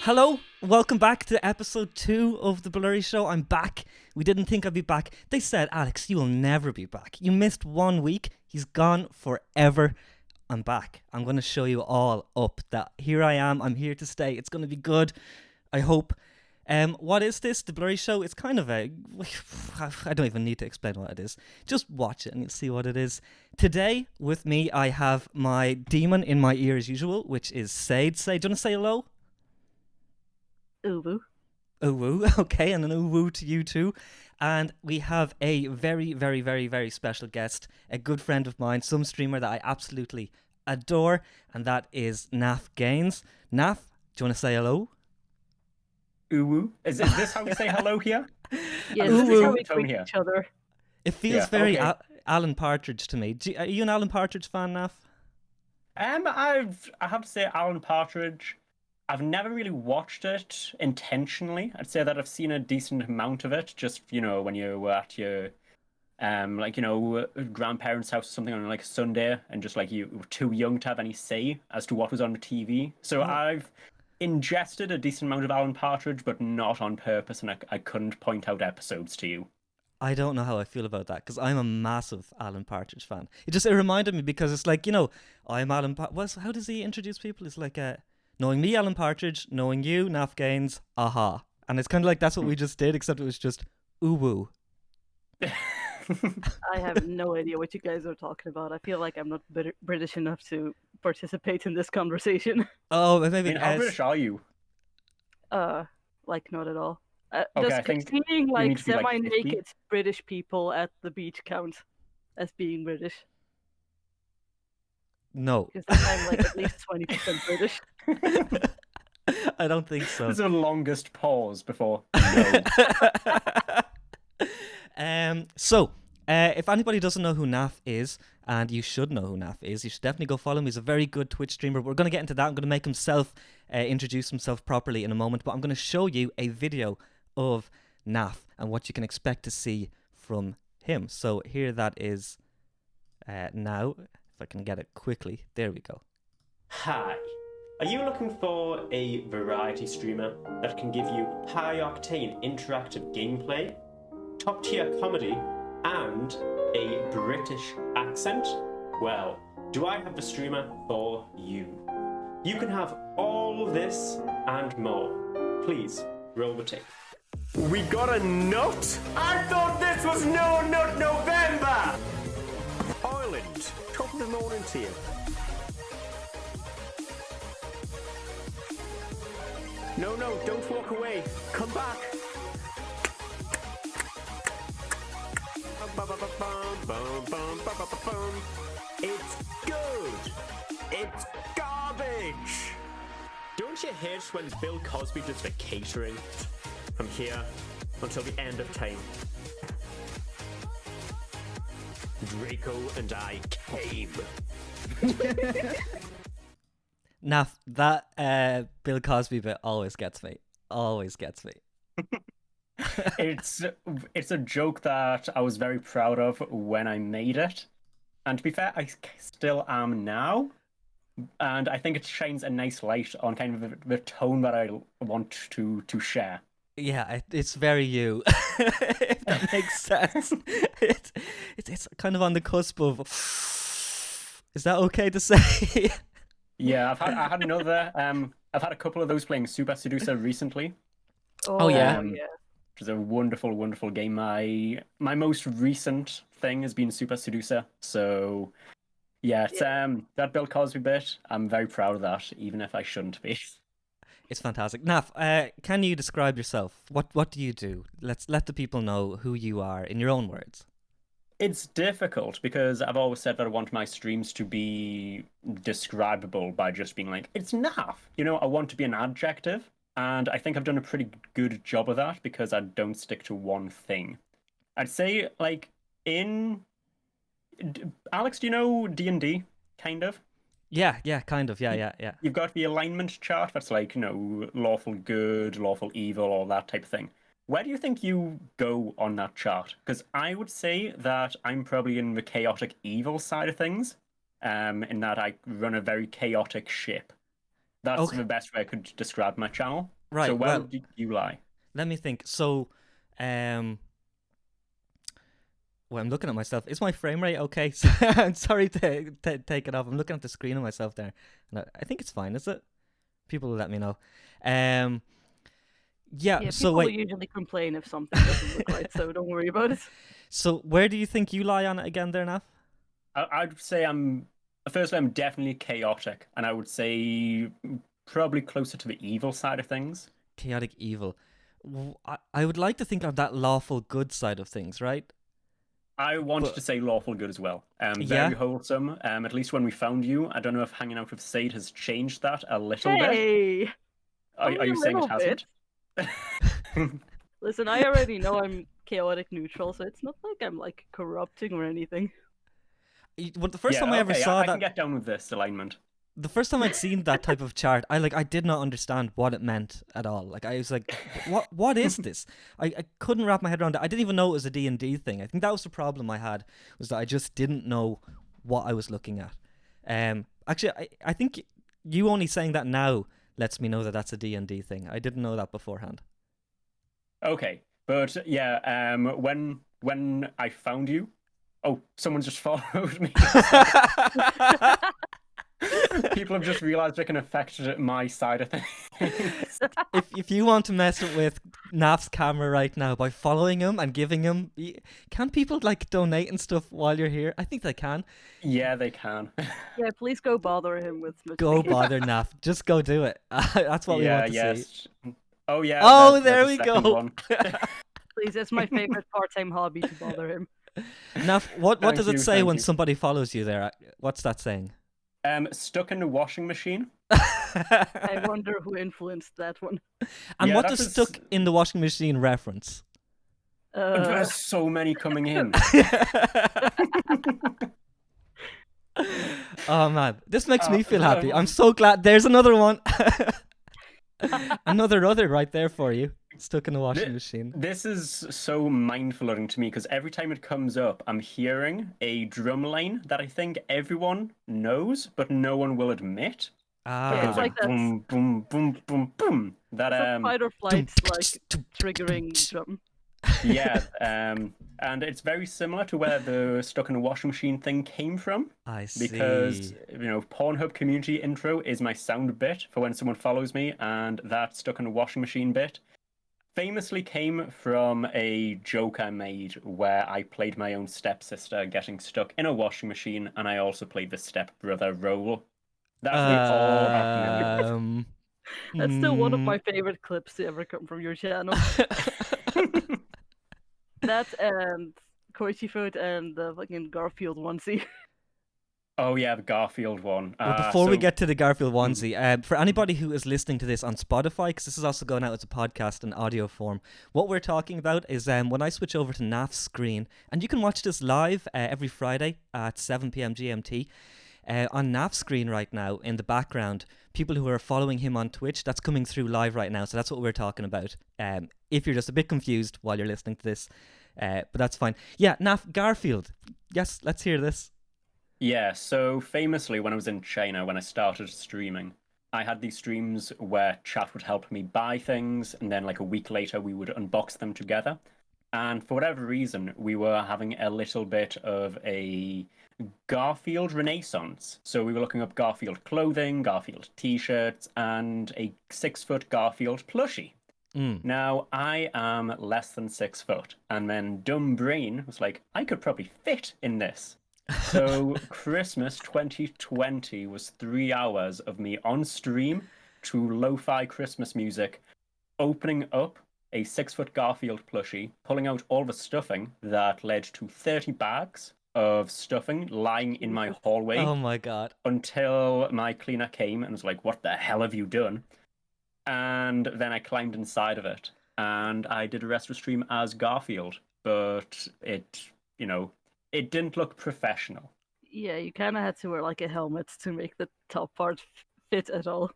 Hello, welcome back to episode 2 of the Blurry Show. I'm back. We didn't think I'd be back. They said, Alex, you will never be back. You missed 1 week. He's gone forever. I'm back. I'm going to show you all up that here I am. I'm here to stay. It's going to be good. I hope. What is this? The Blurry Show? It's kind of a... I don't even need to explain what it is. Just watch it and you'll see what it is. Today, with me, I have my demon in my ear as usual, which is Sade. Sade, do you want to say hello? Uwu. Uwu, okay, and an uwu to you too. And we have a very, very, very, very special guest, a good friend of mine, some streamer that I absolutely adore, and that is NaffGaines. Naff, do you want to say hello? Uwu? Is this how we say hello here? Yes, Uwu. this is how we greet each other. It feels very okay. Alan Partridge to me. Are you an Alan Partridge fan, Naff? I have to say Alan Partridge. I've never really watched it intentionally. I'd say that I've seen a decent amount of it, just, you know, when you were at your, grandparents' house or something on, like, a Sunday, and just, like, you were too young to have any say as to what was on the TV. So I've ingested a decent amount of Alan Partridge, but not on purpose, and I couldn't point out episodes to you. I don't know how I feel about that, because I'm a massive Alan Partridge fan. It reminded me, because it's like, you know, I'm Alan Partridge. How does he introduce people? It's like knowing me, Alan Partridge, knowing you, NaffGaines, aha. And it's kind of like that's what we just did, except it was just uwu. I have no idea what you guys are talking about. I feel like I'm not British enough to participate in this conversation. Oh, maybe. I mean, how British are you? Like not at all. Okay, Does I think seeing you like need to be, like, 50. semi-naked British people at the beach count as being British? No. Because I'm like at least 20% British. I don't think so. This is the longest pause before. No. So, if anybody doesn't know who Naff is, and you should know who Naff is, you should definitely go follow him. He's a very good Twitch streamer. We're going to get into that. I'm going to make himself introduce himself properly in a moment, but I'm going to show you a video of Naff and what you can expect to see from him. So here that is now. If I can get it quickly. There we go. Hi. Are you looking for a variety streamer that can give you high-octane interactive gameplay, top-tier comedy, and a British accent? Well, do I have the streamer for you? You can have all of this and more. Please, roll the tape. We got a nut? I thought this was No Nut November! Ireland, top of the morning to you. No, don't walk away. Come back. It's good. It's garbage. Don't you hate when Bill Cosby does the catering? From here until the end of time. Draco and I came. Naff, that Bill Cosby bit always gets me. Always gets me. It's a joke that I was very proud of when I made it. And to be fair, I still am now. And I think it shines a nice light on kind of the tone that I want to share. Yeah, it's very you. If that makes sense. It's kind of on the cusp of... Is that okay to say? Yeah, I had another. I've had a couple of those playing Super Seducer recently. Oh, yeah. Which is a wonderful, wonderful game. My most recent thing has been Super Seducer. So, yeah, it's, that Bill Cosby bit, I'm very proud of that, even if I shouldn't be. It's fantastic. Naff, can you describe yourself? What do you do? Let's let the people know who you are in your own words. It's difficult because I've always said that I want my streams to be describable by just being like, it's Naff. You know, I want to be an adjective. And I think I've done a pretty good job of that because I don't stick to one thing. I'd say, like, Alex, do you know D&D, kind of? Yeah, kind of. Yeah. You've got the alignment chart that's like, you know, lawful good, lawful evil, all that type of thing. Where do you think you go on that chart? Because I would say that I'm probably in the chaotic evil side of things, in that I run a very chaotic ship. That's the best way I could describe my channel. Right. So where Well, would you lie? let me think. So, well, I'm looking at myself. Is my frame rate okay? I'm sorry to take it off. I'm looking at the screen of myself there. And I think it's fine, is it? People will let me know. Yeah, Yeah, so people wait. usually complain if something doesn't look right, so don't worry about it. So where do you think you lie on it again there, Nav? I'd say firstly, I'm definitely chaotic, and I would say probably closer to the evil side of things. Chaotic evil. I would like to think I'm that lawful good side of things, right? I wanted But- to say lawful good as well. Yeah. Very wholesome. At least when we found you, I don't know if hanging out with Sade has changed that a little bit. Hey! Are only you a saying it little bit. hasn't? Listen, I already know I'm chaotic neutral, so it's not like I'm like corrupting or anything. Well, the first Yeah, time I ever okay, saw I that, can get down with this alignment. the first time I'd seen that type of chart, I did not understand what it meant at all. Like I was like, what is this? I couldn't wrap my head around it. I didn't even know it was a D&D thing. I think that was the problem I had, was that I just didn't know what I was looking at. Actually, I think you only saying that now lets me know that that's a D&D thing. I didn't know that beforehand. Okay, but yeah, when I found you, oh, someone just followed me. People have just realised it can affect my side of things. if you want to mess with Naf's camera right now by following him and giving him, can people like donate and stuff while you're here? I think they can. Yeah, they can. Yeah, please go bother him with Go Smith. bother Naf. Just go do it. That's what we want to see. Oh yeah. Oh, there's there a we second go. one. Please, it's my favorite part-time hobby to bother him. Naf, what Thank does it you, say thank when you. somebody follows you there? What's that saying? Stuck in the washing machine. I wonder who influenced that one. And Yeah, what that does was- stuck in the washing machine reference? There's so many coming in. Oh man, this makes me feel happy. I'm so glad. There's another one. Another right there for you. Stuck in the washing machine. This is so mindful to me because every time it comes up, I'm hearing a drum line that I think everyone knows, but no one will admit. Ah, Yeah, It it's goes like that. boom, boom, boom, boom, boom. That It's a fight or flight, like triggering drum. yeah, and it's very similar to where the stuck in a washing machine thing came from. I see. Because Pornhub community intro is my sound bit for when someone follows me, and that stuck in a washing machine bit famously came from a joke I made where I played my own stepsister getting stuck in a washing machine, and I also played the stepbrother role. That's all that memory. That's still one of mm, my favorite clips to ever come from your channel. That and Koichi Food and the fucking Garfield onesie. Oh yeah, the Garfield one. Well, before we So- get to the Garfield onesie, for anybody who is listening to this on Spotify, because this is also going out as a podcast in audio form, what we're talking about is when I switch over to NAF's screen, and you can watch this live every Friday at 7 p.m. GMT. On NAF's screen right now, in the background, people who are following him on Twitch, that's coming through live right now, so that's what we're talking about. If you're just a bit confused while you're listening to this, but that's fine. Yeah, NAF, Garfield. Yes, let's hear this. Yeah, so famously, when I was in China, when I started streaming, I had these streams where chat would help me buy things, and then like a week later, we would unbox them together. And for whatever reason, we were having a little bit of a Garfield renaissance. So we were looking up Garfield clothing, Garfield t-shirts, and a 6-foot Garfield plushie. Now, I am less than 6 foot, and then dumb brain was like, I could probably fit in this. So Christmas 2020 was 3 hours of me on stream to lo-fi Christmas music, opening up a 6-foot Garfield plushie, pulling out all the stuffing that led to 30 bags of stuffing lying in my hallway Oh my god. until my cleaner came and was like, what the hell have you done? And then I climbed inside of it and I did a rest of stream as Garfield, but it didn't look professional. Yeah, you kind of had to wear like a helmet to make the top part fit at all.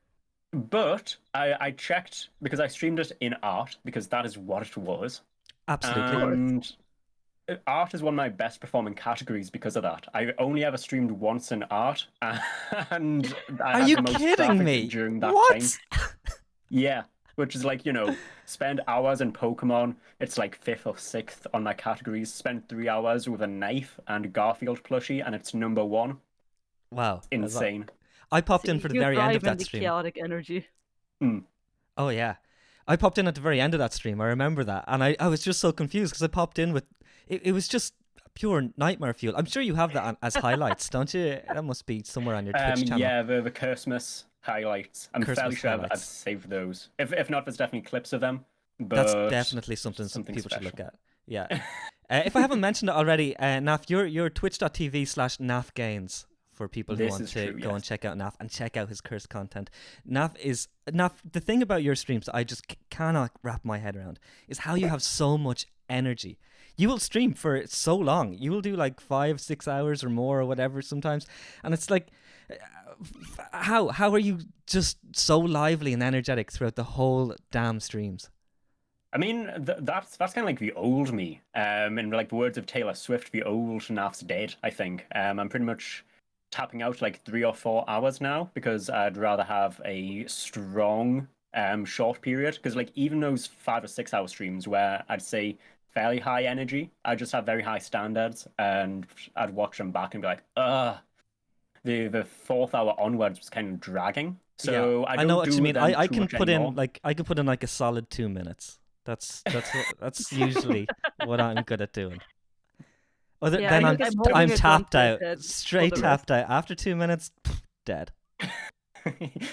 But I checked because I streamed it in art because that is what it was. Absolutely. And art is one of my best performing categories because of that. I've only ever streamed once in art, and I Are had you the most kidding traffic me? during that What? time. Yeah, which is like, spend hours in Pokemon. It's like 5th or 6th on my categories. Spend 3 hours with a knife and Garfield plushie, and it's number 1. Wow. Insane. I popped See, in for the you very end of thrive in that the stream. chaotic energy. Oh, yeah. I popped in at the very end of that stream. I remember that. And I was just so confused because I popped in with... It was just pure nightmare fuel. I'm sure you have that as highlights, don't you? That must be somewhere on your Twitch channel. Yeah, the Christmas highlights. I'm Christmas fairly sure I've highlights. saved those. If not, there's definitely clips of them. But That's definitely something people should look at. Yeah. If I haven't mentioned it already, Naff, you're twitch.tv/NaffGaines for people who This want is to true, go yes. and check out Naff and check out his cursed content. Naff, the thing about your streams I just cannot wrap my head around is how you have so much energy. You will stream for so long. You will do like 5-6 hours or more or whatever sometimes. And it's like, how are you just so lively and energetic throughout the whole damn streams? I mean, that's kind of like the old me. In like the words of Taylor Swift, the old Naff's dead, I think. I'm pretty much tapping out like 3 or 4 hours now because I'd rather have a strong short period. Because like even those 5 or 6 hour streams where I'd say fairly high energy, I just have very high standards, and I'd watch them back and be like, ugh. The 4th hour onwards was kind of dragging. So yeah, I know what you mean. I can put anymore. in like a solid 2 minutes. That's usually what I'm good at doing. Then I'm holding it tapped on to out, the head straight for the rest. tapped out. After 2 minutes, dead.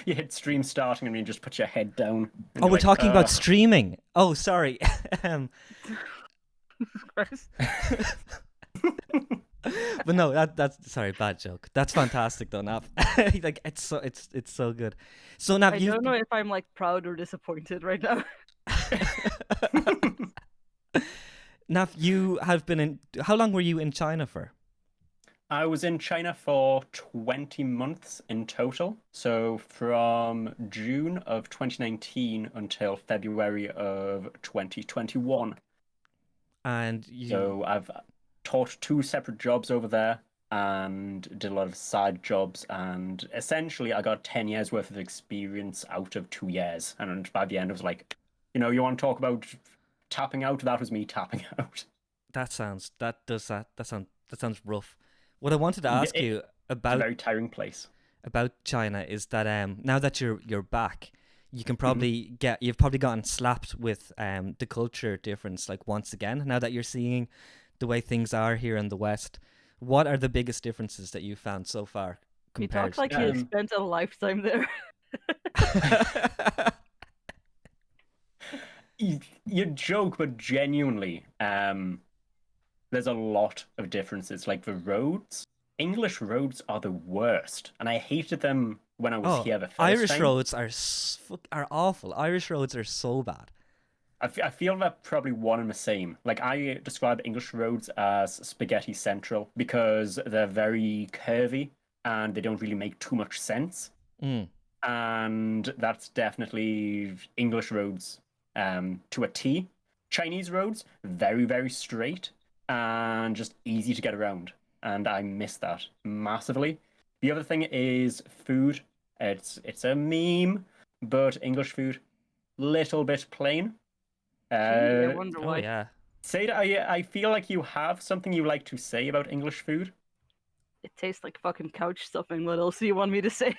You hit stream starting and you just put your head down. Oh, we're talking about streaming. Oh, sorry. Christ. But no, that's sorry, bad joke. That's fantastic though, Nav. Like it's so good. So Nav, I don't know if I'm like proud or disappointed right now. Nav, you have been in. How long were you in China for? I was in China for 20 months in total. So from June of 2019 until February of 2021. And So I've taught 2 separate jobs over there and did a lot of side jobs. And essentially, I got 10 years worth of experience out of 2 years. And by the end, I was like, you want to talk about tapping out? That was me tapping out. That sounds rough. What I wanted to ask you about It's a very tiring place. About China is that now that you're back, you can probably you've probably gotten slapped with the culture difference like once again. Now that you're seeing the way things are here in the West, what are the biggest differences that you've found so far? He Compared? talks like he has spent a lifetime there. You joke, but genuinely, there's a lot of differences. Like the roads, English roads are the worst, and I hated them when I was here the first Irish time. roads are awful. Irish roads are so bad. I feel they're probably one and the same. Like I describe English roads as spaghetti central because they're very curvy and they don't really make too much sense. And that's definitely English roads to a T. Chinese roads, very, very straight and just easy to get around. And I miss that massively. The other thing is food. It's a meme, but English food, little bit plain. I wonder why. Oh yeah. Saida, I feel like you have something you like to say about English food. It tastes like fucking couch stuffing. What else do you want me to say?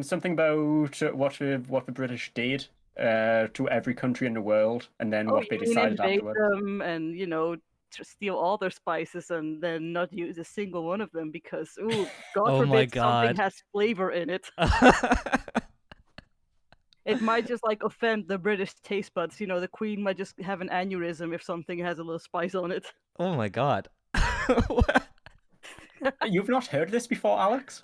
Something about what the British did to every country in the world, and then what they you mean decided invade afterwards. them and to steal all their spices and then not use a single one of them because God Oh forbid my God. something has flavor in it. It might just like offend the British taste buds. The Queen might just have an aneurysm if something has a little spice on it. Oh my God. You've not heard this before, Alex?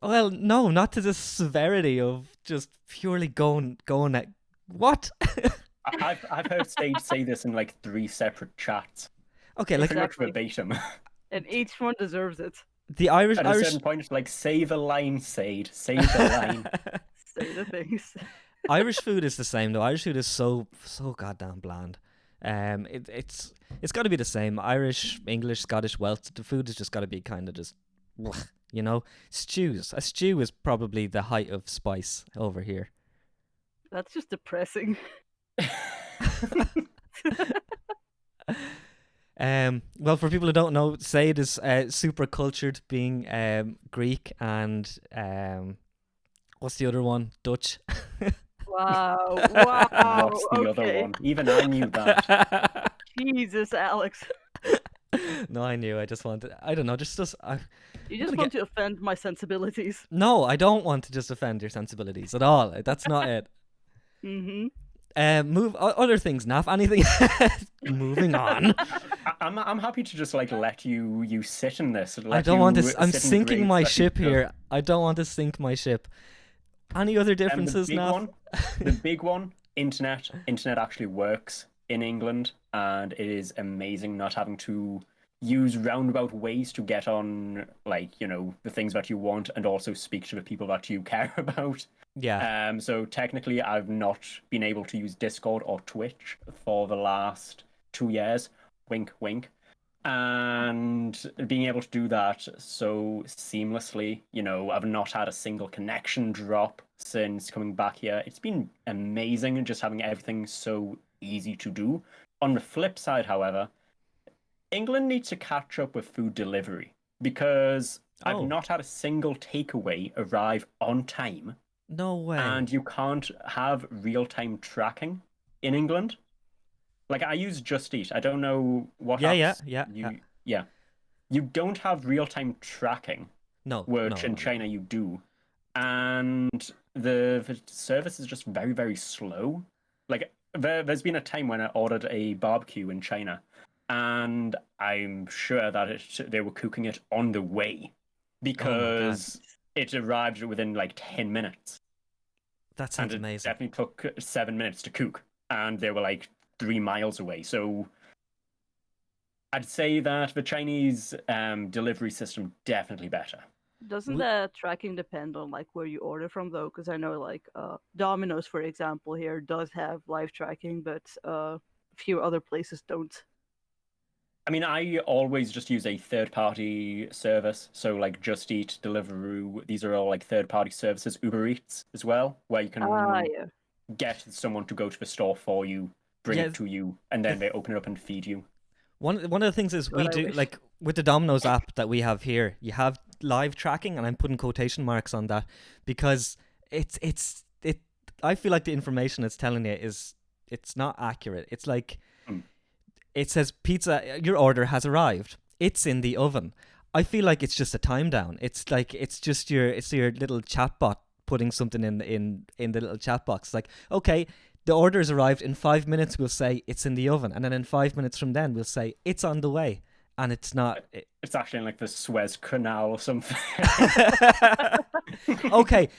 Well, no, not to the severity of just purely going at what? I've heard Sage say this in like 3 separate chats. Okay, like Pretty much Exactly. verbatim. And each one deserves it. the Irish At a certain point, it's like, say the line, Sade. Say the line. Say the things. Irish food is the same though. Irish food is so goddamn bland. It's got to be the same. Irish, English, Scottish, Welsh. The food has just got to be kind of just, stews. A stew is probably the height of spice over here. That's just depressing. Well, for people who don't know, Said is super cultured, being Greek and what's the other one? Dutch. Wow. Wow. What's the other Okay. one? Even I knew that. Jesus, Alex. No, I knew. I just wanted. I don't know. You just Wanna want to offend my sensibilities. No, I don't want to just offend your sensibilities at all. That's not it. Mm-hmm. Other things, Naff. Anything? Moving on. I'm happy to just like let you sit in this. I don't want to. I'm sit in sinking grades my that you ship took. here. I don't want to sink my ship. Any other differences, Naff? The big one, internet. Internet actually works in England, and it is amazing not having to use roundabout ways to get on, like, you know, the things that you want and also speak to the people that you care about. Yeah. So technically, I've not been able to use Discord or Twitch for the last 2 years. Wink, wink. And being able to do that so seamlessly, you know, I've not had a single connection drop since coming back here. It's been amazing just having everything so easy to do. On the flip side, however, England needs to catch up with food delivery because Oh. I've not had a single takeaway arrive on time. No way. And you can't have real-time tracking in England. Like, I use Just Eat. I don't know what Yeah. You don't have real-time tracking, No. which no, in no. China you do. And the service is just very, very slow. Like, there's been a time when I ordered a barbecue in China, and I'm sure that they were cooking it on the way because it arrived within like 10 minutes. That sounds And it amazing. definitely took 7 minutes to cook, and they were like 3 miles away. So I'd say that the Chinese delivery system definitely better. Doesn't the tracking depend on like where you order from though? Because I know like Domino's, for example, here does have live tracking, but a few other places don't. I mean, I always just use a third-party service. So like Just Eat, Deliveroo, these are all like third-party services. Uber Eats as well, where you can Yeah. get someone to go to the store for you, bring Yeah, it to you, and then they open it up and feed you. One of the things is we God, I do wish. like with the Domino's app that we have here. You have live tracking, and I'm putting quotation marks on that because it. I feel like the information it's telling you it's not accurate. It's like it says pizza. Your order has arrived. It's in the oven. I feel like it's just a time down. It's like it's your little chatbot putting something in the little chat box. It's like, okay, the order's arrived. In 5 minutes, we'll say it's in the oven, and then in 5 minutes from then, we'll say it's on the way, and it's not. It's actually in like the Suez Canal or something. Okay,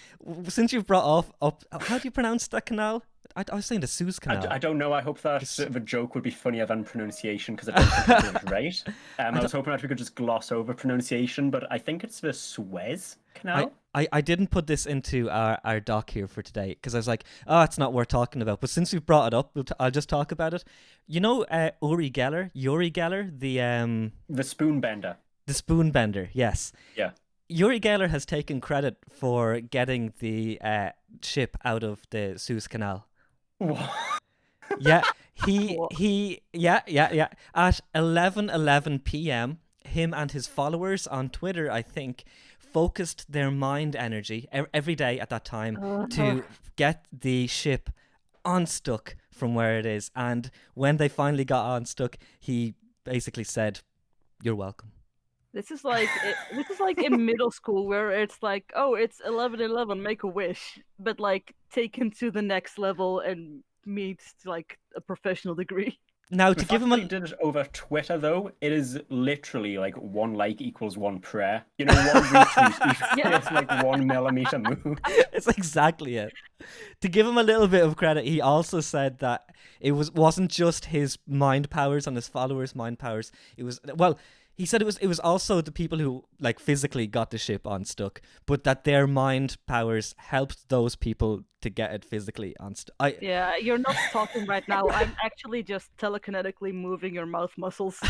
since you've brought up, how do you pronounce that canal? I was saying the Suez Canal. I don't know. I hope that the joke would be funnier than pronunciation because I don't think it's right. I was hoping that we could just gloss over pronunciation, but I think it's the Suez Canal. I didn't put this into our doc here for today because I was like, oh, it's not worth talking about. But since we've brought it up, I'll just talk about it. You know, Yuri Geller, The spoon bender. the spoon bender. Yes. Yeah. Yuri Geller has taken credit for getting the ship out of the Suez Canal. What? Yeah, What? At 11:11 p.m., him and his followers on Twitter, I think, focused their mind energy every day at that time to get the ship unstuck from where it is. And when they finally got unstuck, he basically said, "You're welcome." This is like in middle school where it's like, oh, it's 11:11, make a wish, but like taken to the next level and meets like a professional degree. Now, The to give fact him that he a did it over Twitter, though, it is literally like 1 like equals 1 prayer. You know, 1 retweet Yeah. it's like 1 millimeter move. it's exactly it. To give him a little bit of credit, he also said that it wasn't just his mind powers and his followers' mind powers. It was, well, he said it was also the people who like physically got the ship unstuck, but that their mind powers helped those people to get it physically unstuck. Yeah, you're not talking right now. I'm actually just telekinetically moving your mouth muscles.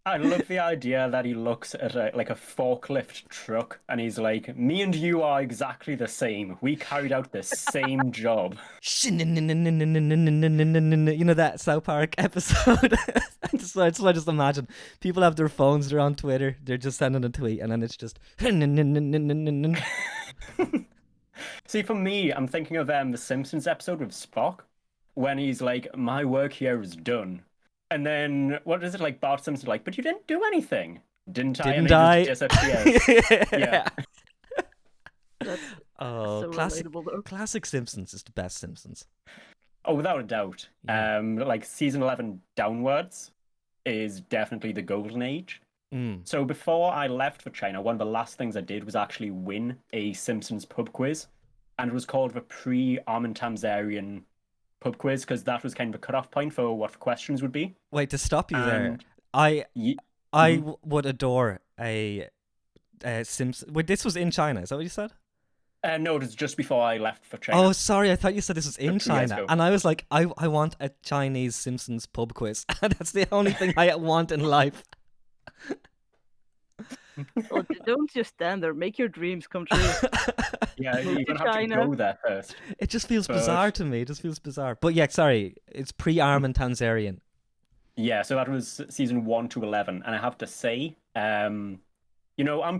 I love the idea that he looks at like a forklift truck and he's like, "Me and you are exactly the same. We carried out the same job." You know that South Park episode? I just imagine people have their phones, they're on Twitter, they're just sending a tweet, and then it's just. See, for me, I'm thinking of the Simpsons episode with Spock when he's like, "My work here is done," and then what is it like? Bart Simpson's like, "But you didn't do anything, didn't I?" Didn't and I? he just disappears. Yeah. That's Oh, so classic, relatable, though. classic Simpsons is the best Simpsons. Oh, without a doubt. Yeah. Like season 11 downwards is definitely the golden age. So before I left for China, one of the last things I did was actually win a Simpsons pub quiz, and it was called the pre-Armin Tamzarian pub quiz because that was kind of a cutoff point for what the questions would be. Wait, to stop you there, And I Mhm. would adore a Simpsons. Wait, this was in China. Is that what you said? No, it was just before I left for China. Oh, sorry. I thought you said this was in 2 years China, ago. and I was like, I want a Chinese Simpsons pub quiz. That's the only thing I want in life. Well, don't just stand there. Make your dreams come true. Yeah, Move you're to gonna have to China. go there first. It just feels But- bizarre to me. It just feels bizarre. But yeah, sorry. It's pre-Armin Tamzarian. Yeah, so that was season 1 to 11, and I have to say, I'm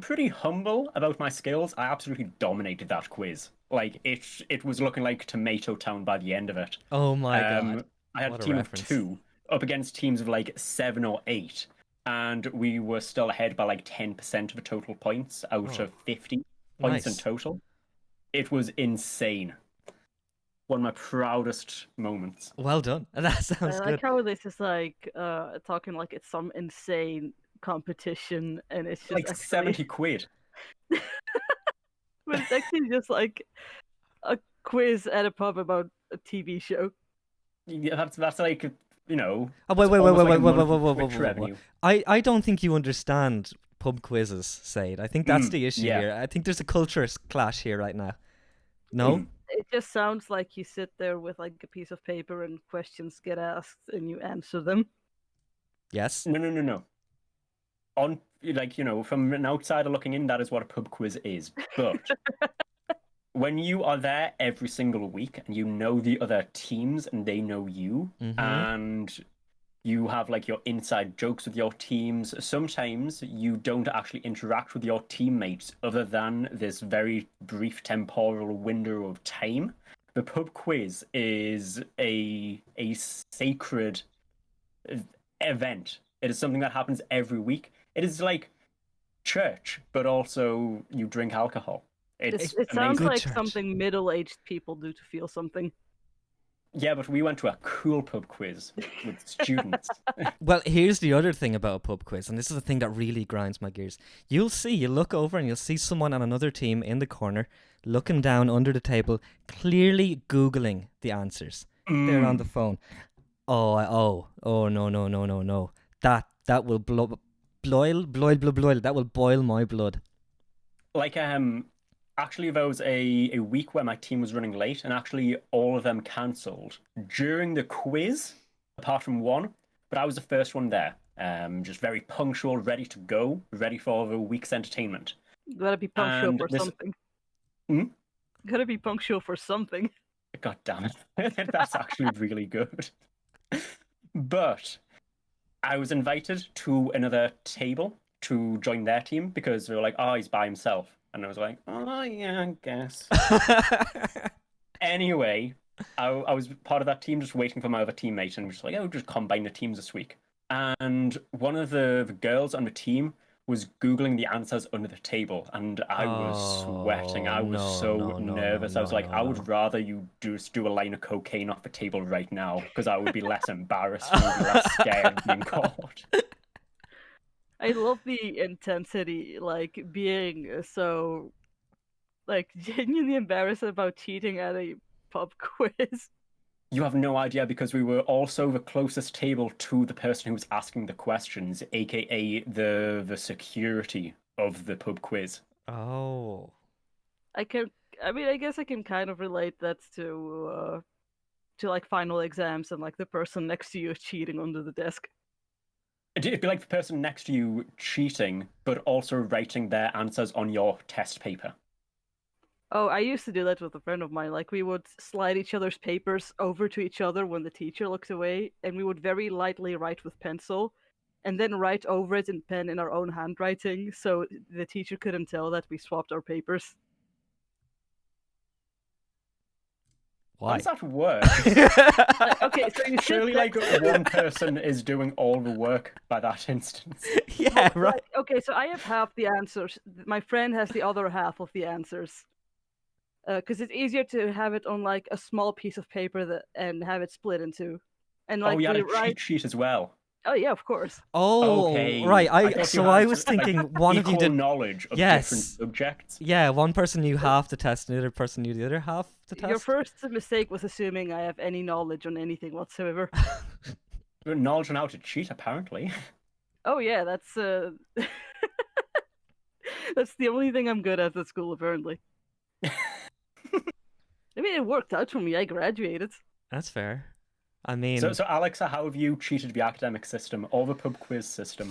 pretty humble about my skills. I absolutely dominated that quiz. Like it was looking like Tomato Town by the end of it. Oh my god. I had What a a team reference. of 2 up against teams of like 7 or 8, and we were still ahead by like 10% of the total points out Oh. of 50 points in Nice. total. It was insane. One of my proudest moments. Well done. That I sounds like good. how this is like talking like it's some insane competition, and it's just Like actually, 70 quid. but it's actually just like a quiz at a pub about a TV show. Yeah, that's like, Oh, wait, it's wait, wait, almost wait, like a wait, wait, month wait, of wait, wait, Twitch wait, wait. revenue. I don't think you understand pub quizzes, Said. I think that's the issue yeah. here. I think there's a culture clash here right now. No? Mm. It just sounds like you sit there with like a piece of paper and questions get asked and you answer them. Yes? No. On from an outsider looking in, that is what a pub quiz is. But when you are there every single week and you know the other teams and they know you, Mhm. and you have like your inside jokes with your teams, sometimes you don't actually interact with your teammates other than this very brief temporal window of time. The pub quiz is a sacred event. It is something that happens every week. It is like church, but also you drink alcohol. It's It sounds Good like church. something middle-aged people do to feel something. Yeah, but we went to a cool pub quiz with students. Well, here's the other thing about a pub quiz, and this is the thing that really grinds my gears. You look over and you'll see someone on another team in the corner, looking down under the table, clearly Googling the answers. They're on the phone. Oh, no. That will boil. That will boil my blood. Like actually there was a week where my team was running late and actually all of them cancelled during the quiz apart from one, but I was the first one there, just very punctual, ready to go, ready for the week's entertainment. You gotta be punctual And for this- something. Hmm? You gotta be punctual for something. God damn it. That's actually really good. But I was invited to another table to join their team because they were like, "Oh, he's by himself." And I was like, "Oh, yeah, I guess." Anyway, I was part of that team just waiting for my other teammate and was just like, "Oh, just combine the teams this week." And one of the girls on the team was Googling the answers under the table, and I was sweating. I was so nervous. I was like, I would rather you just do a line of cocaine off the table right now, because I would be less embarrassed and would be less scared of being caught. I love the intensity, like being so, like genuinely embarrassed about cheating at a pub quiz. You have no idea because we were also the closest table to the person who was asking the questions, aka the security of the pub quiz. Oh. I guess I can kind of relate that to like final exams and like the person next to you cheating under the desk. It'd be like the person next to you cheating, but also writing their answers on your test paper. Oh, I used to do that with a friend of mine. Like, we would slide each other's papers over to each other when the teacher looked away, and we would very lightly write with pencil, and then write over it in pen in our own handwriting, so the teacher couldn't tell that we swapped our papers. How Why? does that work? Okay, so you Surely, like, one person is doing all the work by that instance. Yeah, right. Okay, so I have half the answers. My friend has the other half of the answers. Because it's easier to have it on like a small piece of paper and have it split in two. And like Oh, you had we a write. cheat sheet as well. Oh yeah, of course. Oh, Okay. right. I thought you I had, was like, thinking one of you Equal did. knowledge of Yes. different subjects. Yeah, one person knew half the test, and the other person knew the other half the test. Your first mistake was assuming I have any knowledge on anything whatsoever. Knowledge on how to cheat, apparently. Oh yeah, that's that's the only thing I'm good at school apparently. I mean, it worked out for me. I graduated. That's fair. I mean, So Alexa, how have you cheated the academic system or the pub quiz system?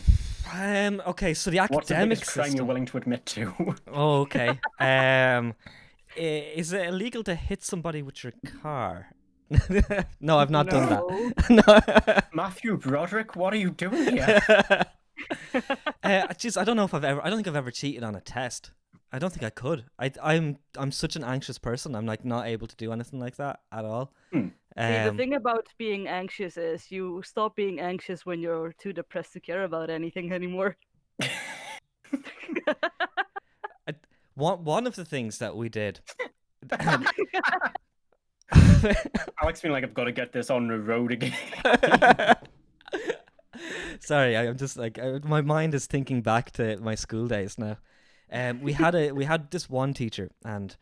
okay, so the What's the academic biggest crime you're system. willing to admit to? Oh, okay. Is it illegal to hit somebody with your car? No, I've not done that. No. Matthew Broderick, what are you doing here? I don't know if I don't think I've ever cheated on a test. I don't think I could. I'm such an anxious person. I'm like not able to do anything like that at all. Hmm. See, the thing about being anxious is you stop being anxious when you're too depressed to care about anything anymore. One of the things that we did. Alex being like, I've got to get this on the road again. Sorry, I'm just like my mind is thinking back to my school days now. We had this one teacher, and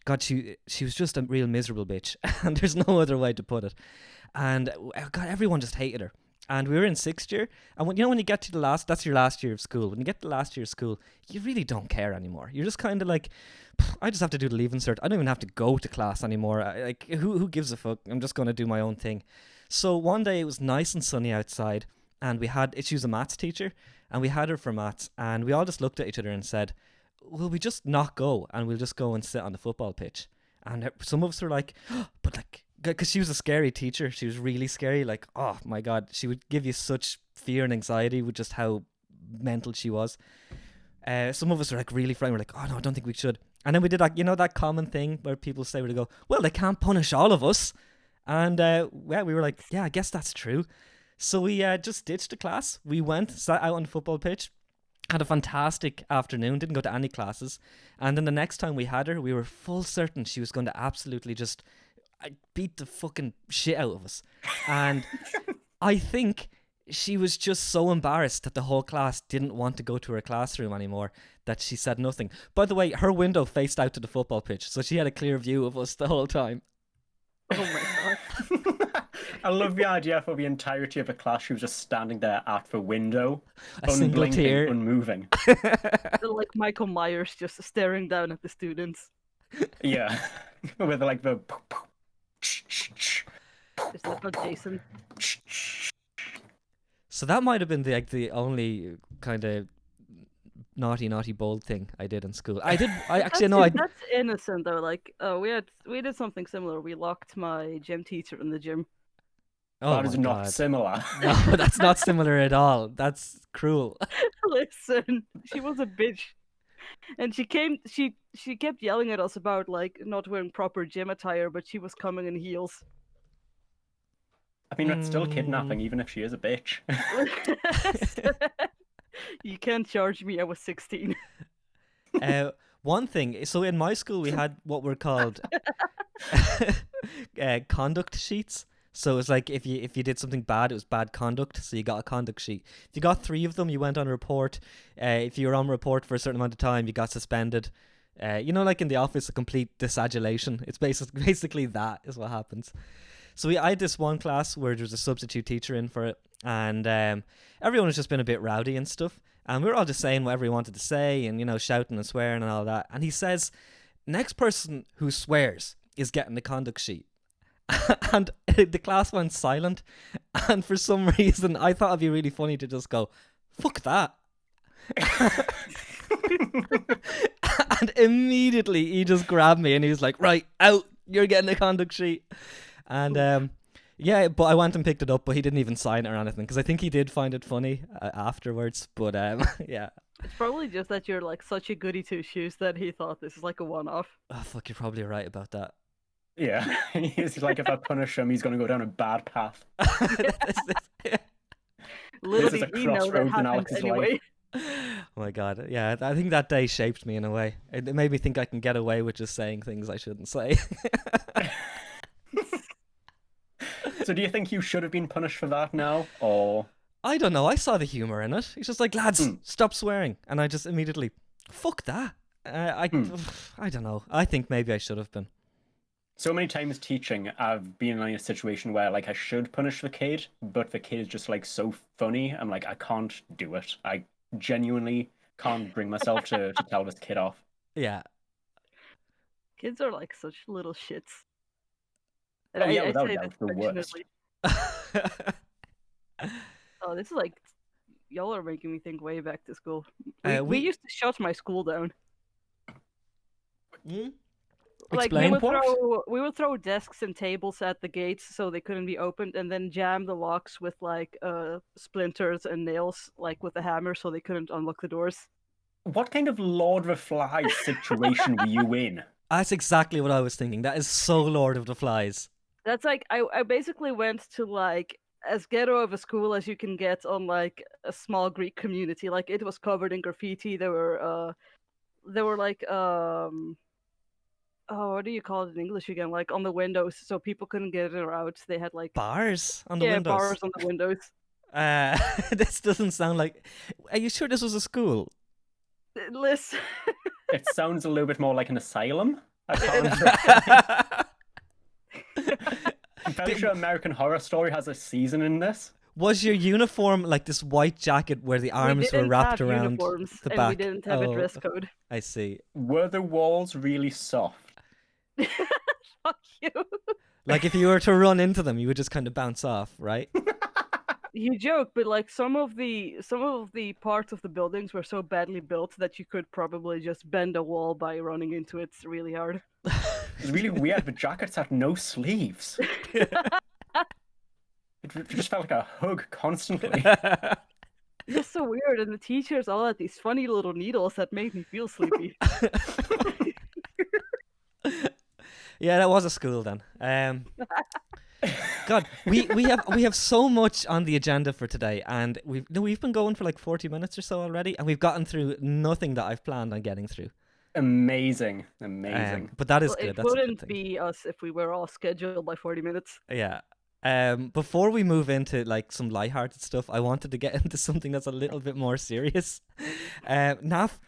God, she was just a real miserable bitch, and there's no other way to put it. And God, everyone just hated her. And we were in sixth year, and when you get to that's your last year of school. When you get to the last year of school, you really don't care anymore. You're just kind of like, I just have to do the leaving cert. I don't even have to go to class anymore. Like, who gives a fuck? I'm just gonna do my own thing. So one day it was nice and sunny outside, and she was a maths teacher, and we had her for maths, and we all just looked at each other and said, will we just not go, and we'll just go and sit on the football pitch? And some of us were like, oh, but like, because she was a scary teacher. She was really scary. Like, oh my God, she would give you such fear and anxiety with just how mental she was. Some of us were like really frightened. We're like, oh no, I don't think we should. And then we did that common thing where people say, where they go, well, they can't punish all of us. And we were like, yeah, I guess that's true. So we just ditched the class. We went, sat out on the football pitch, had a fantastic afternoon, didn't go to any classes. And then the next time we had her, we were full certain she was going to absolutely just beat the fucking shit out of us. And I think she was just so embarrassed that the whole class didn't want to go to her classroom anymore that she said nothing. By the way, her window faced out to the football pitch, so she had a clear view of us the whole time. Oh my God. I love the idea for the entirety of the class. She was just standing there at the window, A single unblinking, tear. unmoving. Like Michael Myers just staring down at the students. Yeah, with like the. Is that not Jason? So that might have been the only kind of naughty bold thing I did in school. I actually know That's innocent though. Like, we did something similar. We locked my gym teacher in the gym. Oh That is my not God. similar. No, that's not similar at all. That's cruel. Listen, she was a bitch, and she kept yelling at us about like not wearing proper gym attire, but she was coming in heels. I mean, that's still kidnapping, even if she is a bitch. You can't charge me. I was 16. One thing, so in my school we had what were called conduct sheets. So it's like if you did something bad, it was bad conduct, so you got a conduct sheet. If you got 3 of them, you went on report. If you were on report for a certain amount of time, you got suspended. Like in the office, a complete disadulation. It's basically that is what happens. So I had this one class where there was a substitute teacher in for it, and everyone has just been a bit rowdy and stuff. And we were all just saying whatever we wanted to say, and shouting and swearing and all that. And he says, next person who swears is getting the conduct sheet. and the class went silent. And for some reason, I thought it'd be really funny to just go, "Fuck that." And immediately he just grabbed me and he was like, "Right, out, you're getting a conduct sheet." And yeah, but I went and picked it up, but he didn't even sign it or anything because I think he did find it funny afterwards. But yeah. It's probably just that you're like such a goody two shoes that he thought this is like a one-off. Oh fuck, you're probably right about that. Yeah, he's like, if I punish him, he's going to go down a bad path. Little is a did he know that crossroads in happened Alex's anyway. life. Oh my god, yeah, I think that day shaped me in a way. It made me think I can get away with just saying things I shouldn't say. So do you think you should have been punished for that now, or? I don't know, I saw the humour in it. He's just like, "Lads, stop swearing." And I just immediately, fuck that. I don't know. I think maybe I should have been. So many times teaching, I've been in a situation where like I should punish the kid, but the kid is just like so funny. I'm like, I can't do it. I genuinely can't bring myself to tell this kid off. Yeah. Kids are like such little shits. Oh yeah, I'd without say doubt, that the worst. affectionately. Oh, this is like, y'all are making me think way back to school. We used to shut my school down. Like Explain. we would throw desks and tables at the gates so they couldn't be opened, and then jam the locks with like splinters and nails, like with a hammer, so they couldn't unlock the doors. What kind of Lord of the Flies situation were you in? That's exactly what I was thinking. That is so Lord of the Flies. That's like I basically went to like as ghetto of a school as you can get on like a small Greek community. Like it was covered in graffiti. There were like oh, what do you call it in English again? Like on the windows, so people couldn't get in or out. They had like Bars on the windows. bars on the windows. This doesn't sound like. Are you sure this was a school? Listen, It sounds a little bit more like an asylum. I can't. I'm pretty sure American Horror Story has a season in this. Was your uniform like this white jacket where the arms were wrapped around uniforms, the and back? we didn't have a dress code. I see. Were the walls really soft? Fuck you. Like if you were to run into them, you would just kind of bounce off, right? You joke, but like some of the parts of the buildings were so badly built that you could probably just bend a wall by running into it really hard. It's really weird. The jackets had no sleeves. It just felt like a hug constantly. It's so weird, and the teachers all had these funny little needles that made me feel sleepy. Yeah, that was a school then. God, we have so much on the agenda for today, and we've been going for like 40 minutes or so already, and we've gotten through nothing that I've planned on getting through. Amazing. But that is Well, good. it That's a good wouldn't thing. be us if we were all scheduled by 40 minutes. Yeah. Before we move into like some lighthearted stuff, I wanted to get into something that's a little bit more serious. Naff,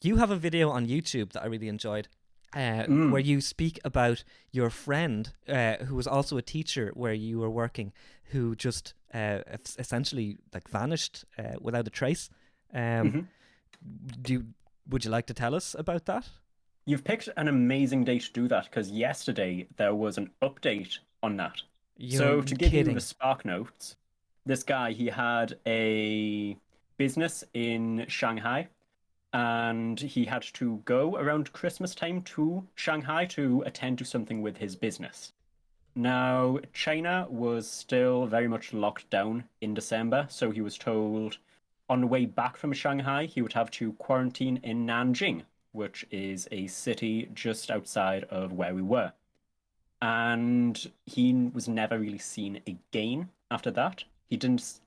you have a video on YouTube that I really enjoyed. Where you speak about your friend who was also a teacher where you were working, who just essentially like vanished without a trace. Would you like to tell us about that? You've picked an amazing day to do that, because yesterday there was an update on that. So to give you the spark notes, this guy, he had a business in Shanghai, and he had to go around Christmas time to Shanghai to attend to something with his business. Now, China was still very much locked down in December, so he was told on the way back from Shanghai, he would have to quarantine in Nanjing, which is a city just outside of where we were. And he was never really seen again after that. He didn't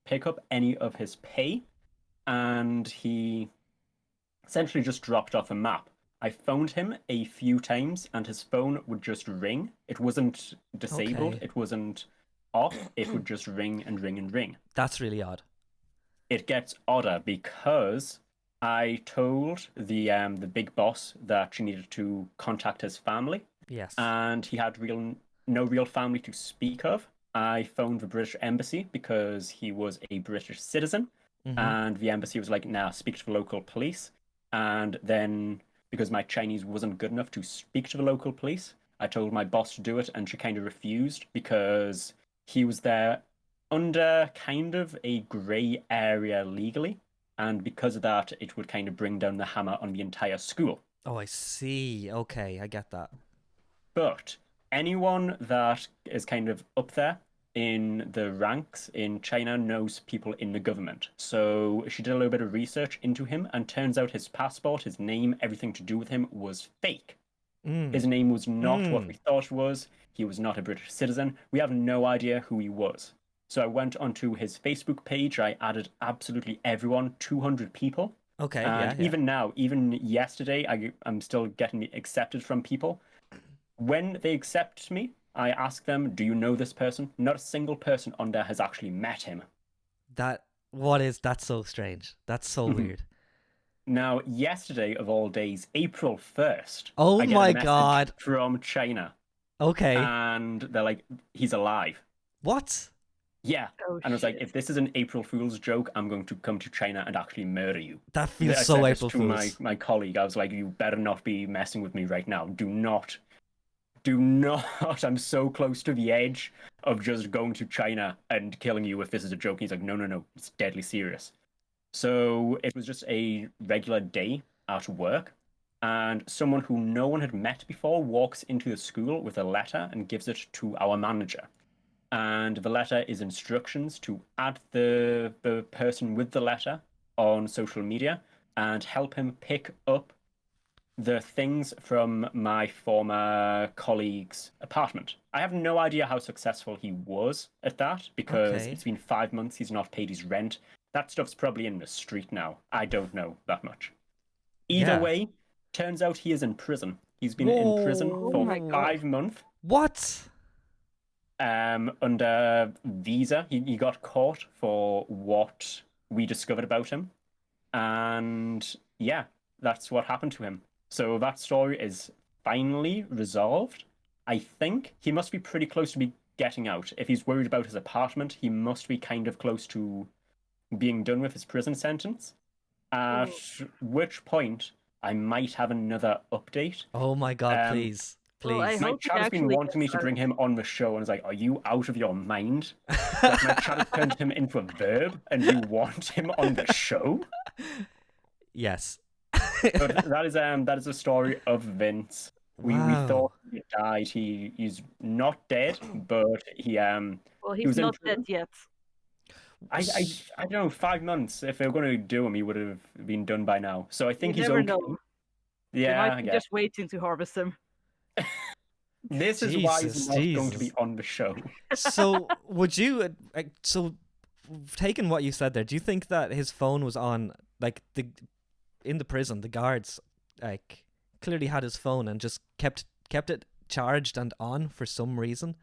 pick up any of his pay, and he essentially just dropped off a map. I phoned him a few times and his phone would just ring. It wasn't disabled, Okay. It wasn't off, it would just ring and ring and ring. That's really odd. It gets odder because I told the big boss that she needed to contact his family, Yes. and he had no real family to speak of. I phoned the British embassy because he was a British citizen, and the embassy was like, nah, speak to the local police. And then, because my Chinese wasn't good enough to speak to the local police, I told my boss to do it, and she kind of refused because he was there under kind of a grey area legally, and because of that, it would kind of bring down the hammer on the entire school. Oh, I see. Okay, I get that. But anyone that is kind of up there in the ranks in China knows people in the government. So she did a little bit of research into him, and turns out his passport, his name, everything to do with him was fake. His name was not what we thought it was. He was not a British citizen. We have no idea who he was. So I went onto his Facebook page. I added absolutely everyone, 200 people. Okay, And yeah. even now, even yesterday, I'm still getting accepted from people. When they accept me, I ask them, do you know this person? Not a single person on there has actually met him. That's so strange. That's so weird. Now, yesterday of all days, April 1st, Oh I get my a message God. from China. Okay. And they're like, he's alive. What? Yeah. Oh, And I was like, shit. if this is an April Fool's joke, I'm going to come to China and actually murder you. That I feels said so this April to Fool's. my colleague. I was like, you better not be messing with me right now. Do not. I'm so close to the edge of just going to China and killing you if this is a joke. And he's like, no, it's deadly serious. So it was just a regular day at work, and someone who no one had met before walks into the school with a letter and gives it to our manager. And the letter is instructions to add the person with the letter on social media and help him pick up the things from my former colleague's apartment. I have no idea how successful he was at that, because Okay. it's been 5 months he's not paid his rent. That stuff's probably in the street now. I don't know that much. Either Yeah. way, turns out he is in prison. He's been in prison Whoa. for my God. 5 months. What? Under visa. He got caught for what we discovered about him. And yeah, that's what happened to him. So that story is finally resolved. I think he must be pretty close to be getting out. If he's worried about his apartment, he must be kind of close to being done with his prison sentence. At which point, I might have another update. Oh my God, please. Well, I Please. My hope he chat has been actually wanting me gets to bring out. him on the show, and it's like, are you out of your mind? Like, my chat has turned him into a verb, and you want him on the show? Yes. But that is the story of Vince. We Wow. thought he died. He's not dead, but he Well, he he's was in not dead prison. yet. I don't know, 5 months. If they were going to do him, he would have been done by now. So I think You he's never okay. know. They Yeah, might I be guess. just waiting to harvest him. This is why he's Jesus, not going to be Jesus. on the show. So would you taking what you said there, do you think that his phone was on, like, in the prison, the guards like clearly had his phone and just kept it charged and on for some reason?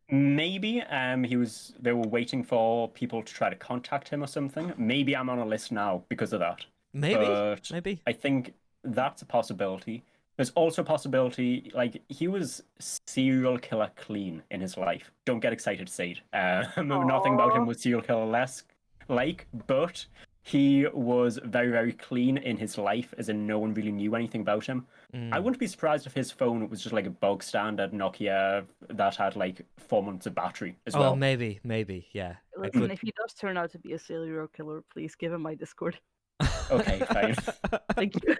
Maybe they were waiting for people to try to contact him or something. Maybe I'm on a list now because of that. Maybe. But Maybe. I think that's a possibility. There's also a possibility, like, he was serial killer clean in his life. Don't get excited to say it. Nothing about him was serial killer-less, but he was very, very clean in his life, as in no one really knew anything about him. I wouldn't be surprised if his phone was just like a bog standard Nokia that had like 4 months of battery as well. Maybe, yeah. Listen, if he does turn out to be a serial killer, please give him my Discord. Okay, fine. Thank you.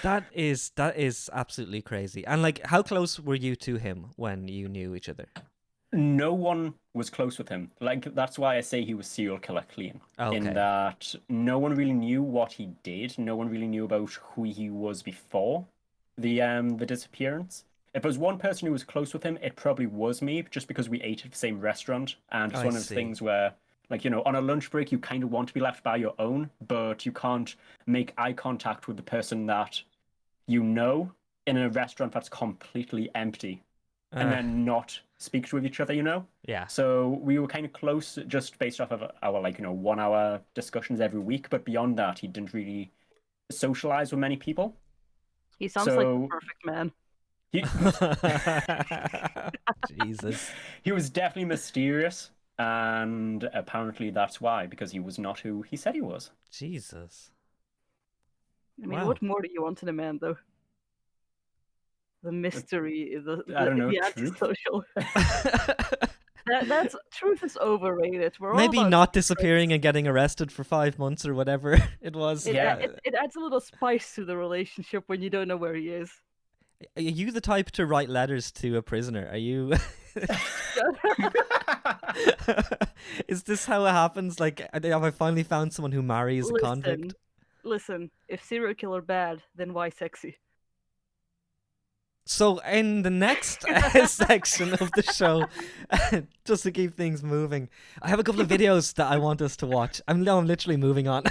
That is absolutely crazy. And like, how close were you to him when you knew each other? No one was close with him. Like, that's why I say he was serial killer clean. Okay. In that no one really knew what he did. No one really knew about who he was before the disappearance. If there was one person who was close with him, it probably was me, just because we ate at the same restaurant. And it's I one of those see. things where, like, you know, on a lunch break, you kind of want to be left by your own, but you can't make eye contact with the person that you know in a restaurant that's completely empty, and then not speak with each other, you know? Yeah. So we were kind of close just based off of our, like, you know, 1 hour discussions every week. But beyond that, he didn't really socialize with many people. He sounds like the So- perfect man. Jesus. He was definitely mysterious. And apparently that's why, because he was not who he said he was. Jesus. I mean, Wow. what more do you want in a man, though? the mystery, I don't know, the truth? antisocial. That's truth is overrated. We're all Maybe about not secrets. disappearing and getting arrested for 5 months or whatever it was. It, Yeah. it adds a little spice to the relationship when you don't know where he is. Are you the type to write letters to a prisoner? Are you? Is this how it happens? Like, have I finally found someone who marries a convict? Listen, if serial killer bad, then why sexy? So in the next section of the show, just to keep things moving, I have a couple of videos that I want us to watch. I'm literally moving on.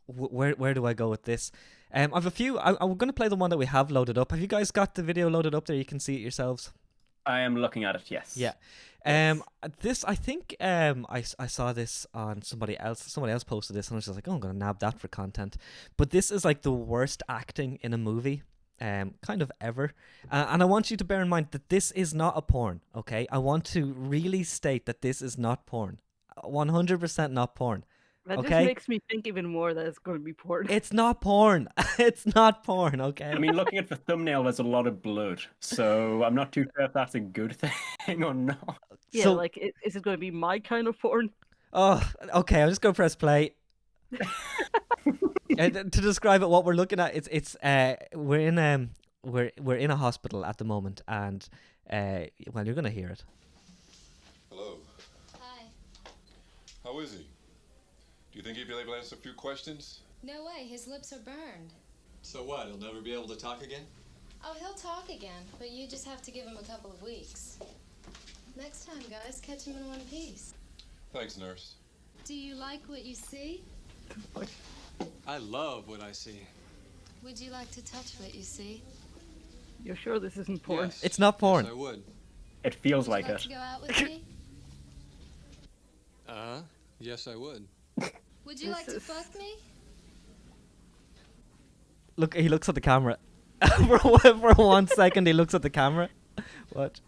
Where do I go with this? I've a few. I'm going to play the one that we have loaded up. Have you guys got the video loaded up there? You can see it yourselves. I am looking at it, yes. Yeah. This, I think, I saw this on somebody else. Somebody else posted this, and I was just like, oh, I'm gonna nab that for content. But this is like the worst acting in a movie, kind of ever. And I want you to bear in mind that this is not a porn. Okay, I want to really state that this is not porn. 100% not porn. That Okay. just makes me think even more that it's going to be porn. It's not porn. It's not porn. Okay. I mean, looking at the thumbnail, there's a lot of blood, so I'm not too sure if that's a good thing or not. Yeah, So- like, is it going to be my kind of porn? Oh, okay. I'm just gonna press play. To describe it, what we're looking at, we're in a hospital at the moment, and well, you're gonna hear it. Hello. Hi. How is he? Do you think he'd be able to answer a few questions? No way, his lips are burned. So what? He'll never be able to talk again? Oh, he'll talk again, but you just have to give him a couple of weeks. Next time, guys, catch him in one piece. Thanks, nurse. Do you like what you see? I love what I see. Would you like to touch what you see? You're sure this isn't porn? Yes. It's not porn. Yes, I would. It feels Would like you like it. to go out with me? Yes, I would. Would you like to fuck me? Look, he looks at the camera. for 1 second, he looks at the camera. What?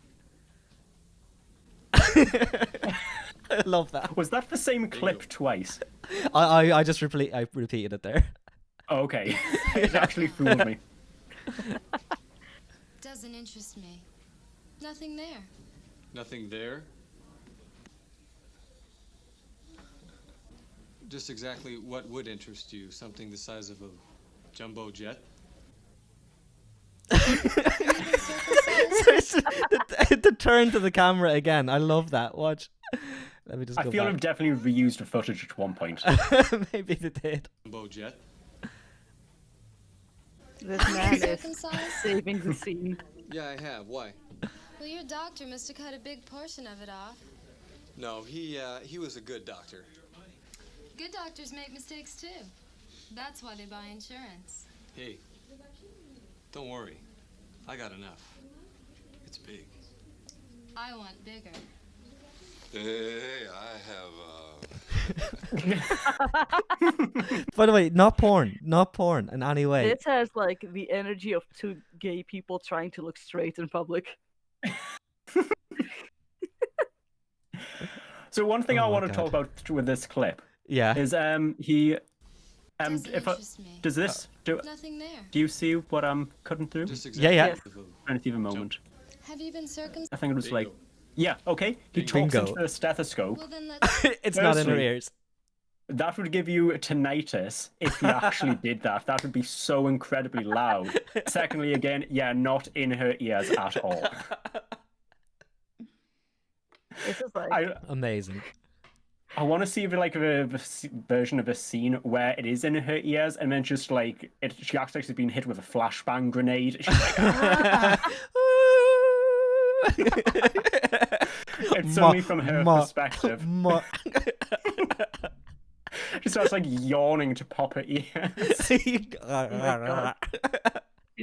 I love that. Was that the same clip twice? I just repeated it there. Oh, okay. It actually fooled me. Doesn't interest me. Nothing there. Nothing there? Just exactly what would interest you? Something the size of a jumbo jet? The turn to the camera again. I love that. Watch. Let me just I go feel back. I've definitely reused the footage at one point. Maybe they did. Jumbo jet? This man is Circumcised? saving the scene. Yeah, I have. Why? Well, your doctor must have cut a big portion of it off. No, he was a good doctor. Good doctors make mistakes too. That's why they buy insurance. Hey, don't worry. I got enough. It's big. I want bigger. Hey, I have, By the way, not porn. Not porn in any way. This has like the energy of two gay people trying to look straight in public. So one thing Oh I my want to God. talk about with this clip Yeah. is he Doesn't if I, interest me. does this Nothing there. do you see what I'm cutting through? Just Yeah, yeah. exactly. Trying to see the moment. Have you been circumcised? I think it was Bingo. like, yeah, okay. He talks Bingo. into the stethoscope. Well, then let's. It's not in her Firstly- ears. That would give you tinnitus if he actually did that. That would be so incredibly loud. Secondly, again, yeah, not in her ears at all. This is like Amazing. I want to see like a version of a scene where it is in her ears, and then just like she acts like she's been hit with a flashbang grenade. She's like, it's only from her perspective. She starts like yawning to pop her ears. he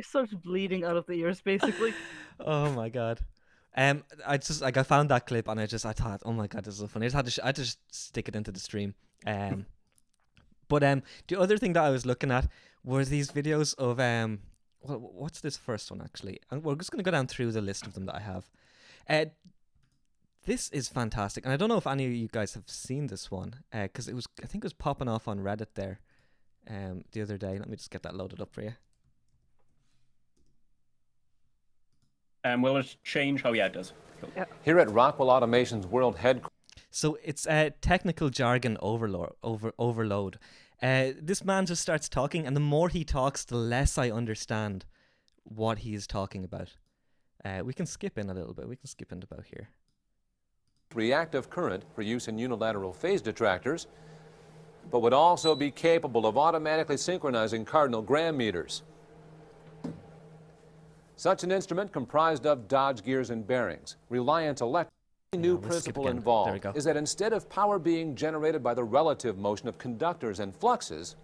starts bleeding out of the ears, basically. Oh my God. I found that clip and I thought, oh my God, this is so funny. I had to just stick it into the stream. But the other thing that I was looking at were these videos of what's this first one actually? And we're just gonna go down through the list of them that I have. This is fantastic, and I don't know if any of you guys have seen this one, because I think it was popping off on Reddit there. the other day. Let me just get that loaded up for you. Will it change? Oh yeah, it does. Cool. Yeah. Here at Rockwell Automation's world headquarters. So it's technical jargon overload. This man just starts talking, and the more he talks, the less I understand what he is talking about. We can skip in a little bit. We can skip in about here. Reactive current for use in unilateral phase detractors, but would also be capable of automatically synchronizing cardinal gram meters. Such an instrument comprised of Dodge gears and bearings, reliant electric. The new principle involved is that instead of power being generated by the relative motion of conductors and fluxes,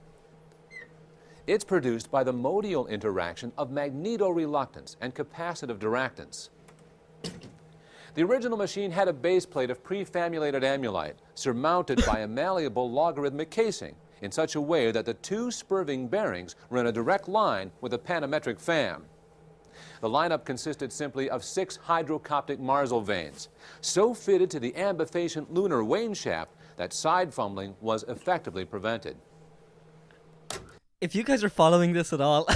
it's produced by the modial interaction of magnetoreluctance and capacitive diractance. The original machine had a base plate of prefamulated amulite surmounted by a malleable logarithmic casing in such a way that the two spurving bearings were in a direct line with a panametric fam. The lineup consisted simply of 6 hydrocoptic Marsal vanes, so fitted to the ambifacient lunar wane shaft that side fumbling was effectively prevented. If you guys are following this at all,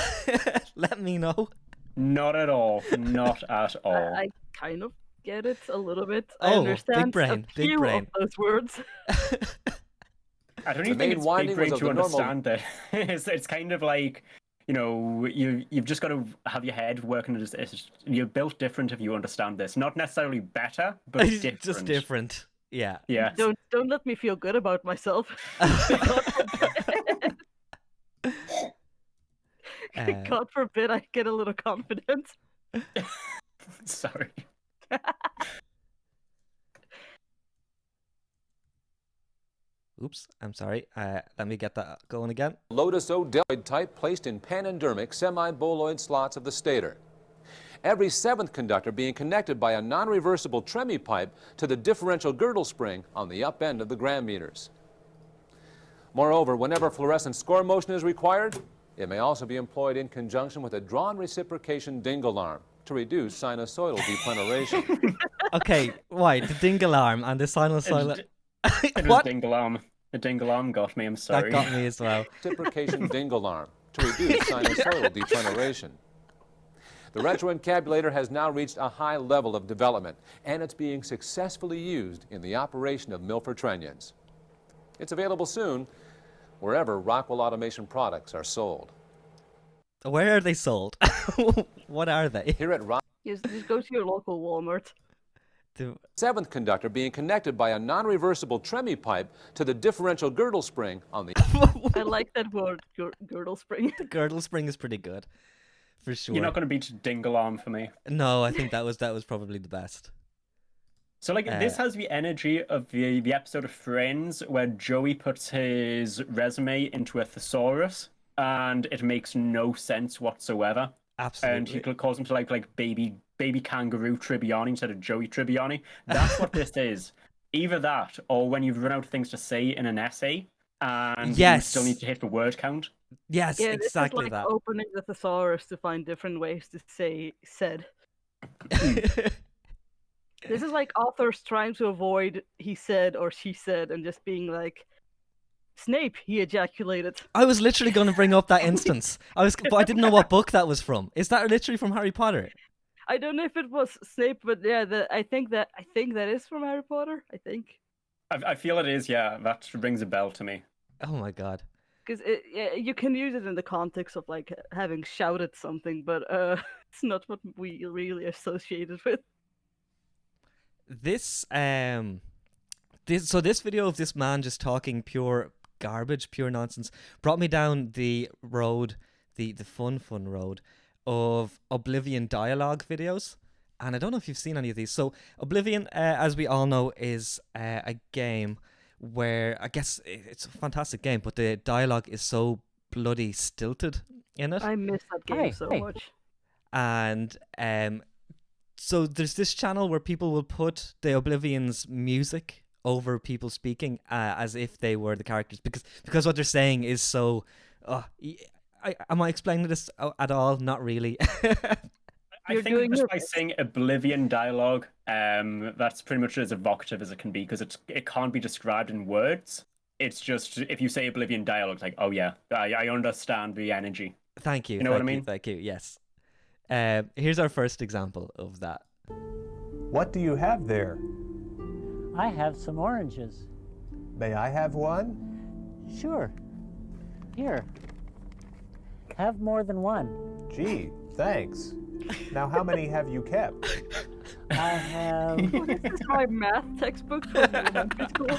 let me know. Not at all. Not at all. I kind of get it a little bit. Oh, I understand big brain, a big few brain. of those words. I don't even think it's big brain to understand it. It's kind of like, you know, you've just got to have your head working. You're built different if you understand this. Not necessarily better, but different. Just different. Yeah. Yeah. Don't let me feel good about myself. God forbid I get a little confident. Sorry. Oops, I'm sorry. Let me get that going again. Lotus O deltoid type placed in panendermic semi-boloid slots of the stator. Every 7th conductor being connected by a non-reversible Tremi pipe to the differential girdle spring on the up end of the gram meters. Moreover, whenever fluorescent score motion is required, it may also be employed in conjunction with a drawn reciprocation dingle arm to reduce sinusoidal depleneration. Okay, why? The dingle arm and the sinusoidal... It was dingle arm. The dingle arm got me, I'm sorry. That got me as well. Reciprocation dingle arm to reduce sinusoidal depleneration. The retroencabulator has now reached a high level of development, and it's being successfully used in the operation of Milford trunnions. It's available soon wherever Rockwell Automation products are sold. Where are they sold? What are they? Here at Rockwell, Just go to your local Walmart. The 7th conductor being connected by a non-reversible Tremi pipe to the differential girdle spring on the... I like that word, girdle spring. The girdle spring is pretty good, for sure. You're not going to beat dingle arm for me. No, I think that was probably the best. So, like, this has the energy of the episode of Friends where Joey puts his resume into a thesaurus, and it makes no sense whatsoever. Absolutely. And he calls him to like baby kangaroo Tribbiani instead of Joey Tribbiani. That's what this is. Either that, or when you've run out of things to say in an essay, and you still need to hit the word count. Yes, Yeah, exactly this is like that. opening the thesaurus to find different ways to say said. This is like authors trying to avoid he said or she said and just being like, Snape, he ejaculated. I was literally going to bring up that instance. But I didn't know what book that was from. Is that literally from Harry Potter? I don't know if it was Snape, but yeah, I think that is from Harry Potter. I think. I feel it is. Yeah, that rings a bell to me. Oh my god. Because you can use it in the context of like having shouted something, but it's not what we really associate it with. This video of this man just talking pure garbage, pure nonsense, brought me down the road, the fun road of Oblivion Dialogue videos. And I don't know if you've seen any of these. So Oblivion, as we all know, is a game where I guess it's a fantastic game, but the dialogue is so bloody stilted in it. I miss that game so much. And so there's this channel where people will put the Oblivion's music over people speaking as if they were the characters, because what they're saying is so... am I explaining this at all? Not really. I think just by saying Oblivion Dialogue, that's pretty much as evocative as it can be, because it can't be described in words. It's just if you say Oblivion Dialogue, it's like, oh yeah, I understand the energy. Thank you. You know what I mean? Thank you. Yes. Here's our first example of that. What do you have there? I have some oranges. May I have one? Sure. Here. Have more than one. Gee, thanks. Now, how many have you kept? I have... This is my math textbook from elementary school.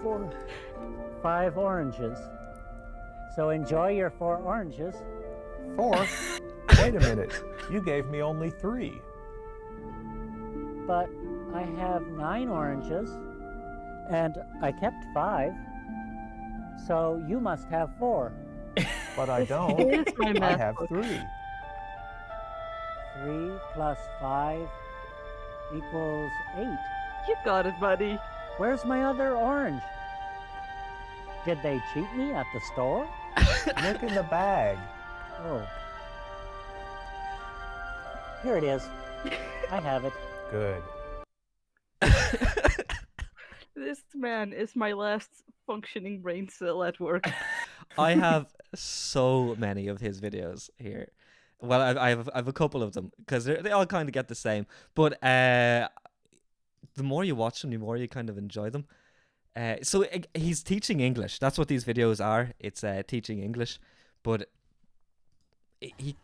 4, 5 oranges. So enjoy your 4 oranges. 4? Wait a minute. You gave me only 3. But I have 9 oranges, and I kept 5. So you must have 4. But I don't. Here's my I math have book. 3. 3 plus 5 equals 8. You got it, buddy. Where's my other orange? Did they cheat me at the store? Look in the bag. Oh. Here it is. I have it. Good. This man is my last functioning brain cell at work. I have so many of his videos here. Well, I have a couple of them because they all kind of get the same. But the more you watch them, the more you kind of enjoy them. So he's teaching English. That's what these videos are. It's teaching English. But he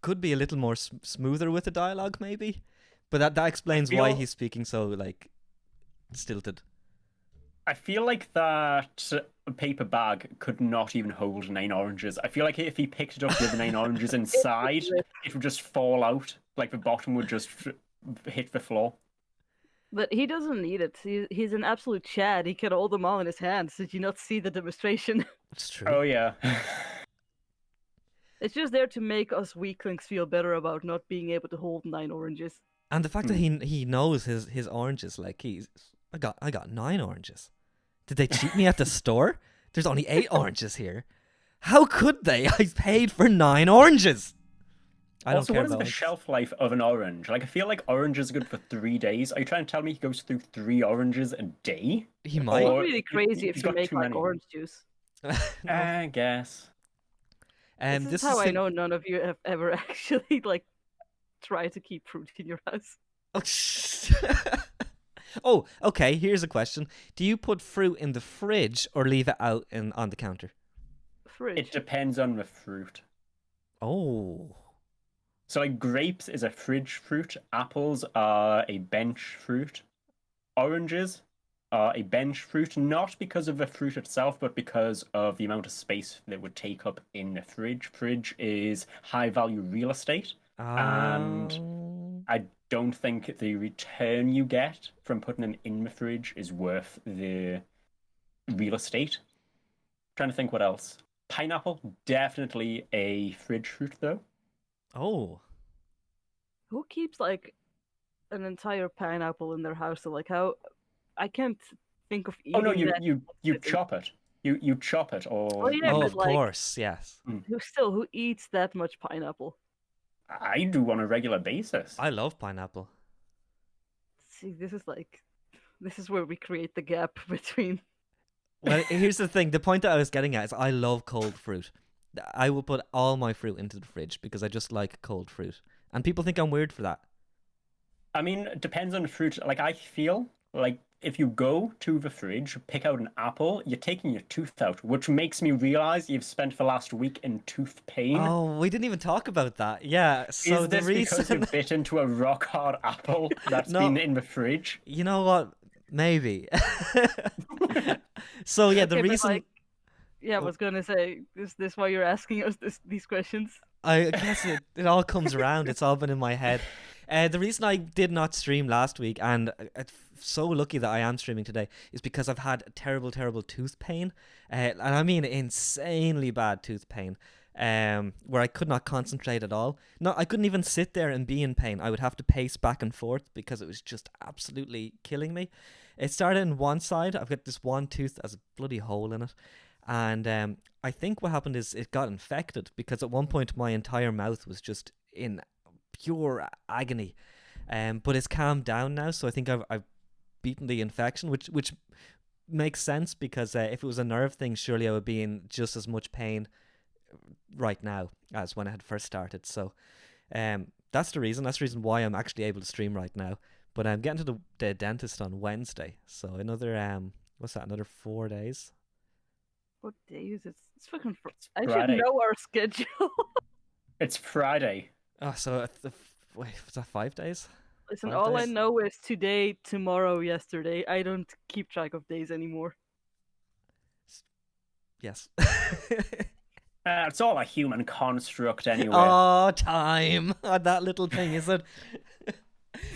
could be a little more smoother with the dialogue, maybe. But that explains why he's speaking so, like, stilted. I feel like that paper bag could not even hold 9 oranges. I feel like if he picked it up with 9 oranges inside, it would just fall out. Like the bottom would just hit the floor. But he doesn't need it. He's an absolute Chad. He can hold them all in his hands. Did you not see the demonstration? It's true. Oh, yeah. It's just there to make us weaklings feel better about not being able to hold 9 oranges. And the fact that he knows his oranges, like I got 9 oranges. Did they cheat me at the store? There's only 8 oranges here. How could they? I paid for 9 oranges. I don't care what is about the shelf life of an orange? Like, I feel like orange is good for 3 days. Are you trying to tell me he goes through 3 oranges a day? He might. It's really crazy if he's you got make too like many. orange juice. I guess. This is how I know none of you have ever actually like tried to keep fruit in your house. Oh, okay. Here's a question: do you put fruit in the fridge or leave it out on the counter? Fridge. It depends on the fruit. Oh. So, like, grapes is a fridge fruit. Apples are a bench fruit. Oranges are a bench fruit, not because of the fruit itself, but because of the amount of space that would take up in the fridge. Fridge is high-value real estate, and I don't think the return you get from putting them in the fridge is worth the real estate. Trying to think what else. Pineapple, definitely a fridge fruit, though. Oh. Who keeps like an entire pineapple in their house? So, like, how I can't think of eating. Oh no, that. you chop it. You chop it, or Oh, yeah, Oh, but, of like, course, yes. Who eats that much pineapple? I do on a regular basis. I love pineapple. See, this is where we create the gap between. Well, here's the thing. The point that I was getting at is I love cold fruit. I will put all my fruit into the fridge because I just like cold fruit. And people think I'm weird for that. I mean, it depends on the fruit. Like, I feel like if you go to the fridge, pick out an apple, you're taking your tooth out, which makes me realize you've spent the last week in tooth pain. Oh, we didn't even talk about that. Yeah, so Is this the because you reason... bit into a rock-hard apple that's No. been in the fridge? You know what? Maybe. So, yeah, the Okay, but, reason... like, yeah, I was gonna say, is this why you're asking us these questions? I guess it all comes around. It's all been in my head. The reason I did not stream last week, and I'm so lucky that I am streaming today, is because I've had terrible, terrible tooth pain. And I mean insanely bad tooth pain, where I could not concentrate at all. No, I couldn't even sit there and be in pain. I would have to pace back and forth because it was just absolutely killing me. It started in one side. I've got this one tooth that has a bloody hole in it. And I think what happened is it got infected because at one point my entire mouth was just in pure agony. But it's calmed down now, so I think I've beaten the infection, which makes sense because if it was a nerve thing, surely I would be in just as much pain right now as when I had first started. So that's the reason. That's the reason why I'm actually able to stream right now. But I'm getting to the dentist on Wednesday, so another what's that? Another 4 days. What day is it? It's fucking. I Friday. should know our schedule. It's Friday. Oh, so wait, was that 5 days? Listen, 5 all I days? know is today, tomorrow, yesterday. I don't keep track of days anymore. Yes. It's all a human construct anyway. Oh, time. Oh, that little thing, is it?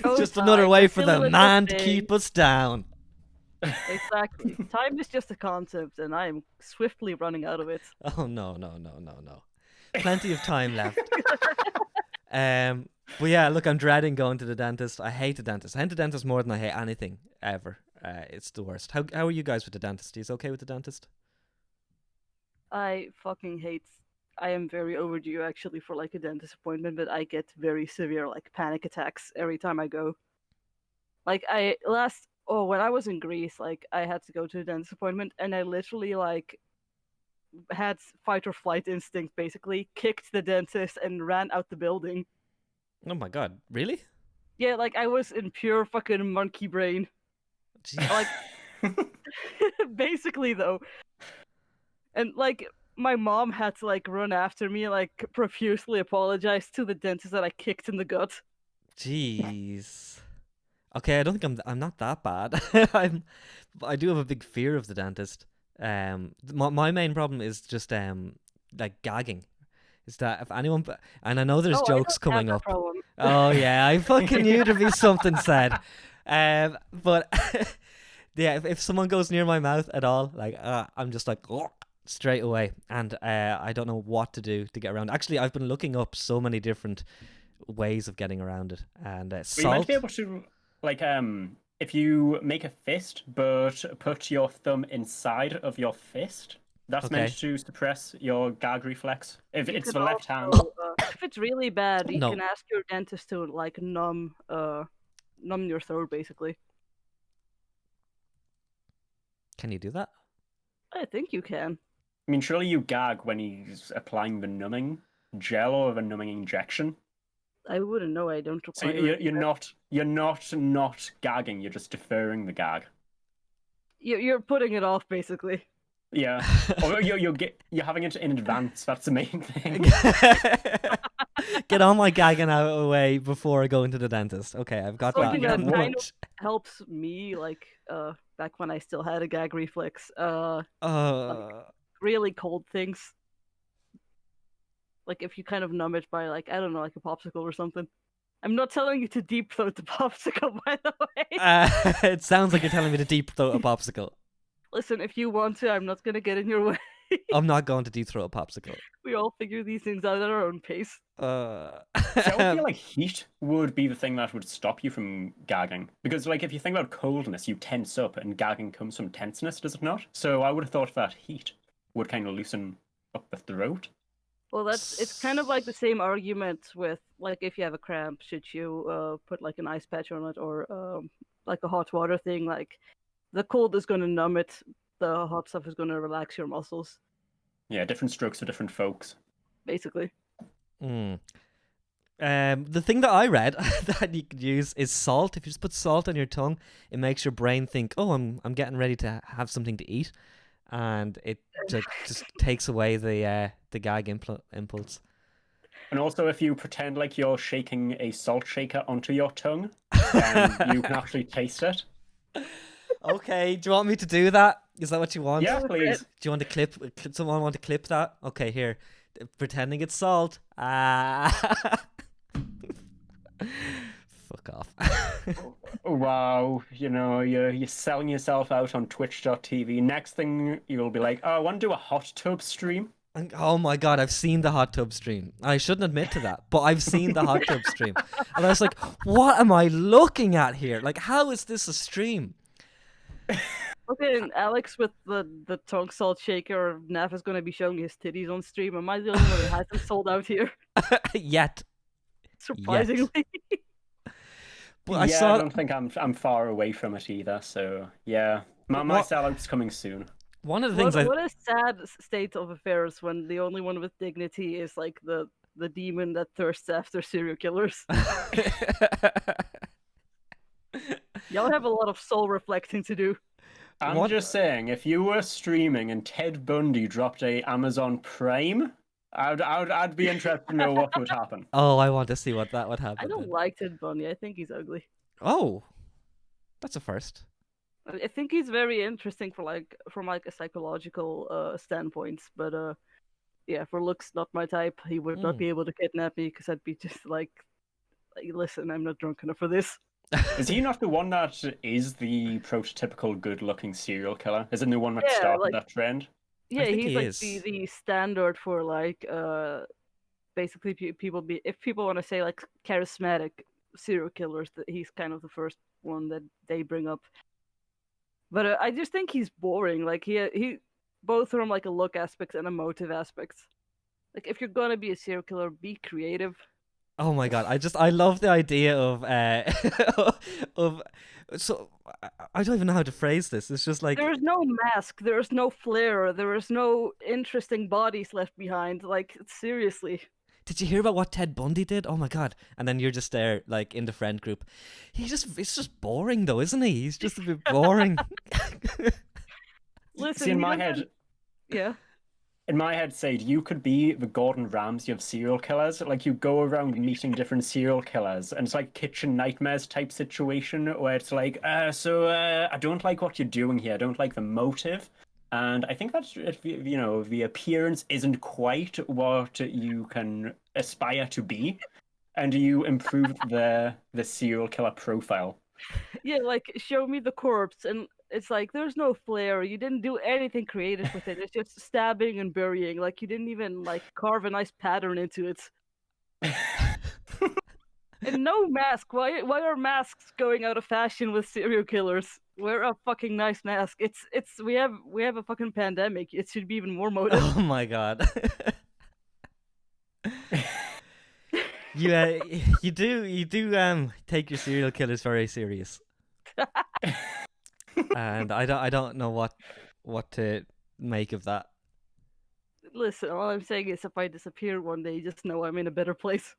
Oh, Just time, another way the for silly the little man to thing. keep us down. Exactly. Time is just a concept, and I am swiftly running out of it. Oh, no. Plenty of time left. But yeah, look, I'm dreading going to the dentist. I hate the dentist. I hate the dentist more than I hate anything ever. It's the worst. How are you guys with the dentist? Are you okay with the dentist? I fucking hate. I am very overdue actually for like a dentist appointment, but I get very severe like panic attacks every time I go. Like when I was in Greece, like I had to go to a dentist appointment, and I literally like had fight or flight instinct, basically kicked the dentist and ran out the building. Oh my god, really? Yeah, like I was in pure fucking monkey brain. Jeez. Like basically though. And like my mom had to like run after me, like profusely apologize to the dentist that I kicked in the gut. Jeez. Okay, I don't think I'm not that bad. I do have a big fear of the dentist. My main problem is just like gagging. Is that if anyone, and I know there's jokes coming up. Oh yeah, I fucking knew there'd be something said. But yeah, if someone goes near my mouth at all, like I'm just like straight away, and I don't know what to do to get around. Actually, I've been looking up so many different ways of getting around it, and salt. You might be able to, like, if you make a fist, but put your thumb inside of your fist. That's meant to suppress your gag reflex. If it's the left hand. If it's really bad, you can ask your dentist to like numb your throat, basically. Can you do that? I think you can. I mean, surely you gag when he's applying the numbing gel or the numbing injection. I wouldn't know. I don't. So you're not gagging. You're just deferring the gag. You're putting it off, basically. Yeah, or you're having it in advance. That's the main thing. Get all my gagging out of the way before I go into the dentist. Okay, I've got Something that. that kind of helps me, like back when I still had a gag reflex. Like really cold things. Like if you kind of numb it by like, I don't know, like a popsicle or something. I'm not telling you to deep throat the popsicle, by the way. It sounds like you're telling me to deep throat a popsicle. Listen, if you want to, I'm not going to get in your way. I'm not going to deep throat a popsicle. We all figure these things out at our own pace. So I would feel like heat would be the thing that would stop you from gagging. Because, like, if you think about coldness, you tense up, and gagging comes from tenseness, does it not? So I would have thought that heat would kind of loosen up the throat. Well, it's kind of like the same argument with, like, if you have a cramp, should you put, like, an ice patch on it, or, like, a hot water thing, like... The cold is going to numb it. The hot stuff is going to relax your muscles. Yeah, different strokes for different folks. Basically. The thing that I read that you could use is salt. If you just put salt on your tongue, it makes your brain think, "Oh, I'm getting ready to have something to eat," and it just takes away the gag impulse. And also, if you pretend like you're shaking a salt shaker onto your tongue, then you can actually taste it. Okay, do you want me to do that? Is that what you want? Yeah, please. Do you want to clip? Someone want to clip that? Okay, here. Pretending it's salt. Fuck off. Wow, you know, you're selling yourself out on Twitch.tv. Next thing you'll be like, oh, I want to do a hot tub stream. Oh my god, I've seen the hot tub stream. I shouldn't admit to that, but I've seen the hot tub stream. And I was like, what am I looking at here? Like, how is this a stream? Okay, and Alex with the tongue salt shaker, Naff is going to be showing his titties on stream. Am I the only one that hasn't sold out here? Yet. Surprisingly. But I don't think I'm far away from it either. So yeah, my sellout's coming soon. One of the things what a sad state of affairs when the only one with dignity is like the demon that thirsts after serial killers. Y'all have a lot of soul reflecting to do. I'm just saying, if you were streaming and Ted Bundy dropped a Amazon Prime, I'd be interested to know what would happen. Oh, I want to see what that would happen. I don't like Ted Bundy. I think he's ugly. Oh, that's a first. I think he's very interesting from a psychological standpoint, but yeah, for looks not my type. He would not be able to kidnap me because I'd be just like, listen, I'm not drunk enough for this. Is he not the one that is the prototypical good-looking serial killer? Isn't the one that started that trend? Yeah, he's like the standard for like basically if people want to say like charismatic serial killers, that he's kind of the first one that they bring up. But I just think he's boring. Like he both from like a look aspect and a motive aspect. Like if you're gonna be a serial killer, be creative. Oh my god, I love the idea of so I don't even know how to phrase this. It's just like there is no mask, there is no flair, there is no interesting bodies left behind. Like seriously. Did you hear about what Ted Bundy did? Oh my god. And then you're just there like in the friend group. It's just boring though, isn't he? He's just a bit boring. Listen, see, in my head, yeah. In my head, Sade, you could be the Gordon Ramsay of serial killers. Like, you go around meeting different serial killers, and it's like Kitchen Nightmares type situation, where it's like, I don't like what you're doing here. I don't like the motive. And I think that's, you know, the appearance isn't quite what you can aspire to be. And you improve the serial killer profile. Yeah, like, show me the corpse, and it's like, there's no flair. You didn't do anything creative with it. It's just stabbing and burying. Like, you didn't even, like, carve a nice pattern into it. And no mask. Why are masks going out of fashion with serial killers? Wear a fucking nice mask. We have a fucking pandemic. It should be even more motive. Oh my god. You do take your serial killers very serious. And I don't know what to make of that. Listen, all I'm saying is if I disappear one day, just know I'm in a better place.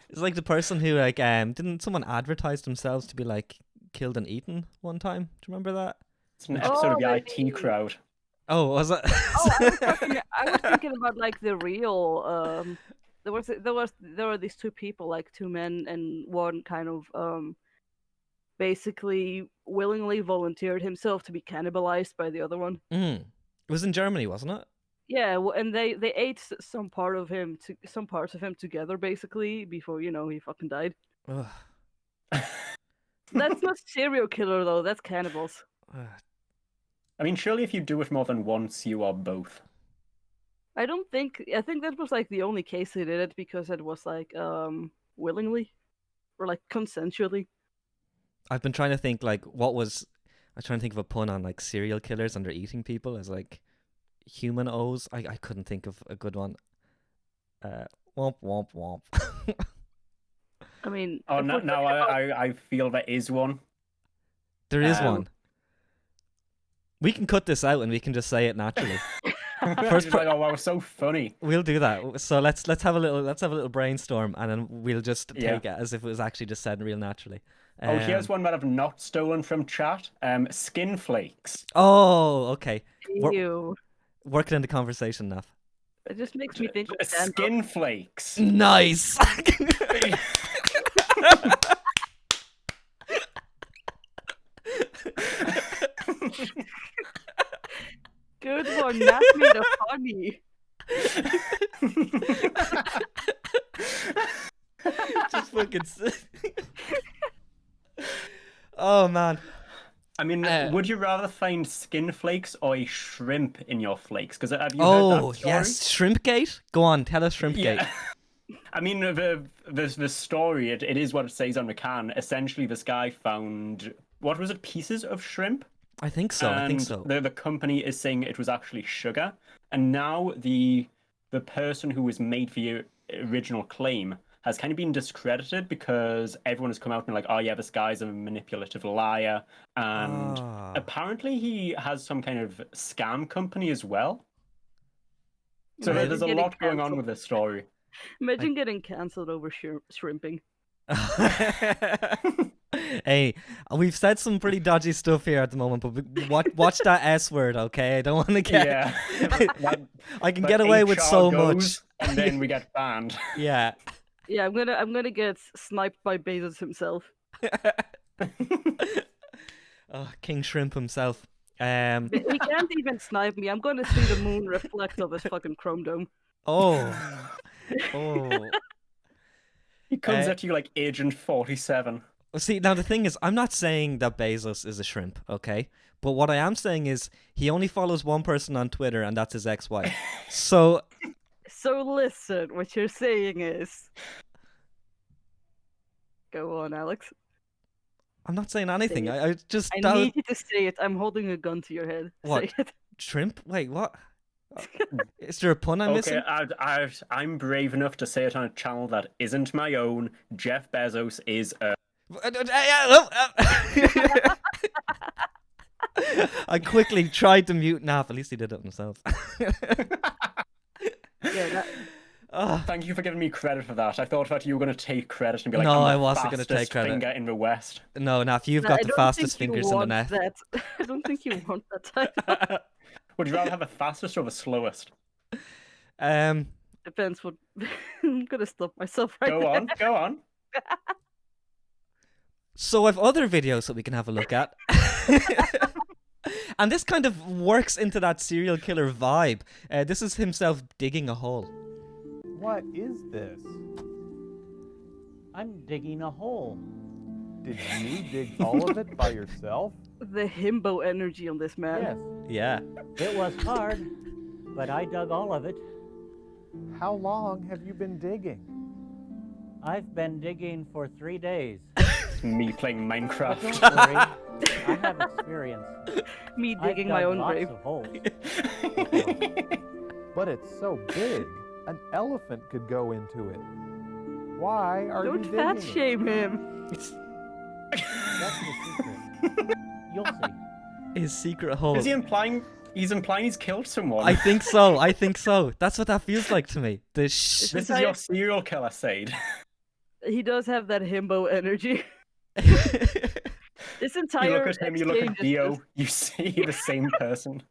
It's like the person who like didn't someone advertise themselves to be like killed and eaten one time? Do you remember that? It's an episode of the IT Crowd. Oh, was it? I was thinking about like the real. There were these two people, like two men, and one kind of basically willingly volunteered himself to be cannibalized by the other one. It was in Germany, wasn't it? Yeah, and they ate some parts of him together, basically, before he fucking died. That's not serial killer though. That's cannibals. I mean, surely if you do it more than once, you are both. I think that was like the only case they did it because it was like willingly or like consensually. I've been trying to think like I'm trying to think of a pun on like serial killers and they're eating people as like human O's. I couldn't think of a good one. Womp womp womp. I mean, now I feel there is one. There is one. We can cut this out and we can just say it naturally. First, like, oh, that was so funny. We'll do that. So let's have a little brainstorm, and then we'll just take it as if it was actually just said real naturally. Here's one that I've not stolen from chat. Skin flakes. Oh, okay. Ew. Working in the conversation, Naff. It just makes me think of skin flakes. Nice. Good one, Naff made a funny. Just fucking. Oh man. I mean, would you rather find skin flakes or a shrimp in your flakes? Because have you heard that story? Yes, Shrimpgate. Go on, tell us Shrimpgate. Yeah. I mean, the story, it is what it says on the can. Essentially, this guy found, what was it, pieces of shrimp? I think so. And the company is saying it was actually sugar. And now the person who was made the original claim has kind of been discredited because everyone has come out and like, oh yeah, this guy's a manipulative liar, and apparently he has some kind of scam company as well. So there's a lot going on with this story. Imagine getting cancelled over shrimping. Hey, we've said some pretty dodgy stuff here at the moment, but watch that S word, okay? I don't want to get... Yeah. I can get away with so much. And then we get banned. Yeah. Yeah, I'm gonna get sniped by Bezos himself. Oh, King Shrimp himself. He can't even snipe me. I'm gonna see the moon reflect off his fucking chrome dome. Oh. He comes at you like Agent 47. See, now the thing is, I'm not saying that Bezos is a shrimp, okay? But what I am saying is he only follows one person on Twitter, and that's his ex-wife. So listen, what you're saying is... Go on, Alex. I'm not saying anything. I just... I need you to say it. I'm holding a gun to your head. What? Say it. Shrimp? Wait, what? Is there a pun I'm missing? Okay, I'm brave enough to say it on a channel that isn't my own. Jeff Bezos is a... I quickly tried to mute Naff. At least he did it himself. Thank you for giving me credit for that. I thought that you were going to take credit and be like, no, I wasn't going to take credit. Finger in the West. No, Naff, you've got the fastest fingers in the net. I don't think you want that title. Would you rather have the fastest or the slowest? Depends what... I'm going to stop myself right now. Go on. So I've other videos that we can have a look at. And this kind of works into that serial killer vibe. This is himself digging a hole. What is this? I'm digging a hole. Did you dig all of it by yourself? The himbo energy on this man. Yes. Yeah. It was hard, but I dug all of it. How long have you been digging? I've been digging for 3 days. Me playing Minecraft. But don't worry, I have experience. Me digging my own grave. Of holes. But it's so big, an elephant could go into it. Why are you digging it? Don't fat shame him. That's the secret. You'll see. His secret hole. Is he implying? He's implying he's killed someone. I think so. That's what that feels like to me. This is your serial killer side. He does have that himbo energy. This entire You look at him, you look at Dio, you see the same person.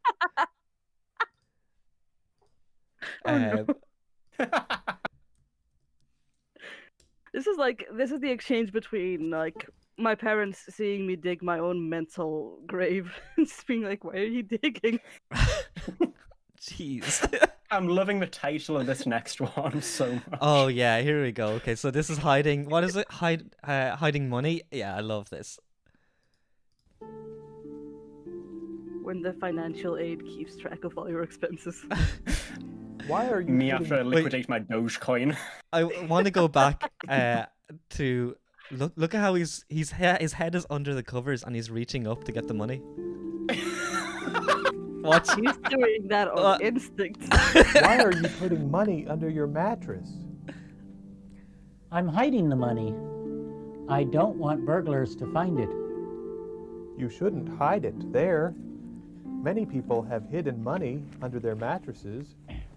No. This is the exchange between like my parents seeing me dig my own mental grave and just being like, why are you digging? Jeez. I'm loving the title of this next one so much. Oh yeah, here we go. Okay, so this is hiding. What is it? Hiding money. Yeah, I love this. When the financial aid keeps track of all your expenses. Why are you me after I liquidate my Dogecoin? I want to go back to look at how his head is under the covers and he's reaching up to get the money. What? He's doing that on instinct. Why are you putting money under your mattress? I'm hiding the money. I don't want burglars to find it. You shouldn't hide it there. Many people have hidden money under their mattresses,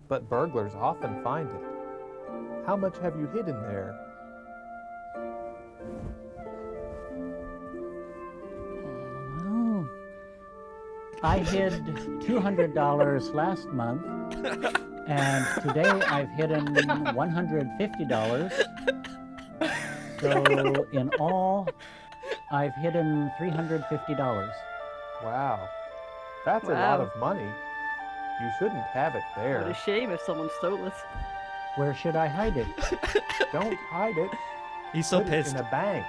but burglars often find it. How much have you hidden there? Well, I hid $200 last month, and today I've hidden $150. So in all, I've hidden $350. Wow. That's a lot of money. You shouldn't have it there. What a shame if someone stole it. Where should I hide it? Don't hide it. He's so Put pissed. it in a bank.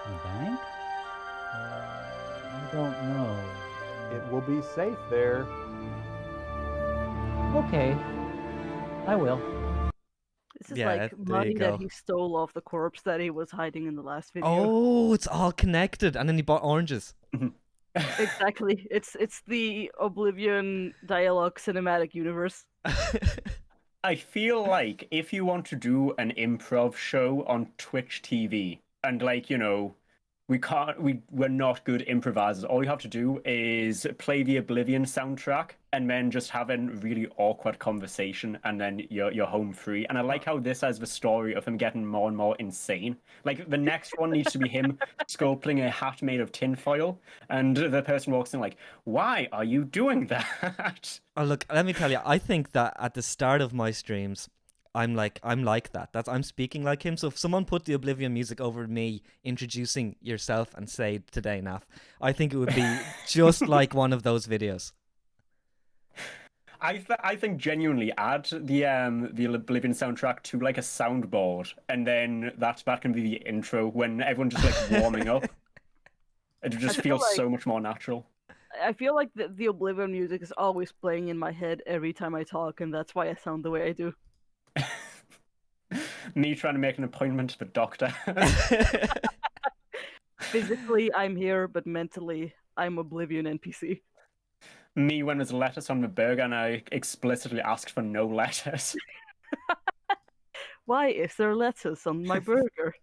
A bank? I don't know. It will be safe there. Okay, I will. This is like money that he stole off the corpse that he was hiding in the last video. Oh, it's all connected. And then he bought oranges. Exactly. It's the Oblivion Dialogue cinematic universe. I feel like if you want to do an improv show on Twitch TV, and like, we're not good improvisers. All you have to do is play the Oblivion soundtrack and then just have a really awkward conversation, and then you're home free. And I like how this has the story of him getting more and more insane. Like, the next one needs to be him sculpting a hat made of tinfoil, and the person walks in like, "Why are you doing that?" Oh, look, let me tell you, I think that at the start of my streams, I'm like that. I'm speaking like him. So if someone put the Oblivion music over me introducing yourself and say today, Naff, I think it would be just like one of those videos. I think genuinely add the Oblivion soundtrack to like a soundboard, and then that can be the intro when everyone's just like warming up. It just feels so much more natural. I feel like the Oblivion music is always playing in my head every time I talk, and that's why I sound the way I do. Me trying to make an appointment to the doctor. Physically, I'm here, but mentally, I'm Oblivion NPC. Me when there's lettuce on the burger and I explicitly asked for no lettuce. Why is there lettuce on my burger?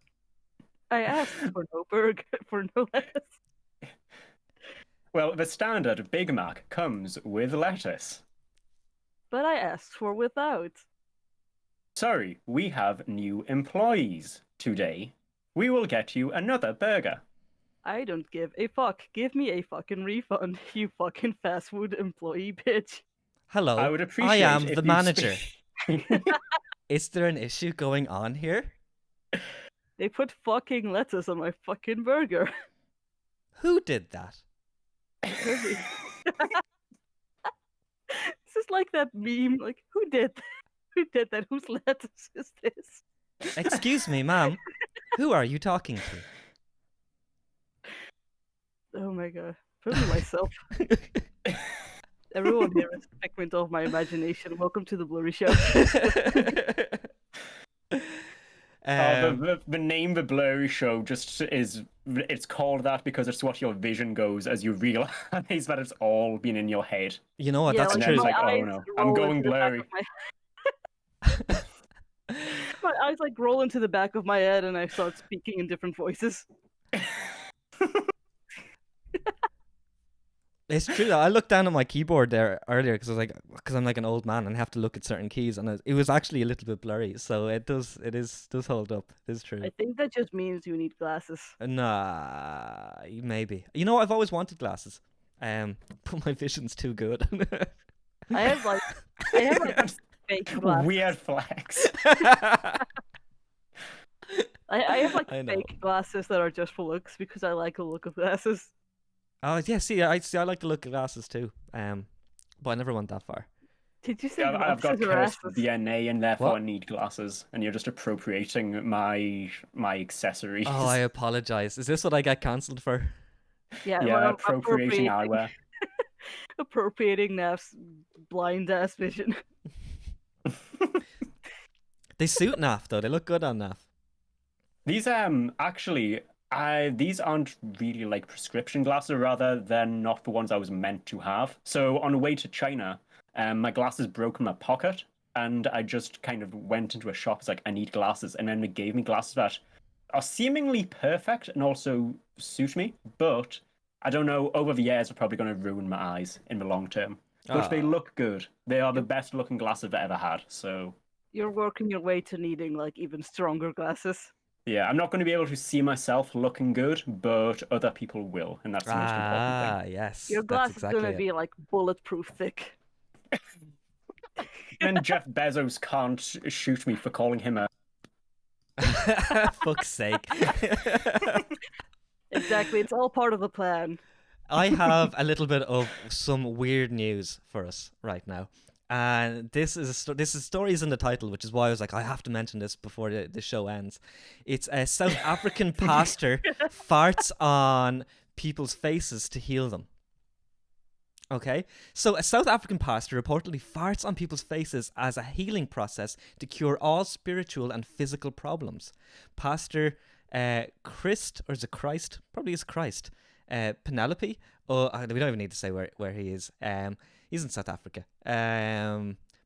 I asked for no burger, for no lettuce. Well, the standard Big Mac comes with lettuce. But I asked for without. Sorry, we have new employees. Today, we will get you another burger. I don't give a fuck. Give me a fucking refund, you fucking fast food employee bitch. Hello, I would appreciate I am if the you manager. Is there an issue going on here? They put fucking lettuce on my fucking burger. Who did that? This is like that meme, like, who did that? Who did that? Whose lettuce is this? Excuse me, ma'am. Who are you talking to? Oh my god. Probably myself. Everyone here is a figment of my imagination. Welcome to the Blurry Show. The name The Blurry Show just is, it's called that because it's what your vision goes as you realize that it's all been in your head. You know what, Yeah, that's like, true. It's like, my oh eyes no, roll I'm going into the back blurry. of my eyes like roll into the back of my head and I start speaking in different voices. It's true though. I looked down at my keyboard there earlier because I'm like an old man and have to look at certain keys, and it was actually a little bit blurry. So it does hold up. It's true. I think that just means you need glasses. Nah, maybe. You know, I've always wanted glasses. But my vision's too good. I have like fake glasses. Weird flex. I have like I know. fake glasses that are just for looks because I like the look of glasses. Oh yeah, see, I like the look of glasses too. But I never went that far. Did you say Yeah, I've got glasses or cursed asses? DNA and therefore What? I need glasses, and you're just appropriating my accessories. Oh, I apologize. Is this what I get cancelled for? Yeah, Yeah, well, appropriating eyewear. appropriating Naff's blind ass vision. They suit Naff though. They look good on Naff. These actually, these aren't really like prescription glasses, rather than not the ones I was meant to have. So on the way to China, my glasses broke in my pocket, and I just kind of went into a shop. It's like, I need glasses, and then they gave me glasses that are seemingly perfect and also suit me, but I don't know, over the years are probably going to ruin my eyes in the long term. But they look good. They are the best looking glasses I've ever had. So You're working your way to needing like even stronger glasses. yeah, I'm not going to be able to see myself looking good, but other people will, and that's the most important thing. Yes. Your that's glass exactly is gonna it. be like bulletproof thick. And Jeff Bezos can't shoot me for calling him a... Fuck's sake. Exactly, it's all part of the plan. I have a little bit of some weird news for us right now. And this is story is in the title, which is why I was like, I have to mention this before the show ends. It's a South African pastor farts on people's faces to heal them. Okay, so a South African pastor reportedly farts on people's faces as a healing process to cure all spiritual and physical problems. Pastor Christ, or is it Christ? Probably is Christ. Penelope. Oh, we don't even need to say where he is. He's in South Africa.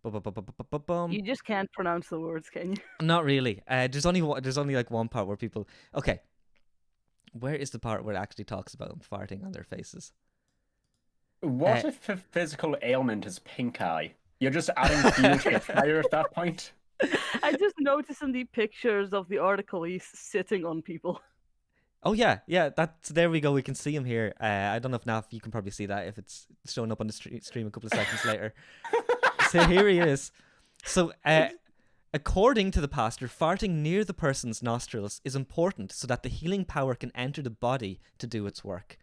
You just can't pronounce the words, can you? Not really. There's only like one part where people. Okay, where is the part where it actually talks about them farting on their faces? What if a physical ailment is pink eye? You're just adding fuel to the fire at that point. I just noticed in the pictures of the article he's sitting on people. Oh yeah. That's there we go. We can see him here. I don't know if Naff, you can probably see that if it's showing up on the stream a couple of seconds later. So here he is. So according to the pastor, farting near the person's nostrils is important so that the healing power can enter the body to do its work.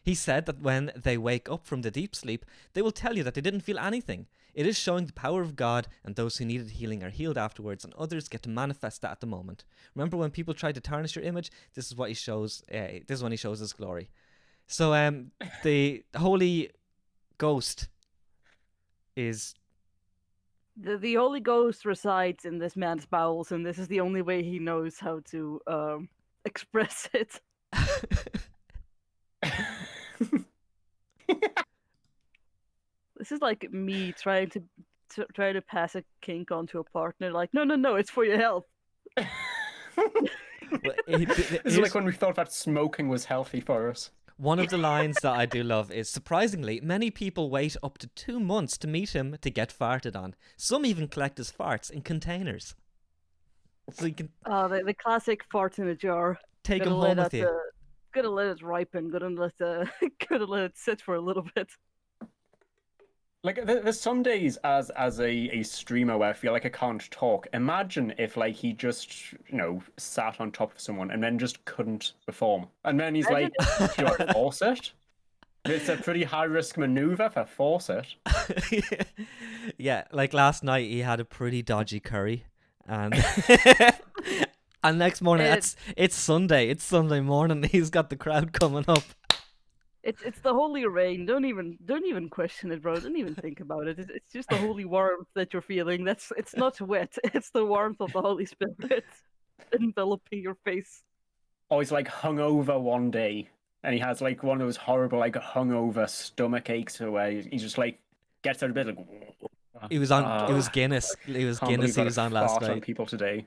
He said that when they wake up from the deep sleep, they will tell you that they didn't feel anything. It is showing the power of God, and those who needed healing are healed afterwards, and others get to manifest that at the moment. Remember when people tried to tarnish your image? This is what he shows. This is when he shows his glory. So the Holy Ghost is... The Holy Ghost resides in this man's bowels, and this is the only way he knows how to express it. This is like me trying to pass a kink onto a partner. Like, no, it's for your health. It's like when we thought that smoking was healthy for us. One of the lines that I do love is, surprisingly, many people wait up to 2 months to meet him to get farted on. Some even collect his farts in containers. So you can... Oh, the classic fart in a jar. Take him home with you. Gotta let it ripen. Gotta let it sit for a little bit. Like, there's some days as a streamer where I feel like I can't talk. Imagine if, like, he just, sat on top of someone and then just couldn't perform. And then he's like, do I force it? It's a pretty high-risk maneuver for force it. Yeah, like last night he had a pretty dodgy curry. And and next morning, it's Sunday. It's Sunday morning. He's got the crowd coming up. It's the holy rain. Don't even question it, bro. Don't even think about it. It's just the holy warmth that you're feeling. It's not wet. It's the warmth of the Holy Spirit enveloping your face. Oh, he's like hungover one day, and he has like one of those horrible like hungover stomach aches where he just like gets out of bed like. He was on. It was Guinness. It was Guinness. He was on last night. On people today.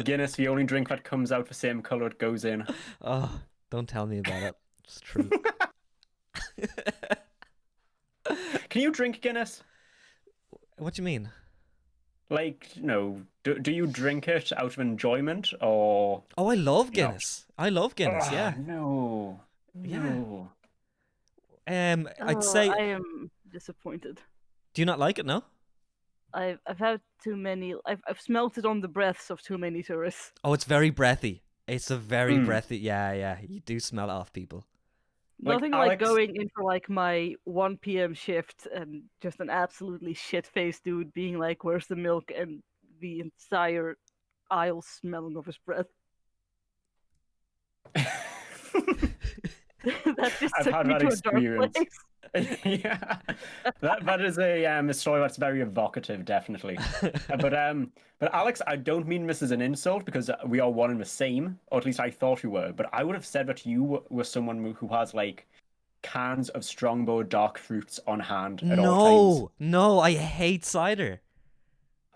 Guinness, the only drink that comes out the same colour it goes in. Oh, don't tell me about it. It's true. Can you drink Guinness? What do you mean? Like, do you drink it out of enjoyment or? Oh, I love Guinness. I love Guinness. Yeah. No. I'd say I am disappointed. Do you not like it? No. I've had too many. I've smelt it on the breaths of too many tourists. Oh, it's very breathy. It's a very breathy. Yeah. You do smell it off people. Nothing like going in for like my 1 p.m. shift and just an absolutely shit-faced dude being like, "Where's the milk?" and the entire aisle smelling of his breath. That just I've took had me that to experience. A dark place. Yeah, that is a story that's very evocative, definitely. But Alex, I don't mean this as an insult because we are one and the same, or at least I thought we were. But I would have said that you were someone who has like cans of Strongbow dark fruits on hand at all times. No, I hate cider.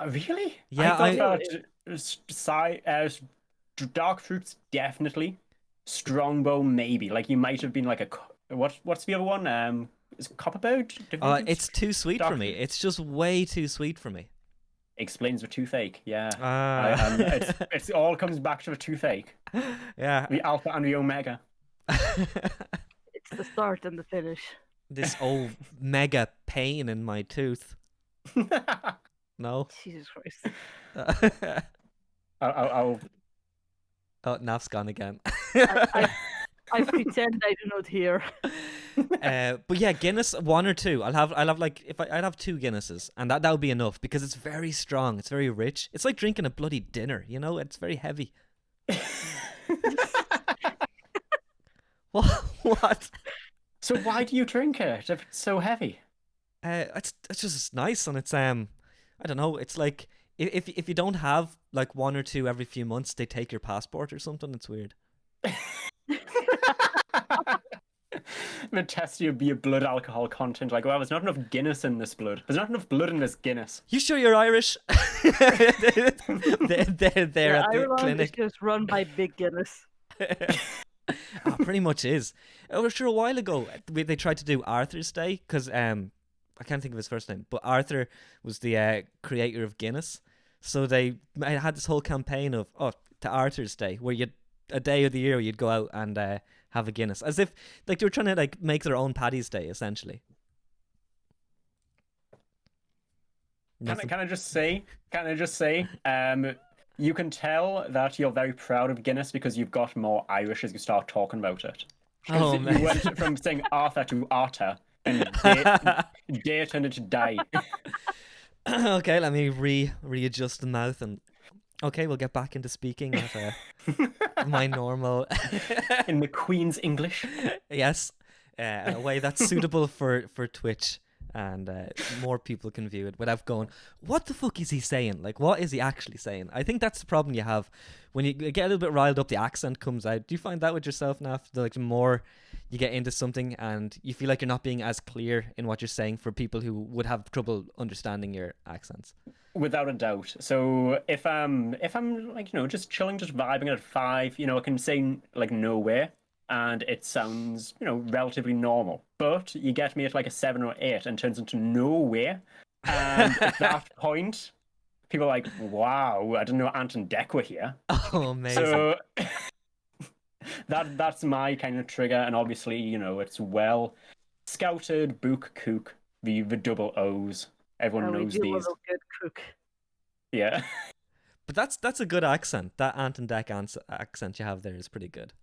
Really? Yeah, I thought dark fruits definitely. Strongbow maybe. Like you might have been like what's the other one? Is it Copperbow? It's too sweet for me. It's just way too sweet for me. Explains the toothache. Yeah. It all comes back to the toothache. Yeah. The alpha and the omega. It's the start and the finish. This old mega pain in my tooth. No. Jesus Christ. I'll... Oh, Naff's gone again. I pretend I do not hear. But yeah, Guinness 1 or 2. I'd have like I'd have 2 Guinnesses, and that would be enough because it's very strong. It's very rich. It's like drinking a bloody dinner. It's very heavy. What? So why do you drink it if it's so heavy? It's just nice, and it's I don't know. It's like if you don't have like 1 or 2 every few months, they take your passport or something. It's weird. I'm test your blood alcohol content. Like, well, there's not enough Guinness in this blood. There's not enough blood in this Guinness. You sure you're Irish? they're at the Ireland clinic. is just run by Big Guinness. Pretty much is. Oh, sure. A while ago, they tried to do Arthur's Day because I can't think of his first name, but Arthur was the creator of Guinness. So they had this whole campaign of to Arthur's Day, where a day of the year where you'd go out and have a Guinness, as if like they were trying to like make their own Paddy's Day, essentially. Can I just say? You can tell that you're very proud of Guinness because you've got more Irish as you start talking about it. Oh, man. You went from saying Arthur to Arter, and day turned into die. Okay, let me readjust the mouth and. Okay, we'll get back into speaking at my normal... In the Queen's English? Yes, in a way that's suitable for Twitch, and more people can view it without going, what the fuck is he saying? Like, what is he actually saying? I think that's the problem you have. When you get a little bit riled up, the accent comes out. Do you find that with yourself, Naff? Like, the more you get into something and you feel like you're not being as clear in what you're saying for people who would have trouble understanding your accents? Without a doubt. So if I'm like, just chilling, just vibing at 5, I can say like nowhere and it sounds, relatively normal. But you get me at like a 7 or 8 and it turns into nowhere. And at that point, people are like, wow, I didn't know Ant and Dec were here. Oh, amazing. So that's my kind of trigger, and obviously, it's well scouted, book, kook, the double O's. Everyone knows these. Love a good cook. Yeah. But that's a good accent. That Ant and Dec accent you have there is pretty good.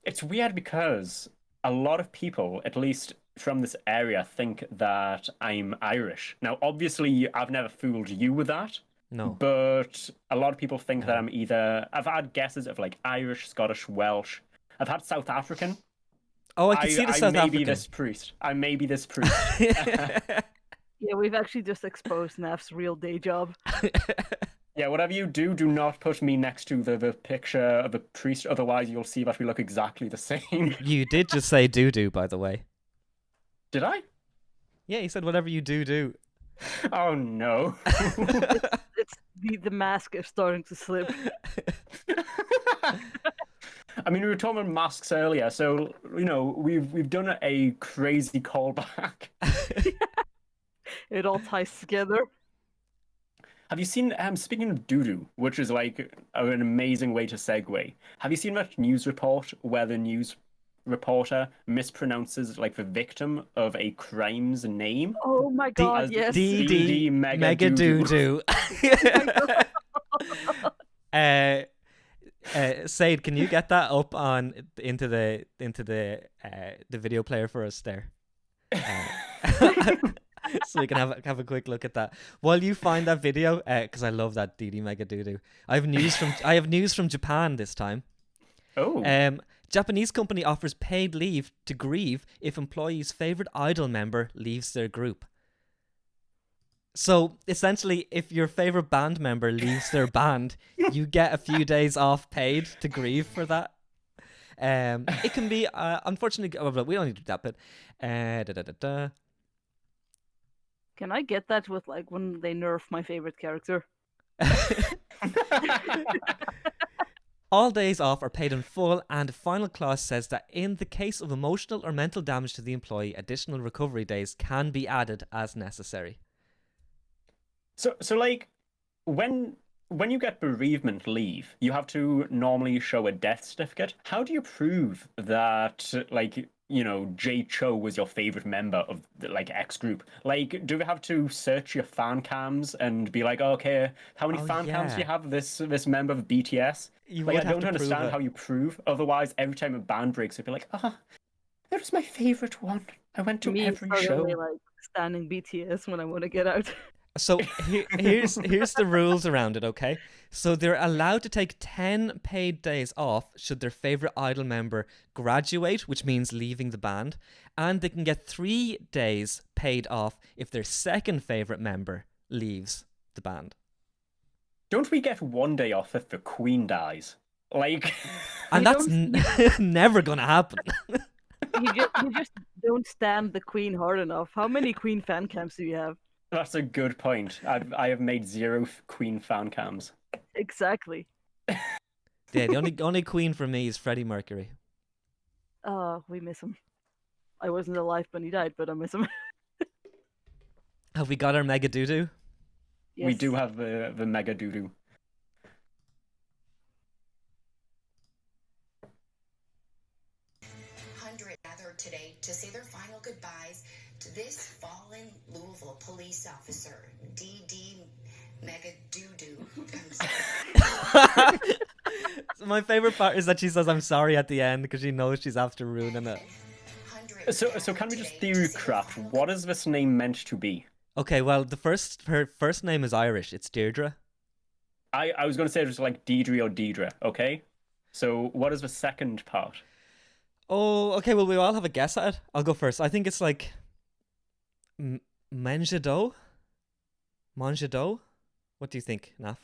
It's weird because a lot of people, at least from this area, think that I'm Irish. Now, obviously, I've never fooled you with that. No. But a lot of people think that I'm either... I've had guesses of like Irish, Scottish, Welsh. I've had South African. Oh, I can see the South African. I may be this priest. Yeah, we've actually just exposed Naff's real day job. Yeah, whatever you do not put me next to the picture of a priest, otherwise you'll see that we look exactly the same. You did just say do, by the way. Did I? Yeah, you said whatever you do. Oh, no. It's the mask is starting to slip. I mean, we were talking about masks earlier, so, we've done a crazy callback. It all ties together. Have you seen, speaking of doo-doo, which is like an amazing way to segue, have you seen that news report where the news reporter mispronounces like the victim of a crime's name? Oh my god, yes. D mega doo-doo. Said, can you get that up into the video player for us there? So we can have a quick look at that while you find that video, because I love that DD Mega Doodoo. I have news from Japan this time. Oh. Japanese company offers paid leave to grieve if employee's favorite idol member leaves their group. So essentially, if your favorite band member leaves their band, you get a few days off paid to grieve for that. It can be unfortunately, we don't need to do that, but Can I get that with like when they nerf my favorite character? All days off are paid in full, and the final clause says that in the case of emotional or mental damage to the employee, additional recovery days can be added as necessary. So like, when you get bereavement leave, you have to normally show a death certificate. How do you prove that, like, Jay Cho was your favorite member of the, like, X group? Like, do we have to search your fan cams and be like, okay, how many fan cams do you have of this member of BTS? I don't understand how you prove. Otherwise, every time a band breaks, it'd be like, that was my favorite one. I went to every show. Like standing BTS when I want to get out. So here's the rules around it, okay? So they're allowed to take 10 paid days off should their favorite idol member graduate, which means leaving the band, and they can get 3 days paid off if their second favorite member leaves the band. Don't we get 1 day off if the Queen dies? Like, and that's never gonna happen. You just don't stand the Queen hard enough. How many Queen fan cams do you have? That's a good point. I have made 0 Queen fan cams. Exactly. Yeah, the only Queen for me is Freddie Mercury. We miss him. I wasn't alive when he died, but I miss him. Have we got our mega doo-doo? Yes. We do have the mega doo-doo. Gathered today to say their final goodbyes to this fallen Louisville police officer, D.D. Mega Doo-Doo. My favorite part is that she says "I'm sorry" at the end because she knows she's after ruining it. So can we just theory craft? What is this name meant to be? Okay, well, her first name is Irish. It's Deirdre. I was going to say it was like Deidre or Deidre, okay? So what is the second part? Oh, okay, well, we all have a guess at it. I'll go first. I think it's like Manjado? Manjado? What do you think, Naff?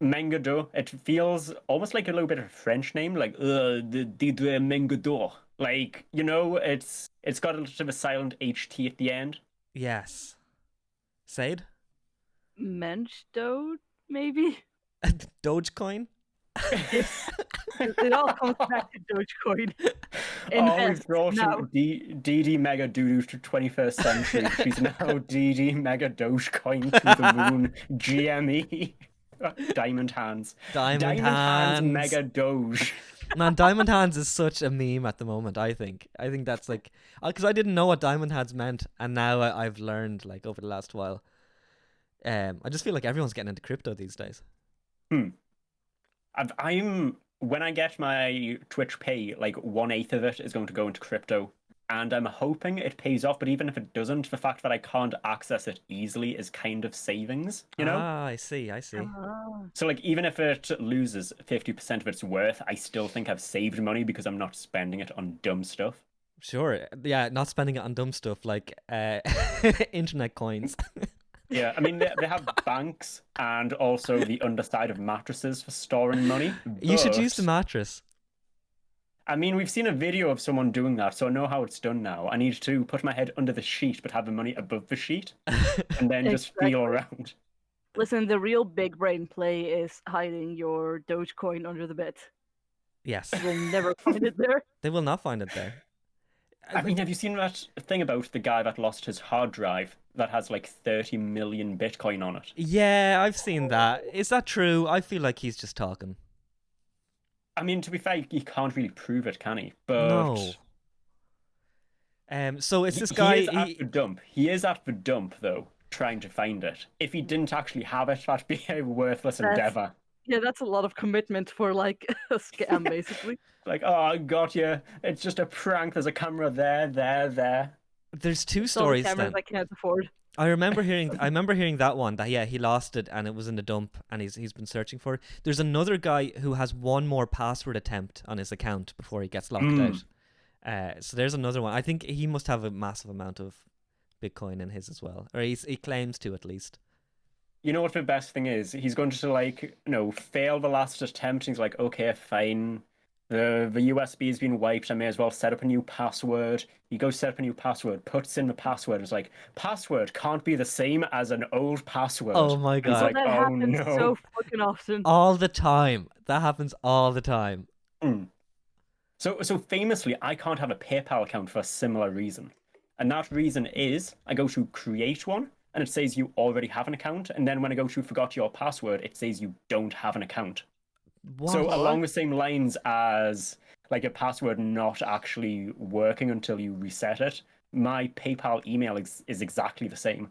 Mengado. It feels almost like a little bit of a French name, like Deidre Mengado. Like, you know, it's got a little bit of a silent HT at the end. Yes. Said? Menchdo, maybe? Dogecoin? It all comes back to Dogecoin. We've brought DD Mega Doodoo to 21st century. She's now DD Mega Dogecoin to the moon. GME. Diamond Hands. Diamond Hands. Mega Doge. Man, Diamond Hands is such a meme at the moment, I think. I think that's like... Because I didn't know what Diamond Hands meant, and now I've learned, like, over the last while. I just feel like everyone's getting into crypto these days. When I get my Twitch pay, like 1/8 of it is going to go into crypto, and I'm hoping it pays off. But even if it doesn't, the fact that I can't access it easily is kind of savings, you know? Ah, I see. So like, even if it loses 50% of its worth, I still think I've saved money because I'm not spending it on dumb stuff. Sure, yeah, not spending it on dumb stuff like internet coins. Yeah, I mean, they have banks and also the underside of mattresses for storing money. You should use the mattress. I mean, we've seen a video of someone doing that, so I know how it's done now. I need to put my head under the sheet, but have the money above the sheet, and then just feel around. Listen, the real big brain play is hiding your Dogecoin under the bed. Yes. You will never find it there. They will not find it there. I mean, have you seen that thing about the guy that lost his hard drive that has like 30 million Bitcoin on it? Yeah, I've seen that. Is that true? I feel like he's just talking. I mean, to be fair, he can't really prove it, can he? But no. So it's this guy. He is at the dump. He is at the dump, though, trying to find it. If he didn't actually have it, that'd be a worthless endeavor. Yeah, that's a lot of commitment for like a scam, basically. Like, oh, I got you. It's just a prank. There's a camera there. There's two stories. Cameras I can't afford. I remember hearing that one that he lost it and it was in the dump and he's been searching for it. There's another guy who has one more password attempt on his account before he gets locked out. So there's another one. I think he must have a massive amount of Bitcoin in his as well, or he claims to at least. You know what the best thing is? He's going to like, fail the last attempt. He's like, okay, fine. The USB has been wiped. I may as well set up a new password. He goes set up a new password, puts in the password. It's like, password can't be the same as an old password. Oh my god! Like, that happens so fucking often. All the time. That happens all the time. So famously, I can't have a PayPal account for a similar reason, and that reason is I go to create one. And it says you already have an account, and then when I go to forgot your password, it says you don't have an account. What? So along the same lines as like a password not actually working until you reset it, my PayPal email is exactly the same.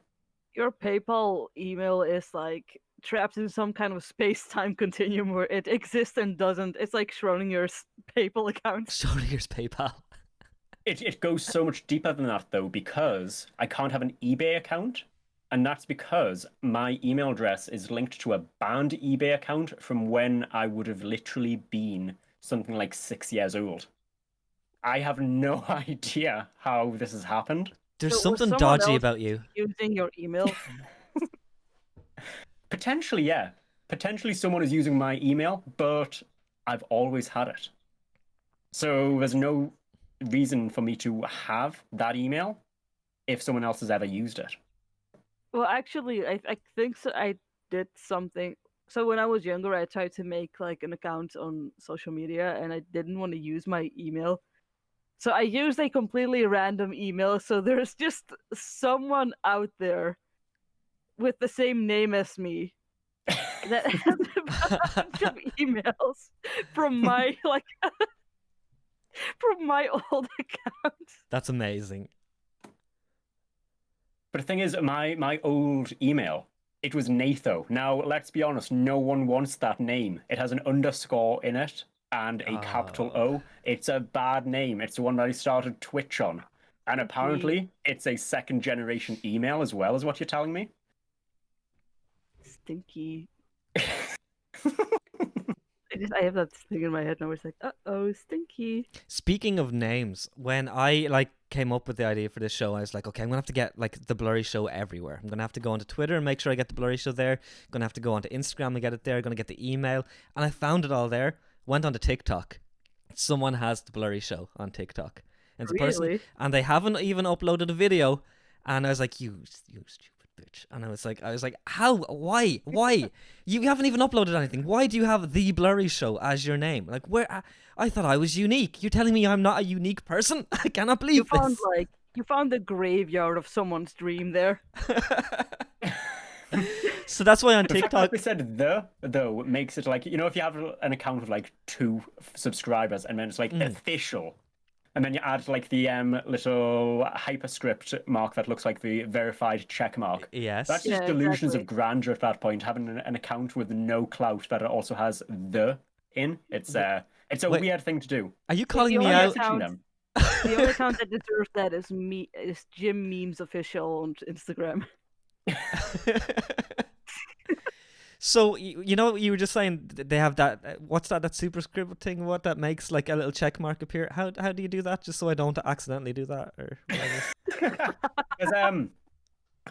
Your PayPal email is like trapped in some kind of space-time continuum where it exists and doesn't. It's like Schrodinger's PayPal account. Schrodinger's PayPal. It goes so much deeper than that though, because I can't have an eBay account. And that's because my email address is linked to a banned eBay account from when I would have literally been something like 6 years old. I have no idea how this has happened. There's something dodgy about you. Using your email? Potentially, yeah. Potentially someone is using my email, but I've always had it. So there's no reason for me to have that email if someone else has ever used it. Well, actually, I think so. I did something. So when I was younger, I tried to make like an account on social media, and I didn't want to use my email. So I used a completely random email. So there's just someone out there with the same name as me that has a bunch of emails from my from my old account. That's amazing. But the thing is, my old email, it was Natho. Now, let's be honest, no one wants that name. It has an underscore in it and a capital O. It's a bad name. It's the one that I started Twitch on. And apparently, it's a second-generation email as well, is what you're telling me? Stinky. I have that thing in my head now. It's like, uh-oh, Stinky. Speaking of names, when I came up with the idea for this show, I was like, okay, I'm gonna have to get the Blurry Show everywhere. I'm gonna have to go onto Twitter and make sure I get the Blurry Show there. I'm gonna have to go onto Instagram and get it there. I'm gonna get the email, and I found it all there. Went onto TikTok. Someone has the Blurry Show on TikTok, and it's a person, and they haven't even uploaded a video. And I was like, you stupid bitch. And I was like, how? Why? You haven't even uploaded anything. Why do you have the Blurry Show as your name? Like, where? I thought I was unique. You're telling me I'm not a unique person? I cannot believe this. You found the graveyard of someone's dream there. So that's why on TikTok like they said though makes it like, you know, if you have an account with like 2 subscribers and then it's like official, and then you add like the little hyperscript mark that looks like the verified check mark. Yes, that's just delusions of grandeur at that point. Having an account with no clout that also has the in it's a weird thing to do. Are you calling me out? The only account that deserves that is Jim Memes Official on Instagram. So you know, you were just saying they have that. What's that superscript thing? What that makes like a little check mark appear? How do you do that? Just so I don't accidentally do that or whatever.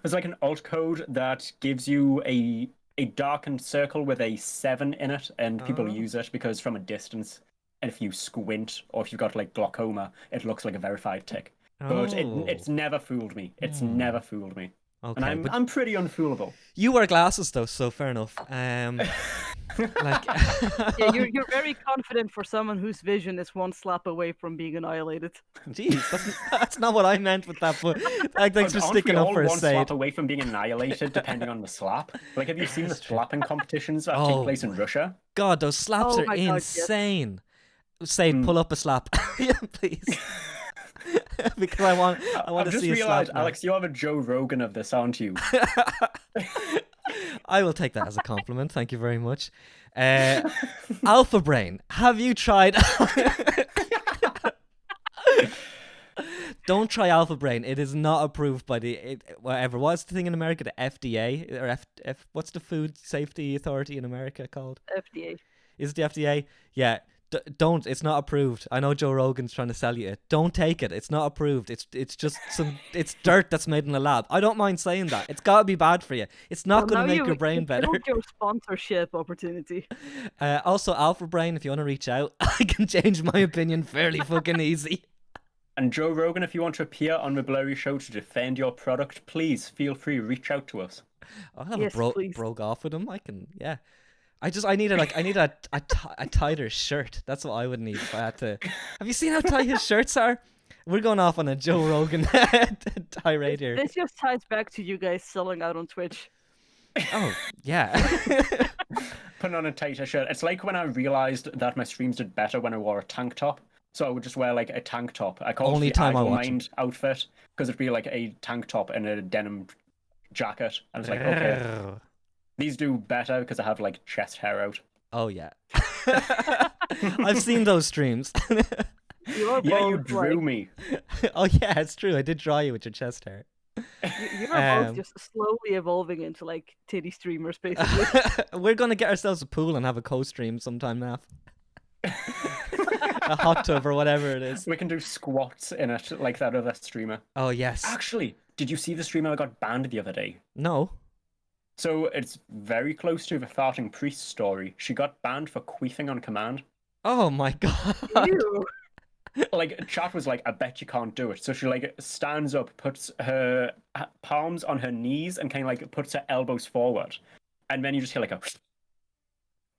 There's like an alt code that gives you a darkened circle with a 7 in it, and people use it because from a distance, and if you squint or if you've got like glaucoma, it looks like a verified tick. But it's never fooled me. It's never fooled me. Okay, and I'm pretty unfoolable. You wear glasses though, so fair enough. Yeah, you're very confident for someone whose vision is one slap away from being annihilated. Jeez, that's not what I meant with that. But thanks for sticking up for a one save. slap away from being annihilated, depending on the slap. Like, have you seen the slapping competitions that take place in Russia? God, those slaps are insane. Save, pull up a slap, please. Because I want to see a slap. I just realized, Alex, you have a Joe Rogan of this, aren't you? I will take that as a compliment. Thank you very much. Alpha Brain, have you tried? Don't try Alpha Brain. It is not approved by whatever. What's the thing in America? The FDA or what's the Food Safety Authority in America called? FDA. Is it the FDA? Yeah. Don't. It's not approved. I know Joe Rogan's trying to sell you it. Don't take it. It's not approved. It's just it's dirt that's made in a lab. I don't mind saying that. It's got to be bad for you. It's not going to make your brain better. Your sponsorship opportunity. Also, Alpha Brain, if you want to reach out, I can change my opinion fairly fucking easy. And Joe Rogan, if you want to appear on the Blurry Show to defend your product, please feel free to reach out to us. I'll have a broke off with him. I can, yeah. I need a tighter shirt. That's what I would need if I had to. Have you seen how tight his shirts are? We're going off on a Joe Rogan tirade here. This just ties back to you guys selling out on Twitch. Oh, yeah. Putting on a tighter shirt. It's like when I realized that my streams did better when I wore a tank top. So I would just wear like a tank top. I call it the Idle Mind outfit because it'd be like a tank top and a denim jacket. And it's like, okay. These do better because I have like chest hair out. Oh yeah, I've seen those streams. You drew me. Oh yeah, it's true. I did draw you with your chest hair. You are both just slowly evolving into like titty streamers, basically. We're gonna get ourselves a pool and have a co-stream sometime now. A hot tub or whatever it is. We can do squats in it like that other streamer. Oh yes. Actually, did you see the streamer that got banned the other day? No. So it's very close to the farting priest story. She got banned for queefing on command. Oh my god. Ew. like chat was like, I bet you can't do it. So she like stands up, puts her palms on her knees, and kind of like puts her elbows forward, and then you just hear like a,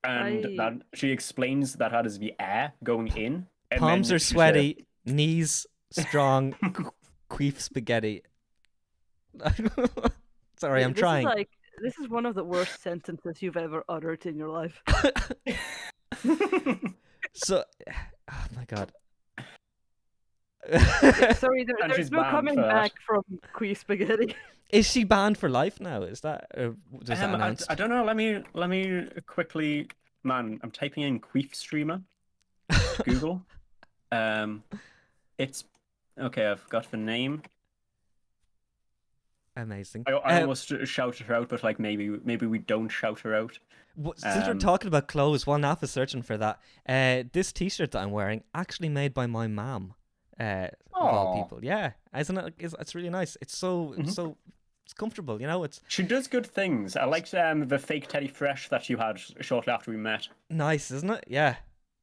and that she explains that is the air going in. And Palms then are sweaty, knees strong, queef spaghetti. Sorry, I'm trying. This is one of the worst sentences you've ever uttered in your life. So, oh my god. Sorry, there's no coming back from queef spaghetti. Is she banned for life now? Is that does that announced? I don't know. Let me quickly, man. I'm typing in queef streamer. Google. It's okay. I've got the name. Amazing. I almost shouted her out, but like maybe we don't shout her out. Since we're talking about clothes, while Naff is searching for that, this T-shirt that I'm wearing actually made by my mom. Of all people, yeah, isn't it? It's really nice. It's so it's comfortable, you know. She does good things. I liked the fake Teddy Fresh that you had shortly after we met. Nice, isn't it? Yeah.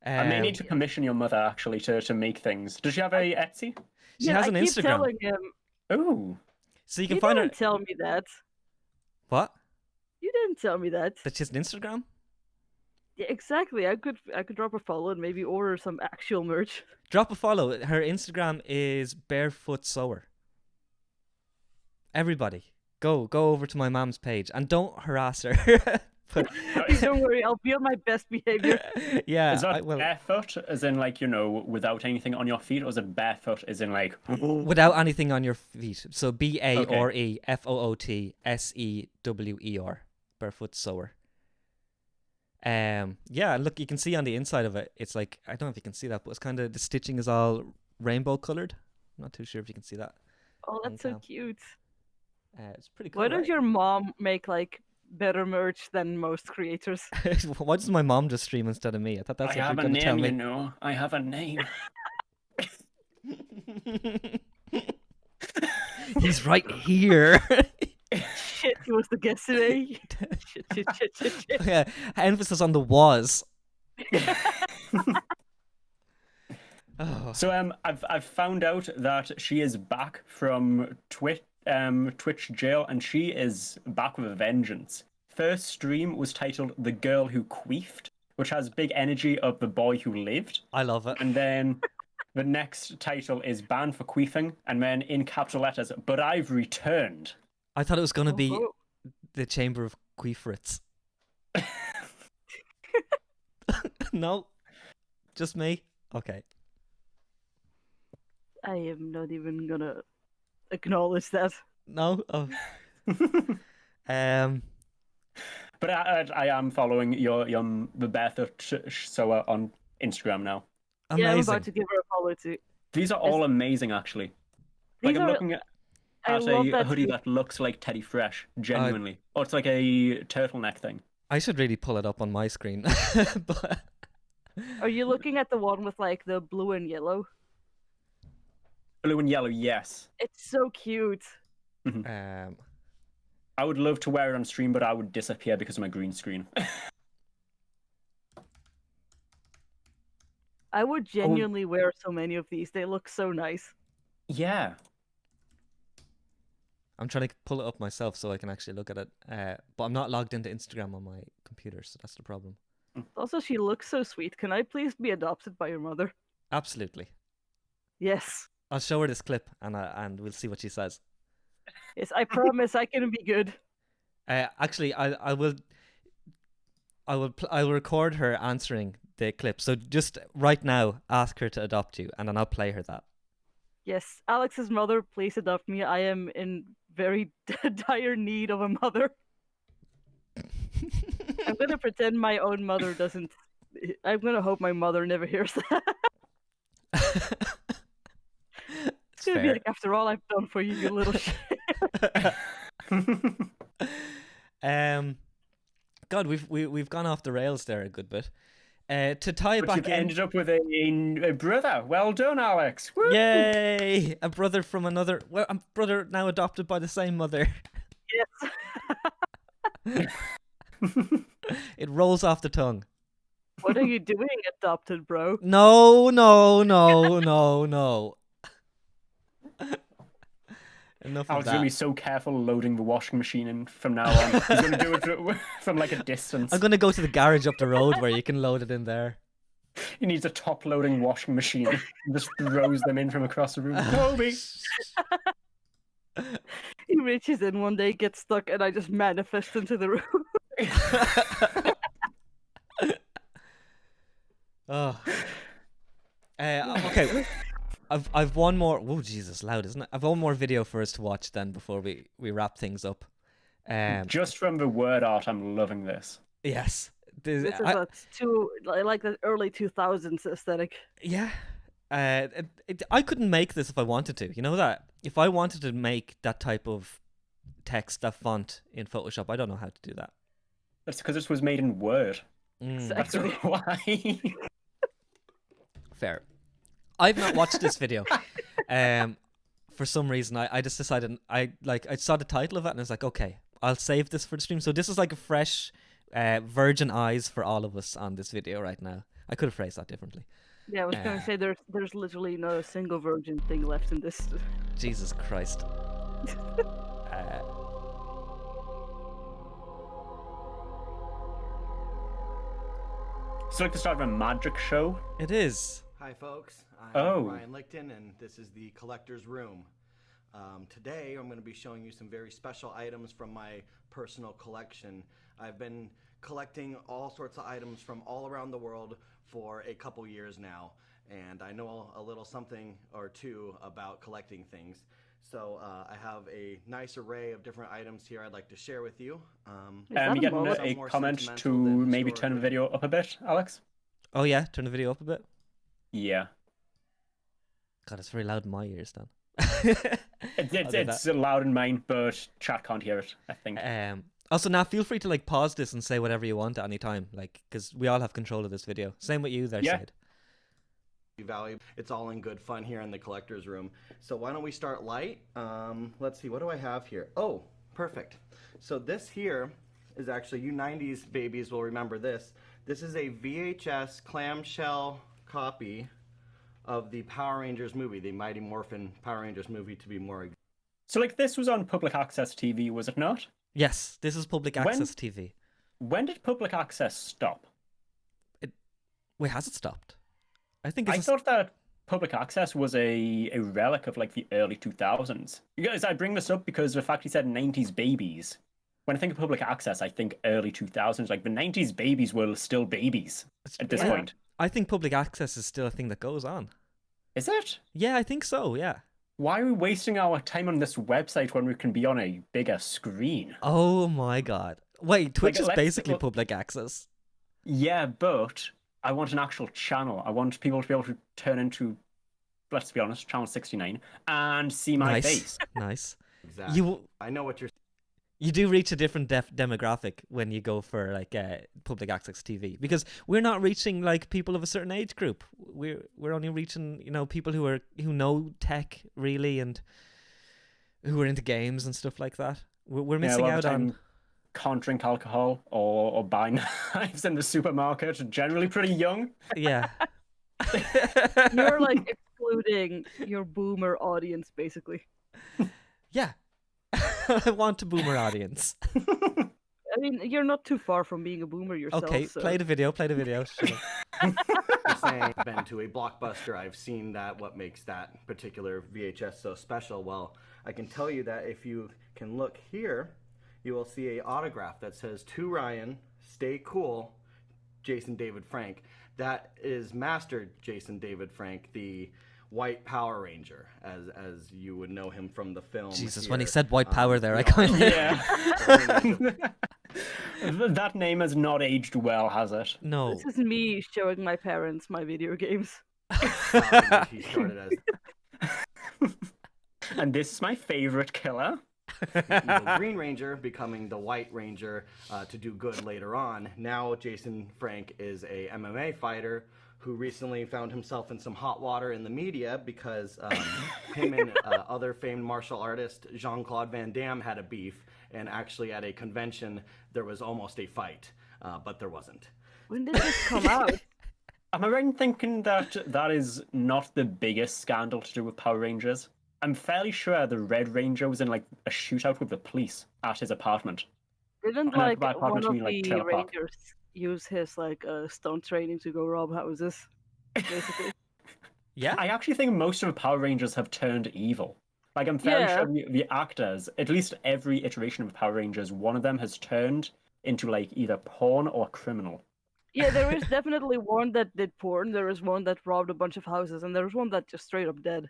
I may need to commission your mother actually to make things. Does she have a Etsy? She has an Instagram. Telling him. Oh. So you can find her. You didn't tell me that. What? You didn't tell me that. That she has an Instagram? Yeah, exactly. I could drop a follow and maybe order some actual merch. Drop a follow. Her Instagram is Barefoot Sewer. Everybody, go over to my mom's page and don't harass her. Don't worry, I'll be on my best behavior. Yeah. Is that barefoot, as in like, you know, without anything on your feet, or is it barefoot, as in like without anything on your feet? So BAREFOOTSEWER, Barefoot Sewer. Yeah, look, you can see on the inside of it, it's like, I don't know if you can see that, but it's kind of, the stitching is all rainbow colored. I'm not too sure if you can see that. Oh, that's so cute. It's pretty cool. Why does your mom make like better merch than most creators? Why does my mom just stream instead of me? I thought that's what you're going to tell me. You know, I have a name. He's right here. Shit, he was the guest today. Shit. Yeah, emphasis on the was. Oh. So I've found out that she is back from Twitch jail, and she is back with a vengeance. First stream was titled "The Girl Who Queefed," which has big energy of the boy who lived. I love it. And then the next title is "Banned for Queefing," and then in capital letters, "But I've returned." I thought it was going to be the Chamber of Queefrits. No, just me. Okay. I am not even gonna acknowledge that. No. Oh. But I am following the Barefoot Sewer on Instagram now. Amazing. Yeah, I'm about to give her a follow too. These are all amazing, actually. Like I'm looking at a hoodie that looks like Teddy Fresh, genuinely. Or it's like a turtleneck thing. I should really pull it up on my screen. But... Are you looking at the one with like the blue and yellow? Blue and yellow, yes. It's so cute. I would love to wear it on stream, but I would disappear because of my green screen. I would genuinely wear so many of these. They look so nice. Yeah. I'm trying to pull it up myself so I can actually look at it. But I'm not logged into Instagram on my computer, so that's the problem. Also, she looks so sweet. Can I please be adopted by your mother? Absolutely. Yes. I'll show her this clip and we'll see what she says. Yes, I promise I can be good. Actually, I will record her answering the clip. So just right now, ask her to adopt you, and then I'll play her that. Yes, Alex's mother, please adopt me. I am in very dire need of a mother. I'm gonna pretend my own mother doesn't. I'm gonna hope my mother never hears that. It's gonna be like, after all I've done for you, you little shit. God, we've gone off the rails there a good bit. To tie it but back you ended up with a brother. Well done, Alex. Woo! Yay! A brother from another. Well, a brother now adopted by the same mother. Yes. It rolls off the tongue. What are you doing, adopted bro? No. Enough of Alex is going to be that. so careful loading the washing machine in from now on. He's going to do it from like a distance. I'm going to go to the garage up the road where you can load it in there. He needs a top-loading washing machine and just throws them in from across the room. Kobe! He reaches in one day, gets stuck, and I just manifest into the room. Oh. Okay. I've one more. Oh Jesus, loud, isn't it? I've one more video for us to watch then before we wrap things up. Just from the word art, I'm loving this. Yes. This is I like the early 2000s aesthetic. Yeah. I couldn't make this if I wanted to. You know that? If I wanted to make that type of text, that font in Photoshop, I don't know how to do that. That's because this was made in Word. Exactly. That's why. Fair. I've not watched this video. For some reason, I just decided I saw the title of it and I was like, okay, I'll save this for the stream. So this is like a fresh virgin eyes for all of us on this video right now. I could have phrased that differently. Yeah, I was going to say there's literally not a single virgin thing left in this. Jesus Christ. It's like the start of a magic show. It is. Hi folks, I'm Oh. Ryan Lichten and this is the Collector's Room. Today I'm going to be showing you some very special items from my personal collection. I've been collecting all sorts of items from all around the world for a couple years now, and I know a little something or two about collecting things. So I have a nice array of different items here I'd like to share with you. You getting a comment to maybe turn the video up a bit, Alex? Oh yeah, turn the video up a bit. Yeah. God, it's very loud in my ears then. It's loud in mine, but chat can't hear it, I think. Also, now feel free to like pause this and say whatever you want at any time, like because we all have control of this video. Same with you there, Said. Valuable. It's all in good fun here in the Collector's Room. So why don't we start light? Let's see, what do I have here? Oh, perfect. So this here is actually, you 90s babies will remember this. This is a VHS clamshell copy of the Power Rangers movie, the Mighty Morphin Power Rangers movie to be more exact. So like this was on public access TV, was it not? Yes, this is public access TV. When did public access stop? Wait, has it stopped? I thought that public access was a relic of like the early 2000s. You guys, I bring this up because the fact he said 90s babies. When I think of public access, I think early 2000s. Like the 90s babies were still babies at this point. I think public access is still a thing that goes on. Is it? Yeah, I think so, yeah. Why are we wasting our time on this website when we can be on a bigger screen? Oh my god. Wait, Twitch is basically public access. Yeah, but I want an actual channel. I want people to be able to turn into, let's be honest, channel 69 and see my face. Nice. Exactly. I know what you're. You do reach a different know when you go for like public access TV, because we're not reaching like people of a certain age group. We're only reaching people who know tech really and who are into games and stuff like that. We're missing out on. Can't drink alcohol or buy knives in the supermarket. Generally pretty young. Yeah. You're like excluding your boomer audience, basically. Yeah. I want a boomer audience. I mean, you're not too far from being a boomer yourself. Okay, so. play the video. You're saying I've been to a Blockbuster, I've seen that, what makes that particular VHS so special. Well, I can tell you that if you can look here, you will see a autograph that says, "To Ryan, stay cool, Jason David Frank." That is Master Jason David Frank, the White Power Ranger, as you would know him from the film. Jesus, here. when he said White Power there, I kind of... Yeah. That name has not aged well, has it? No. This is me showing my parents my video games. He started as... And this is my favorite killer. The evil Green Ranger becoming the White Ranger to do good later on. Now Jason Frank is a MMA fighter who recently found himself in some hot water in the media because him and other famed martial artist Jean-Claude Van Damme had a beef, and actually at a convention there was almost a fight, but there wasn't. When did this come out? Am I right in thinking that that is not the biggest scandal to do with Power Rangers? I'm fairly sure the Red Ranger was in like a shootout with the police at his apartment. Didn't And like by one apartment, I of mean, like, the trailer park. Rangers use his like stunt training to go rob houses? Basically. Yeah. I actually think most of the Power Rangers have turned evil. Like, I'm fairly Yeah. sure the actors, at least every iteration of Power Rangers, one of them has turned into like either porn or criminal. Yeah, there is definitely one that did porn. There is one that robbed a bunch of houses, and there was one that just straight up dead.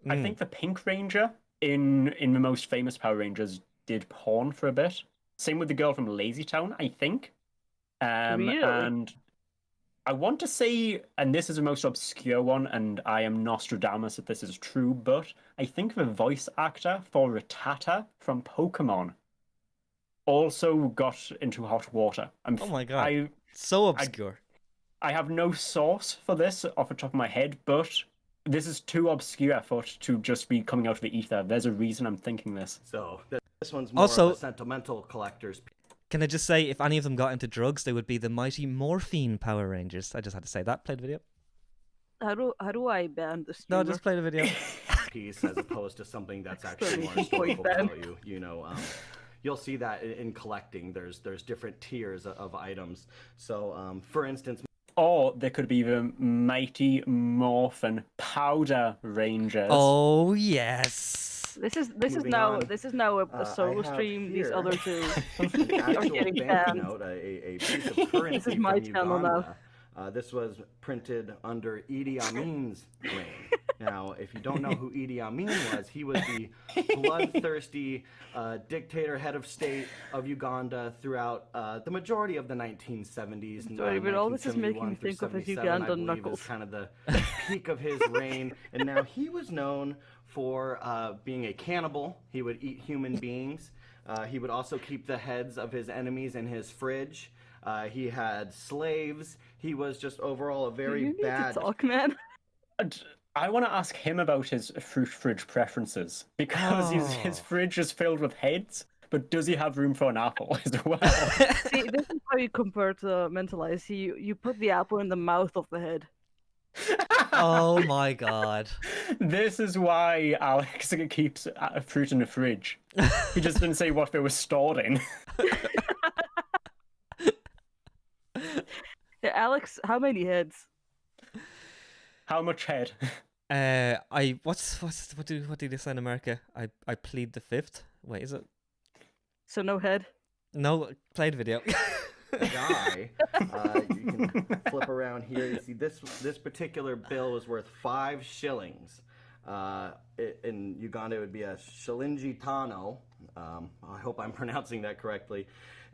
I think the Pink Ranger in the most famous Power Rangers did porn for a bit. Same with the girl from Lazy Town, I think. Really? And I want to say, and this is the most obscure one, and I am Nostradamus if this is true, but I think the voice actor for Rattata from Pokemon also got into hot water. Oh my god. So obscure. I have no source for this off the top of my head, but this is too obscure for it to just be coming out of the ether. There's a reason I'm thinking this. So this one's more Also, of a sentimental collector's. Can I just say, if any of them got into drugs, they would be the mighty Morphine Power Rangers. I just had to say that. Play the video. How do I ban this? No, just play the video. Piece as opposed to something that's actually more historical value. You know, you'll see that in collecting. There's different tiers of items. So, for instance. Or there could be the Mighty Morphin Powder Rangers. Oh yes. This is now a solo stream. These other two are getting banned. A piece of currency This is my from channel Uganda. This was printed under Idi Amin's reign. Now, if you don't know who Idi Amin was, he was the bloodthirsty dictator, head of state of Uganda throughout the majority of the 1970s. Sorry, but all this is making me think of his Ugandan knuckles. Kind of the peak of his reign, and now he was known for being a cannibal. He would eat human beings. He would also keep the heads of his enemies in his fridge. He had slaves. He was just overall a very bad. To talk, man. I want to ask him about his fruit fridge preferences because his fridge is filled with heads. But does he have room for an apple as well? See, this is how you compartmentalize. You put the apple in the mouth of the head. Oh my god. This is why Alex keeps fruit in the fridge. He just didn't say what they were stored in. Yeah, Alex, how many heads? How much head? What do they say in America? I plead the fifth. Wait, is it? So no head? No, play the video. Guy, you can flip around here. You see this particular bill was worth 5 shillings. In Uganda, it would be a shilingi tano. I hope I'm pronouncing that correctly.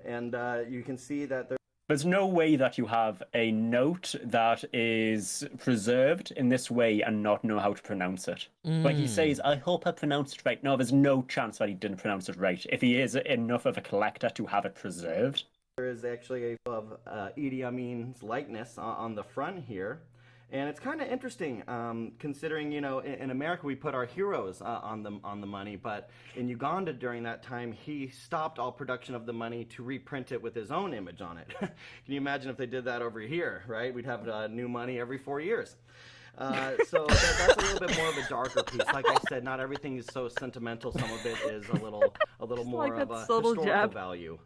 And you can see that there's no way that you have a note that is preserved in this way and not know how to pronounce it. Like he says, I hope I pronounced it right. No, there's no chance that he didn't pronounce it right. If he is enough of a collector to have it preserved. There is actually a of Idi Amin's likeness on the front here. And it's kind of interesting, considering, you know, in America we put our heroes on the money, but in Uganda during that time he stopped all production of the money to reprint it with his own image on it. Can you imagine if they did that over here, right? We'd have new money every 4 years. So that's a little bit more of a darker piece. Like I said, not everything is so sentimental. Some of it is a little more like of a subtle historical jab. value.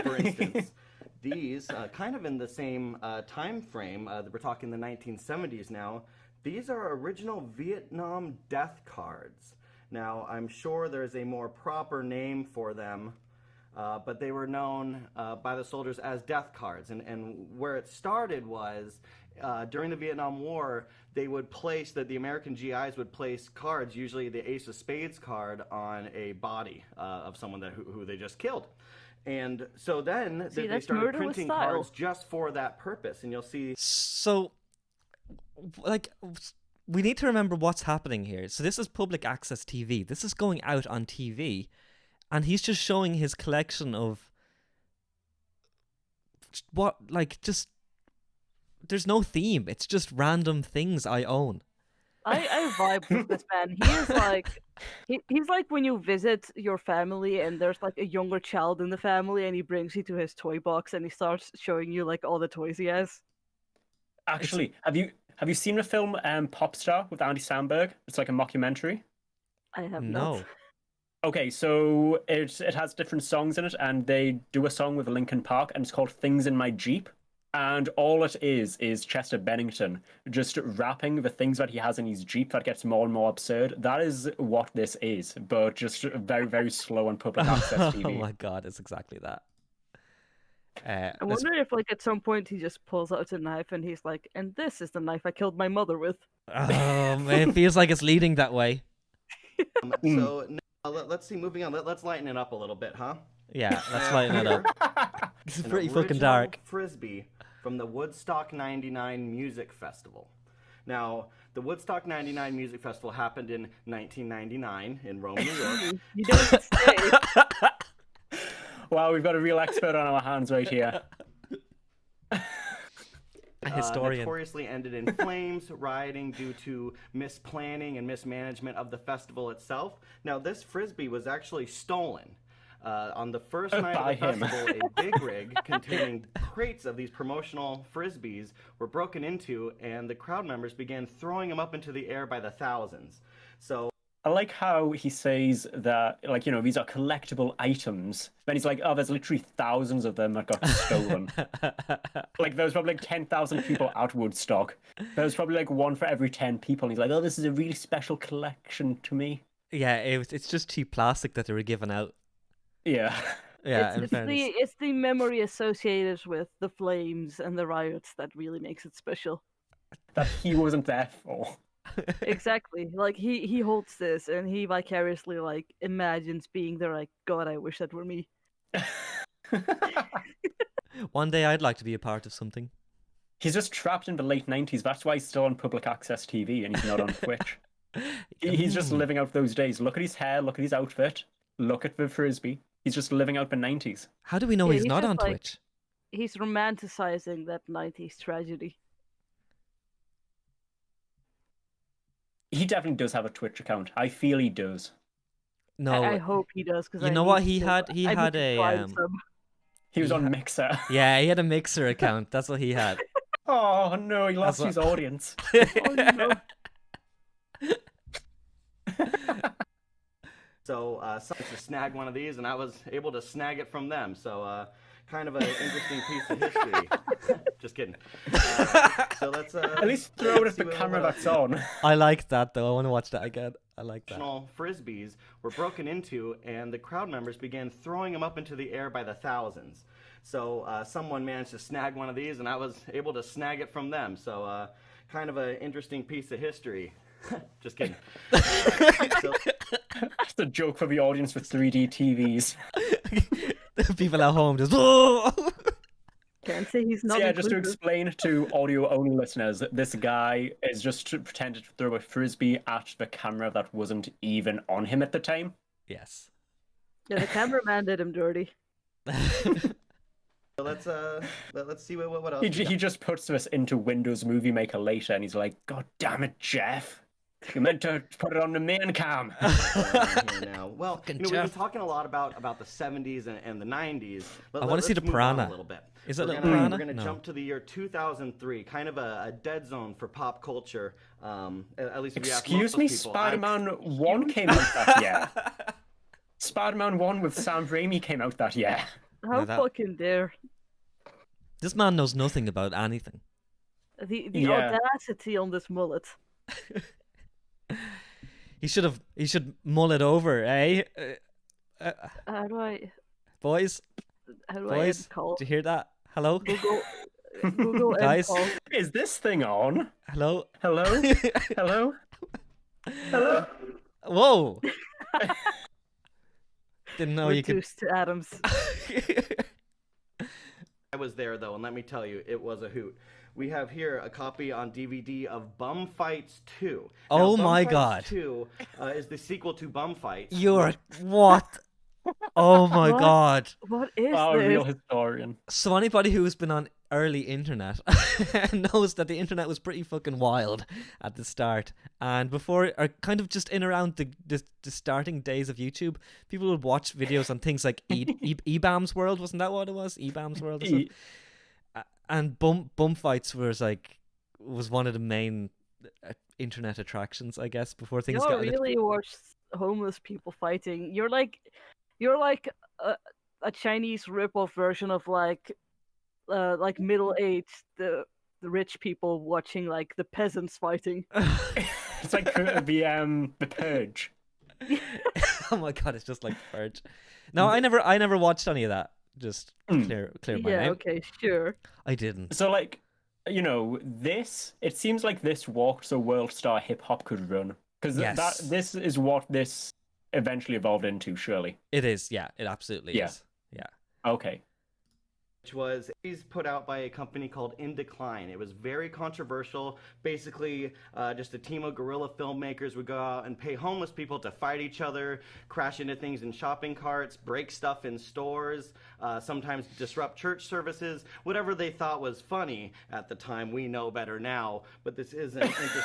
For instance. These, kind of in the same time frame, we're talking the 1970s now, these are original Vietnam death cards. Now, I'm sure there's a more proper name for them, but they were known by the soldiers as death cards. And where it started was, during the Vietnam War, they would place, the American GIs would place cards, usually the Ace of Spades card, on a body of someone who they just killed. And so then they started printing cards just for that purpose, and you'll see. So, like, we need to remember what's happening here. So this is public access TV. This is going out on TV, and he's just showing his collection of there's no theme. It's just random things I own. I vibe with this man. He is like he's like when you visit your family and there's like a younger child in the family and he brings you to his toy box and he starts showing you like all the toys he has. Actually, have you seen the film Pop Star with Andy Samberg? It's like a mockumentary. I have No. not. Okay, so it has different songs in it, and they do a song with Linkin Park, and it's called "Things in My Jeep." And all it is Chester Bennington just rapping the things that he has in his Jeep that gets more and more absurd. That is what this is, but just very, very slow on public access TV. Oh my god, it's exactly that. I wonder if, like, at some point he just pulls out a knife and he's like, "And this is the knife I killed my mother with." It feels like it's leading that way. So now, let's see. Moving on. Let's lighten it up a little bit, huh? Yeah, let's lighten it up. This is pretty fucking original dark. Frisbee from the Woodstock '99 Music Festival. Now, the Woodstock '99 Music Festival happened in 1999 in Rome, New York. You don't say. Wow, we've got a real expert on our hands right here. A historian. Notoriously ended in flames, rioting due to misplanning and mismanagement of the festival itself. Now, this Frisbee was actually stolen. On the first night of the festival, a big rig containing crates of these promotional Frisbees were broken into, and the crowd members began throwing them up into the air by the thousands. So I like how he says that, like, you know, these are collectible items. Then he's like, oh, there's literally thousands of them that got stolen. Like, there was probably like 10,000 people at Woodstock. There was probably like one for every 10 people. And he's like, oh, this is a really special collection to me. Yeah, it's just cheap plastic that they were giving out. Yeah. Yeah, it's the memory associated with the flames and the riots that really makes it special. That he wasn't there for. Exactly. Like he holds this and he vicariously like imagines being there. Like, God, I wish that were me. One day I'd like to be a part of something. He's just trapped in the late 90s. That's why he's still on public access TV and he's not on Twitch. He's just living out those days. Look at his hair. Look at his outfit. Look at the Frisbee. He's just living out the 90s. How do we know he's not on like, Twitch? He's romanticizing that 90s tragedy. He definitely does have a Twitch account. I feel he does. No, I hope he does. Because you know what he had? He had a. He was on Mixer. Yeah, he had a Mixer account. That's what he had. Oh no, he lost his audience. Oh, no. So someone to snag one of these, and I was able to snag it from them. So kind of an interesting piece of history. Just kidding. So let's at least throw it at the camera that's on. I like that though. I want to watch that again. I like that. Frisbees were broken into, and the crowd members began throwing them up into the air by the thousands. So someone managed to snag one of these, and I was able to snag it from them. So kind of an interesting piece of history. Just kidding. That's a joke for the audience with 3D TVs. People at home just. Can't say he's not. So, yeah, just to explain to audio-only listeners, this guy is just pretended to throw a Frisbee at the camera that wasn't even on him at the time. Yes. Yeah, the cameraman did him dirty. So let's see what else. He just puts this into Windows Movie Maker later, and he's like, "God damn it, Jeff! You meant to put it on the main cam." Now. Well, we've been talking a lot about the 70s and the 90s. I want to see the Piranha. A little bit. Is it a Piranha? We're going to jump to the year 2003, kind of a dead zone for pop culture. At least if you ask most me, people. Spider-Man 1 came out that year. Spider-Man 1 with Sam Raimi came out that year. How fucking dare. This man knows nothing about anything. The audacity on this mullet. He should mull it over, eh? How do I... Boys? How do Boys, I call? do you hear that? Hello? Google guys? Is this thing on? Hello? Hello? Hello? Hello? Whoa! Didn't know you could... Reduced to atoms. I was there, though, and let me tell you, it was a hoot. We have here a copy on DVD of Bum Fights 2. Oh now, my Bum god. Fights 2 is the sequel to Bum Fights. You're... What? Oh my What? god. What is Oh, this? real historian. So anybody who's been on early internet knows that the internet was pretty fucking wild at the start. And before, or kind of just in around the starting days of YouTube, people would watch videos on things like eBam's World. Wasn't that what it was? eBam's World or something? And bum fights was one of the main internet attractions, I guess, before things You got don't really watch homeless people fighting. You're like a Chinese rip-off version of like middle-aged the rich people watching like the peasants fighting. It's like the Purge. Oh my god, it's just like the Purge. No, I never watched any of that. Just clear my Yeah, name. okay, sure. I didn't. So like, you know, it seems like this walked so World Star Hip Hop could run. Because this is what this eventually evolved into, surely. It is, yeah. It absolutely is. Yeah. Okay. Which was put out by a company called In Decline. It was very controversial. Basically, just a team of guerrilla filmmakers would go out and pay homeless people to fight each other, crash into things in shopping carts, break stuff in stores, sometimes disrupt church services, whatever they thought was funny at the time. We know better now, but this isn't interesting.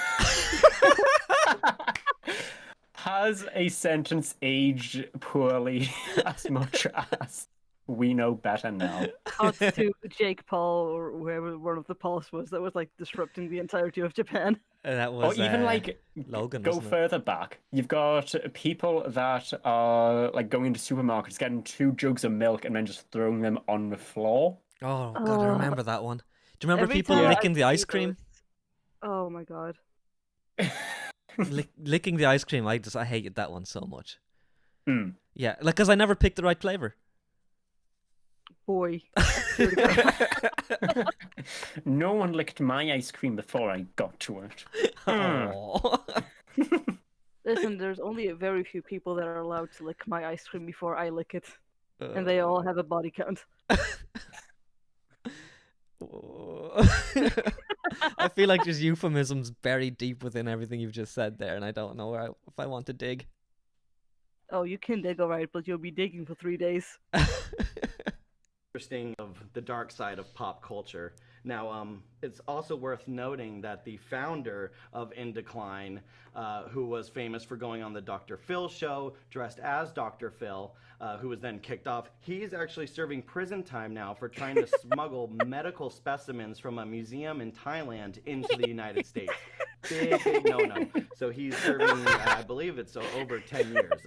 Has a sentence aged poorly as much as we know better now? Odds to Jake Paul or whoever one of the Pauls was that was like disrupting the entirety of Japan. That was or even like Logan. Go further back. You've got people that are like going into supermarkets, getting 2 jugs of milk, and then just throwing them on the floor. Oh god, I remember that one. Do you remember people licking the ice cream? Oh my god. Licking the ice cream, I hated that one so much. Mm. Yeah, like because I never picked the right flavor. Boy. No one licked my ice cream before I got to it. Listen, there's only a very few people that are allowed to lick my ice cream before I lick it. And they all have a body count. I feel like there's euphemisms buried deep within everything you've just said there, and I don't know if I want to dig. Oh, you can dig, alright, but you'll be digging for 3 days. Interesting of the dark side of pop culture. Now, it's also worth noting that the founder of In Decline, who was famous for going on the Dr. Phil show, dressed as Dr. Phil, who was then kicked off, he's actually serving prison time now for trying to smuggle medical specimens from a museum in Thailand into the United States. Big no-no. So he's serving, I believe it's over 10 years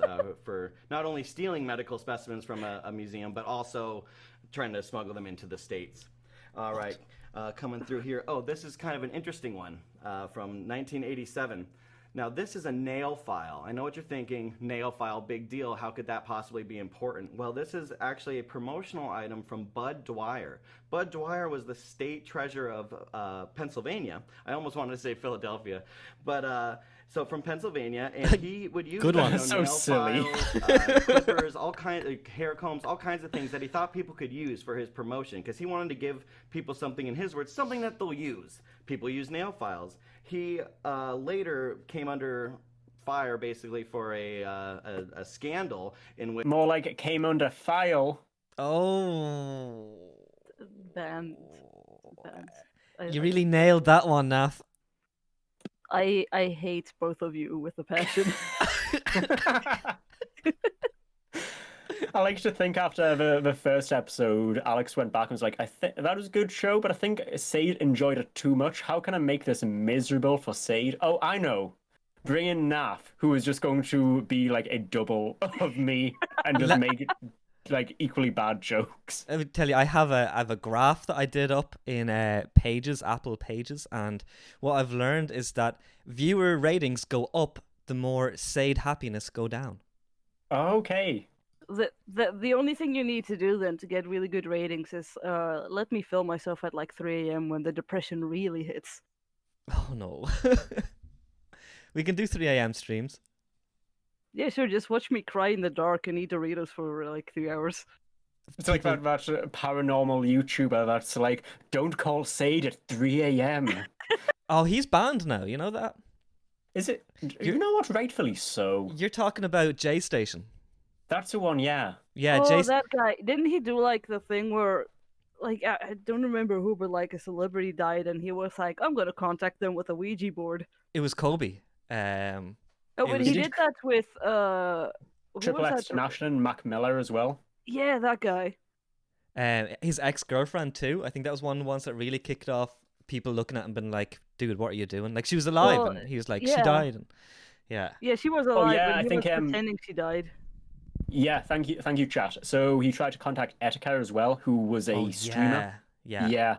for not only stealing medical specimens from a museum, but also trying to smuggle them into the States. All right, coming through here. Oh, this is kind of an interesting one from 1987. Now, this is a nail file. I know what you're thinking. Nail file, big deal. How could that possibly be important? Well, this is actually a promotional item from Bud Dwyer. Bud Dwyer was the state treasurer of Pennsylvania. I almost wanted to say Philadelphia. But so from Pennsylvania, and he would use nail files, clippers, all kinds of hair combs, all kinds of things that he thought people could use for his promotion, because he wanted to give people something, in his words, something that they'll use. People use nail files. He later came under fire, basically, for a scandal in which... More like it came under file. Oh. Banned. You really nailed that one, Naff. I hate both of you with a passion. I like to think after the first episode, Alex went back and was like, I think that was a good show, but I think Sade enjoyed it too much. How can I make this miserable for Sade? Oh, I know. Bring in Naff, who is just going to be like a double of me and just make like equally bad jokes. Let me tell you, I have a graph that I did up in Pages, Apple Pages, and what I've learned is that viewer ratings go up the more Sade happiness go down. Okay. The only thing you need to do then to get really good ratings is let me film myself at like 3 a.m. when the depression really hits. Oh no. We can do 3 a.m. streams. Yeah, sure, just watch me cry in the dark and eat Doritos for like 3 hours. It's like that paranormal YouTuber that's like, don't call Sade at 3 a.m. Oh, he's banned now, you know that? Is it? You know what? Rightfully so. You're talking about J Station. That's the one, yeah. Yeah, Oh, Jason. that guy. Didn't he do like the thing where, like, I don't remember who, but like a celebrity died, and he was like, "I'm gonna contact them with a Ouija board." It was Kobe. Oh, It but was- he did that with who Triple was X that? National and Mac Miller as well. Yeah, that guy. His ex-girlfriend too. I think that was one of the ones that really kicked off people looking at him, been like, "Dude, what are you doing?" Like she was alive, Well, and he was like, "She yeah. died." And yeah. Yeah, she was alive, yeah, but I he think, was pretending she died. Yeah, thank you, chat. So he tried to contact Etika as well, who was a streamer. Yeah.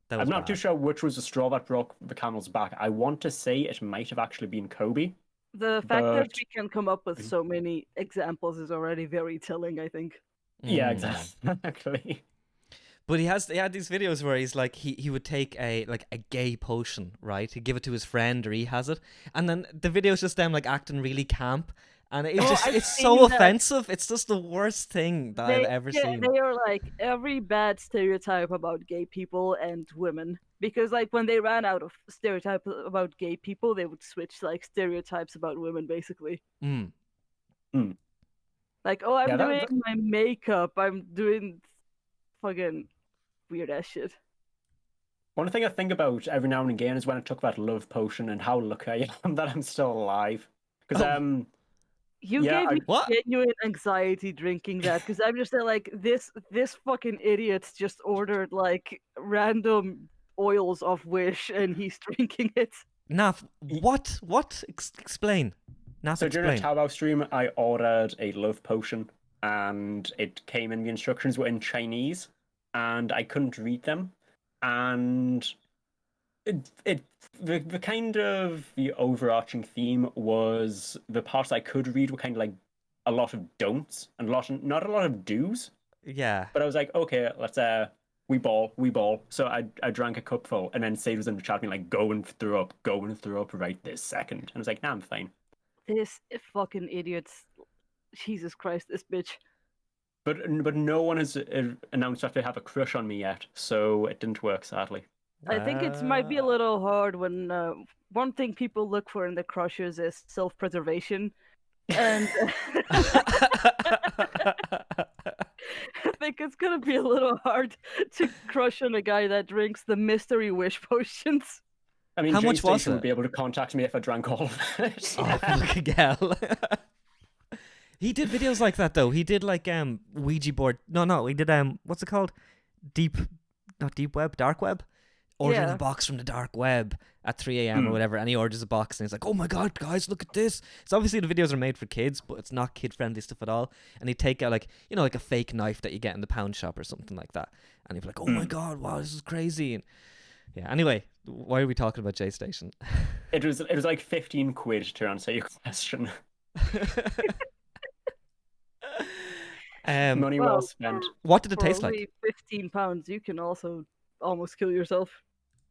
That was I'm not bad. too sure which was the straw that broke the camel's back. I want to say it might have actually been Kobe. The fact that But- we can come up with so many examples is already very telling, I think. Yeah, Mm. exactly. But he had these videos where he's like he would take a gay potion, right? He'd give it to his friend, or he has it, and then the video's just them like acting really camp, and it's just I've it's so seen that. offensive. It's just the worst thing that I've ever seen. They are like every bad stereotype about gay people and women. Because like when they ran out of stereotypes about gay people, they would switch like stereotypes about women, basically. Mm. Like, oh, I'm Yeah, doing that- my makeup. I'm doing fucking weird ass shit. One thing I think about every now and again is when I took that love potion and how lucky I am that I'm still alive. Because You Yeah, gave me genuine anxiety drinking that, because I'm just like, this fucking idiot just ordered like random oils of Wish and he's drinking it. Naff, what? Explain. Naff, So during a explain. Taobao stream, I ordered a love potion, and it came in. The instructions were in Chinese, and I couldn't read them. And the kind of the overarching theme was the parts I could read were kind of like a lot of don'ts and not a lot of do's. Yeah. But I was like, okay, let's we ball. So I drank a cupful, and then Sade was in the chat being like, go and throw up right this second. And I was like, nah, I'm fine. This fucking idiot's. Jesus Christ, this bitch. But no one has announced that they have a crush on me yet, so it didn't work, sadly. I think it might be a little hard when one thing people look for in the crushes is self-preservation, and I think it's gonna be a little hard to crush on a guy that drinks the mystery wish potions. I mean, How much was J-Station would it? be able to contact me if I drank all of it. Oh, fucking hell. He did videos like that though. He did like Ouija board. No, he did what's it called? Not deep web, dark web. Ordering Yeah. a box from the dark web at 3 a.m. or whatever, and he orders a box and he's like, "Oh my god, guys, look at this!" So obviously the videos are made for kids, but it's not kid-friendly stuff at all. And he'd take out like like a fake knife that you get in the pound shop or something like that, and he'd be like, "Oh my god, wow, this is crazy!" And yeah. Anyway, why are we talking about J Station? It was like 15 quid to answer your question. Money well spent. What did it For taste like? only £15, you can also almost kill yourself.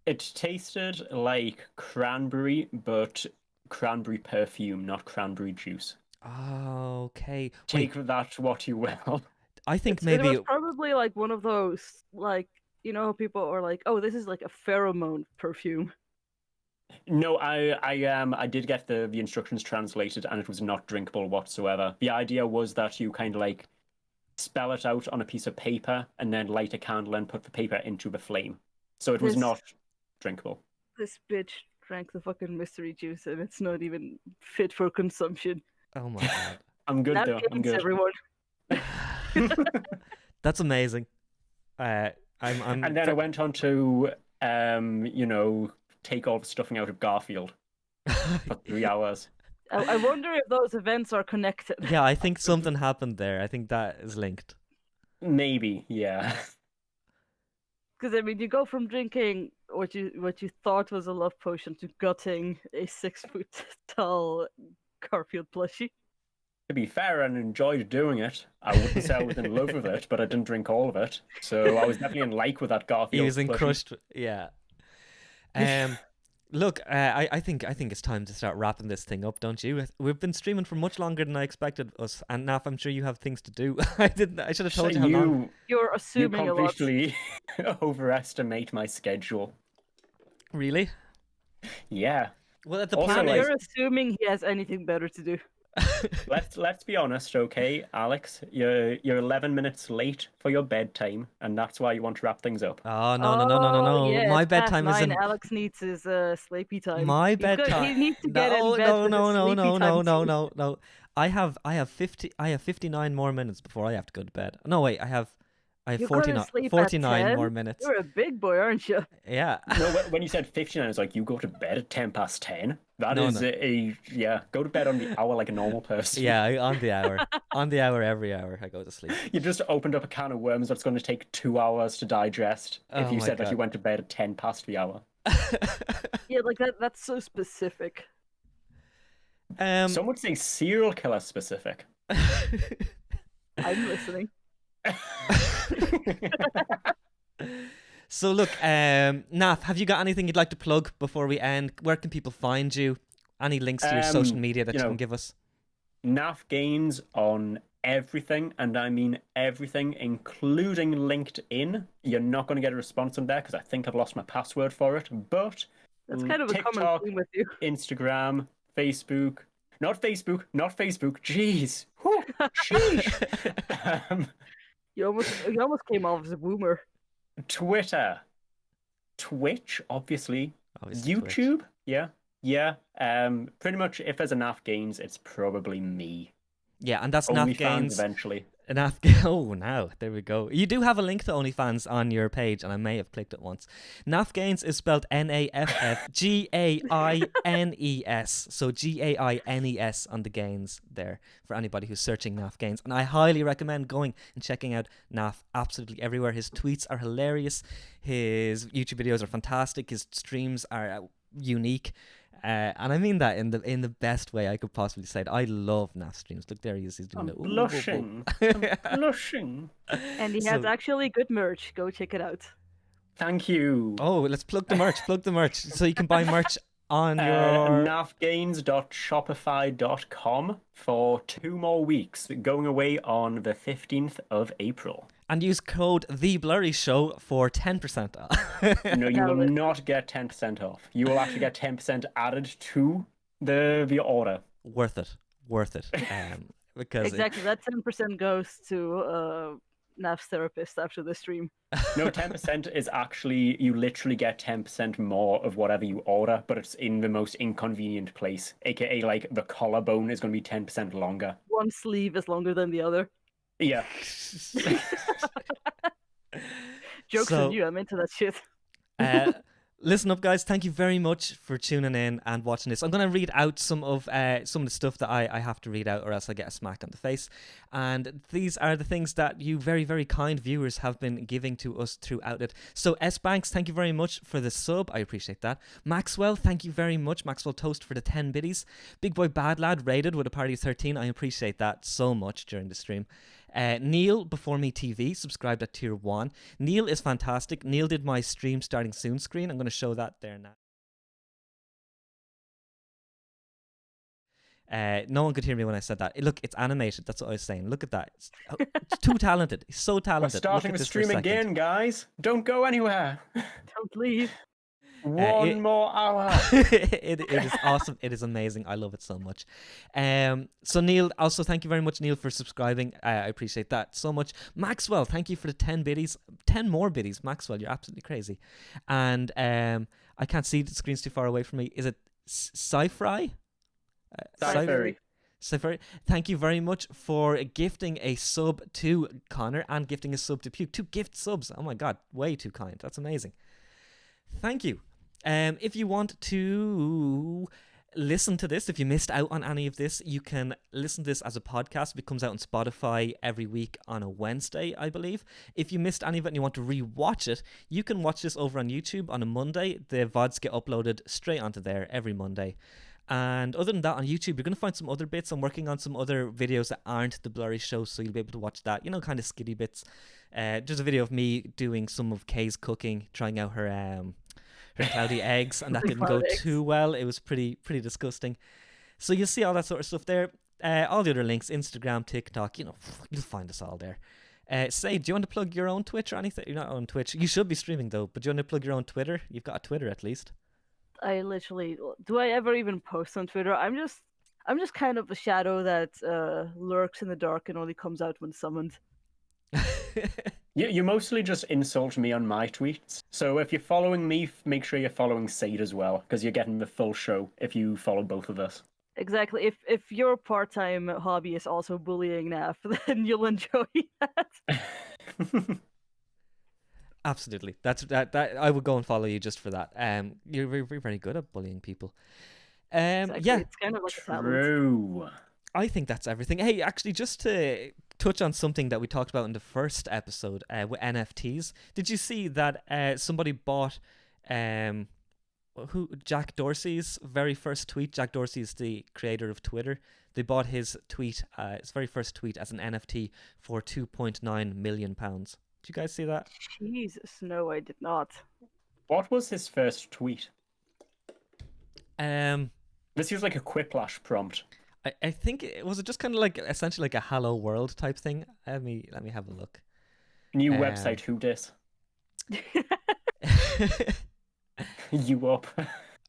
It tasted like cranberry, but cranberry perfume, not cranberry juice. Oh, okay. Take that what you will. I think It maybe was probably like one of those, like, how people are like, oh, this is like a pheromone perfume. No, I did get the instructions translated, and it was not drinkable whatsoever. The idea was that you kind of like spell it out on a piece of paper and then light a candle and put the paper into the flame. So it was This- not drinkable. This bitch drank the fucking mystery juice and it's not even fit for consumption. Oh my god. I'm good though. I'm NaffGaines, good. everyone. That's amazing. I'm And then I went on to take all the stuffing out of Garfield for 3 hours. I wonder if those events are connected. Yeah, I think something happened there. I think that is linked. Maybe, yeah. Because I mean, you go from drinking what you thought was a love potion to gutting a 6-foot tall Garfield plushie. To be fair, I enjoyed doing it. I wouldn't say I was in love with it, but I didn't drink all of it. So I was definitely in like with that Garfield. He was in plushie. crushed. Yeah. Look, I think it's time to start wrapping this thing up, don't you? We've been streaming for much longer than I expected us, and Naff, I'm sure you have things to do. I should have told you how long. You're assuming you a lot. completely overestimate my schedule. Really? Yeah. Well, the Also, plan like- is You're assuming he has anything better to do. Let's be honest, okay, Alex. You're 11 minutes late for your bedtime, and that's why you want to wrap things up. Oh no! Yeah, My it's past bedtime 9. isn't. Alex needs his sleepy time. My bedtime. He needs to get in bed for his sleepy time. No. I have 59 more minutes before I have to go to bed. No, wait, I have You're gonna 49 sleep at 49 10? more minutes. You're a big boy, aren't you? Yeah. No, when you said 59, it's like you go to bed at 10 past 10. That No, is no. go to bed on the hour like a normal person. Yeah, on the hour. On the hour, every hour I go to sleep. You just opened up a can of worms that's going to take 2 hours to digest if Oh you my said that you God. went to bed at 10 past the hour. Yeah, like that's so specific. Some would say serial killer specific. I'm listening. So look, Naff, have you got anything you'd like to plug before we end? Where can people find you? Any links to your social media that you can give us? NaffGaines on everything, and I mean everything, including LinkedIn. You're not going to get a response on there because I think I've lost my password for it. But That's kind of a TikTok, common theme with you. Instagram, Facebook. Not Facebook. Jeez. Whew, sheesh. You almost came off as a boomer. Twitter, Twitch, obviously YouTube, Twitch. yeah. Pretty much, if there's a NaffGaines, it's probably me. Yeah, and that's OnlyFans NaffGaines. eventually. Oh, now there we go. You do have a link to OnlyFans on your page, and I may have clicked it once. NaffGaines is spelled NaffGaines, so GAINES on the gains there for anybody who's searching NaffGaines. And I highly recommend going and checking out Naff absolutely everywhere. His tweets are hilarious. His YouTube videos are fantastic. His streams are unique. And I mean that in the best way I could possibly say it. I love Naff streams. Look, there he is. He's doing it. Blushing. I'm blushing. And he has actually good merch. Go check it out. Thank you. Oh, let's plug the merch. So you can buy merch on your NaffGaines.shopify.com for 2 more weeks, going away on the 15th of April. And use code TheBlurryShow for 10% off. No, you will not get 10% off. You will actually get 10% added to the order. Worth it. Because exactly, that 10% goes to Naff's therapist after the stream. No, 10% is actually, you literally get 10% more of whatever you order, but it's in the most inconvenient place. AKA, like, the collarbone is going to be 10% longer. One sleeve is longer than the other. Yeah. Jokes on you, I'm into that shit. Listen up, guys. Thank you very much for tuning in and watching this. I'm going to read out some of the stuff that I have to read out, or else I get a smack on the face. And these are the things that you very, very kind viewers have been giving to us throughout it. So S Banks, thank you very much for the sub. I appreciate that. Maxwell, thank you very much. Maxwell Toast for the 10 biddies. Big Boy Bad Lad rated with a party of 13. I appreciate that so much during the stream. Neil, Before Me TV, subscribed at tier 1. Neil is fantastic. Neil did my stream starting soon screen. I'm going to show that there now. No one could hear me when I said that. Look, it's animated. That's what I was saying. Look at that. It's too talented. He's so talented. We're starting the stream again, guys. Don't go anywhere. Don't leave. One more hour. It is awesome. It is amazing. I love it so much. So Neil, also thank you very much, Neil, for subscribing. I appreciate that so much. Maxwell, thank you for the 10 biddies. 10 more biddies. Maxwell, you're absolutely crazy. And I can't see, the screen's too far away from me. Is it Sci-Fry? Sci-Fry. Thank you very much for gifting a sub to Connor and gifting a sub to Puke. 2 gift subs. Oh my God, way too kind. That's amazing. Thank you. If you want to listen to this, if you missed out on any of this, you can listen to this as a podcast. It comes out on Spotify every week on a Wednesday, I believe. If you missed any of it and you want to re-watch it, you can watch this over on YouTube on a Monday. The VODs get uploaded straight onto there every Monday. And other than that, on YouTube, you're going to find some other bits. I'm working on some other videos that aren't the Blurry Show, so you'll be able to watch that, kind of skitty bits. There's a video of me doing some of Kay's cooking, trying out her cloudy eggs, and that didn't go too well. It was pretty disgusting. So you'll see all that sort of stuff there. All the other links, Instagram, TikTok, you'll find us all there. Say, do you want to plug your own Twitch or anything? You're not on Twitch. You should be streaming though, but do you want to plug your own Twitter? You've got a Twitter at least. I literally, do I ever even post on Twitter? I'm just kind of a shadow that lurks in the dark and only comes out when summoned. You mostly just insult me on my tweets. So if you're following me, make sure you're following Sade as well, because you're getting the full show if you follow both of us. Exactly. If your part-time hobby is also bullying Naff, then you'll enjoy that. Absolutely. That I would go and follow you just for that. You're very, very good at bullying people. Exactly. Yeah. It's kind of like a talent. True. I think that's everything. Hey, actually, just to touch on something that we talked about in the first episode with NFTs. Did you see that somebody bought Jack Dorsey's very first tweet? Jack Dorsey is the creator of Twitter. They bought his tweet, his very first tweet, as an NFT for £2.9 million. Did you guys see that? Jesus, no, I did not. What was his first tweet? This seems like a Quiplash prompt. I think it was just kind of like essentially like a hello world type thing. Let me have a look. New website, who dis? You up?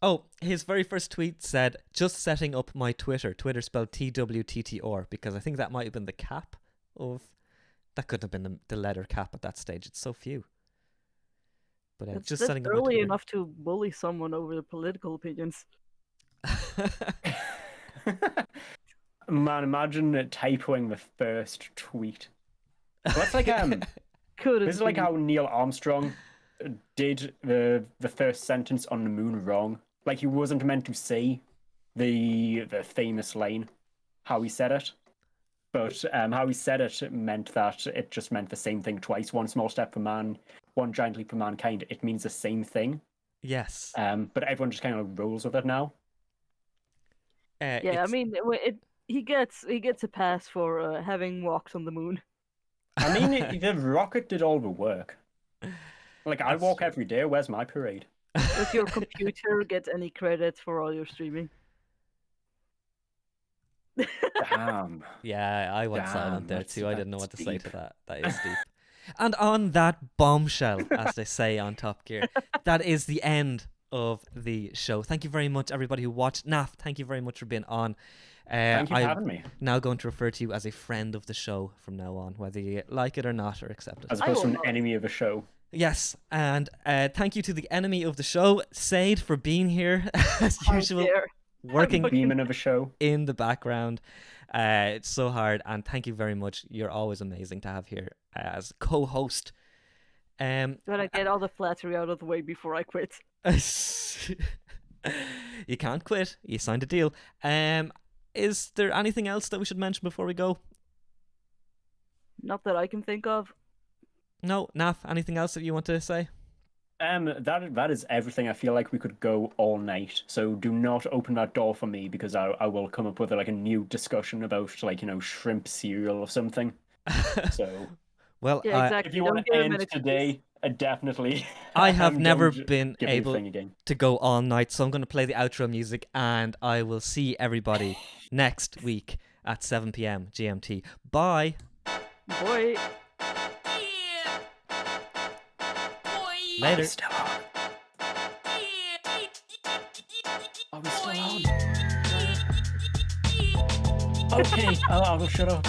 Oh, his very first tweet said, "Just setting up my Twitter." Twitter spelled TWTTR, because I think that might have been the cap of. That couldn't have been the letter cap at that stage. It's so few. But It's just setting up my early Twitter. enough to bully someone over the political opinions. Man, imagine typoing the first tweet. That's like this is like how Neil Armstrong did the first sentence on the moon wrong. Like he wasn't meant to say the famous line, how he said it. But how he said it meant that it just meant the same thing twice. One small step for man, one giant leap for mankind. It means the same thing. Yes. But everyone just kind of rolls with it now. Yeah, I mean, he gets a pass for having walked on the moon. I mean, the rocket did all the work. Like, I walk every day. Where's my parade? Does your computer get any credit for all your streaming? Damn. Yeah, I went silent there too. I didn't know what to say deep. to that. That is deep. And on that bombshell, as they say on Top Gear, that is the end of the show. Thank you very much, everybody who watched. Naff, thank you very much for being on. Thank you for having me. Now going to refer to you as a friend of the show from now on, whether you like it or not, or accept it. As opposed to an enemy of a show. Yes, and thank you to the enemy of the show, Sade, for being here as usual. Working demon of a show in the background. It's so hard, and thank you very much. You're always amazing to have here as co-host. But I get all the flattery out of the way before I quit. You can't quit. You signed a deal. Is there anything else that we should mention before we go? Not that I can think of. No, Naff, anything else that you want to say? That is everything. I feel like we could go all night, so do not open that door for me, because I will come up with like a new discussion about, like, you know, shrimp cereal or something. So, well, yeah, exactly. If you want to end today, definitely. I have never been give me the able thing again. to go all night, so I'm going to play the outro music, and I will see everybody next week at 7 p.m. GMT. Bye. Boy. Later. Are we still on? Are we still on? Okay, I'll shut up.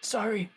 Sorry.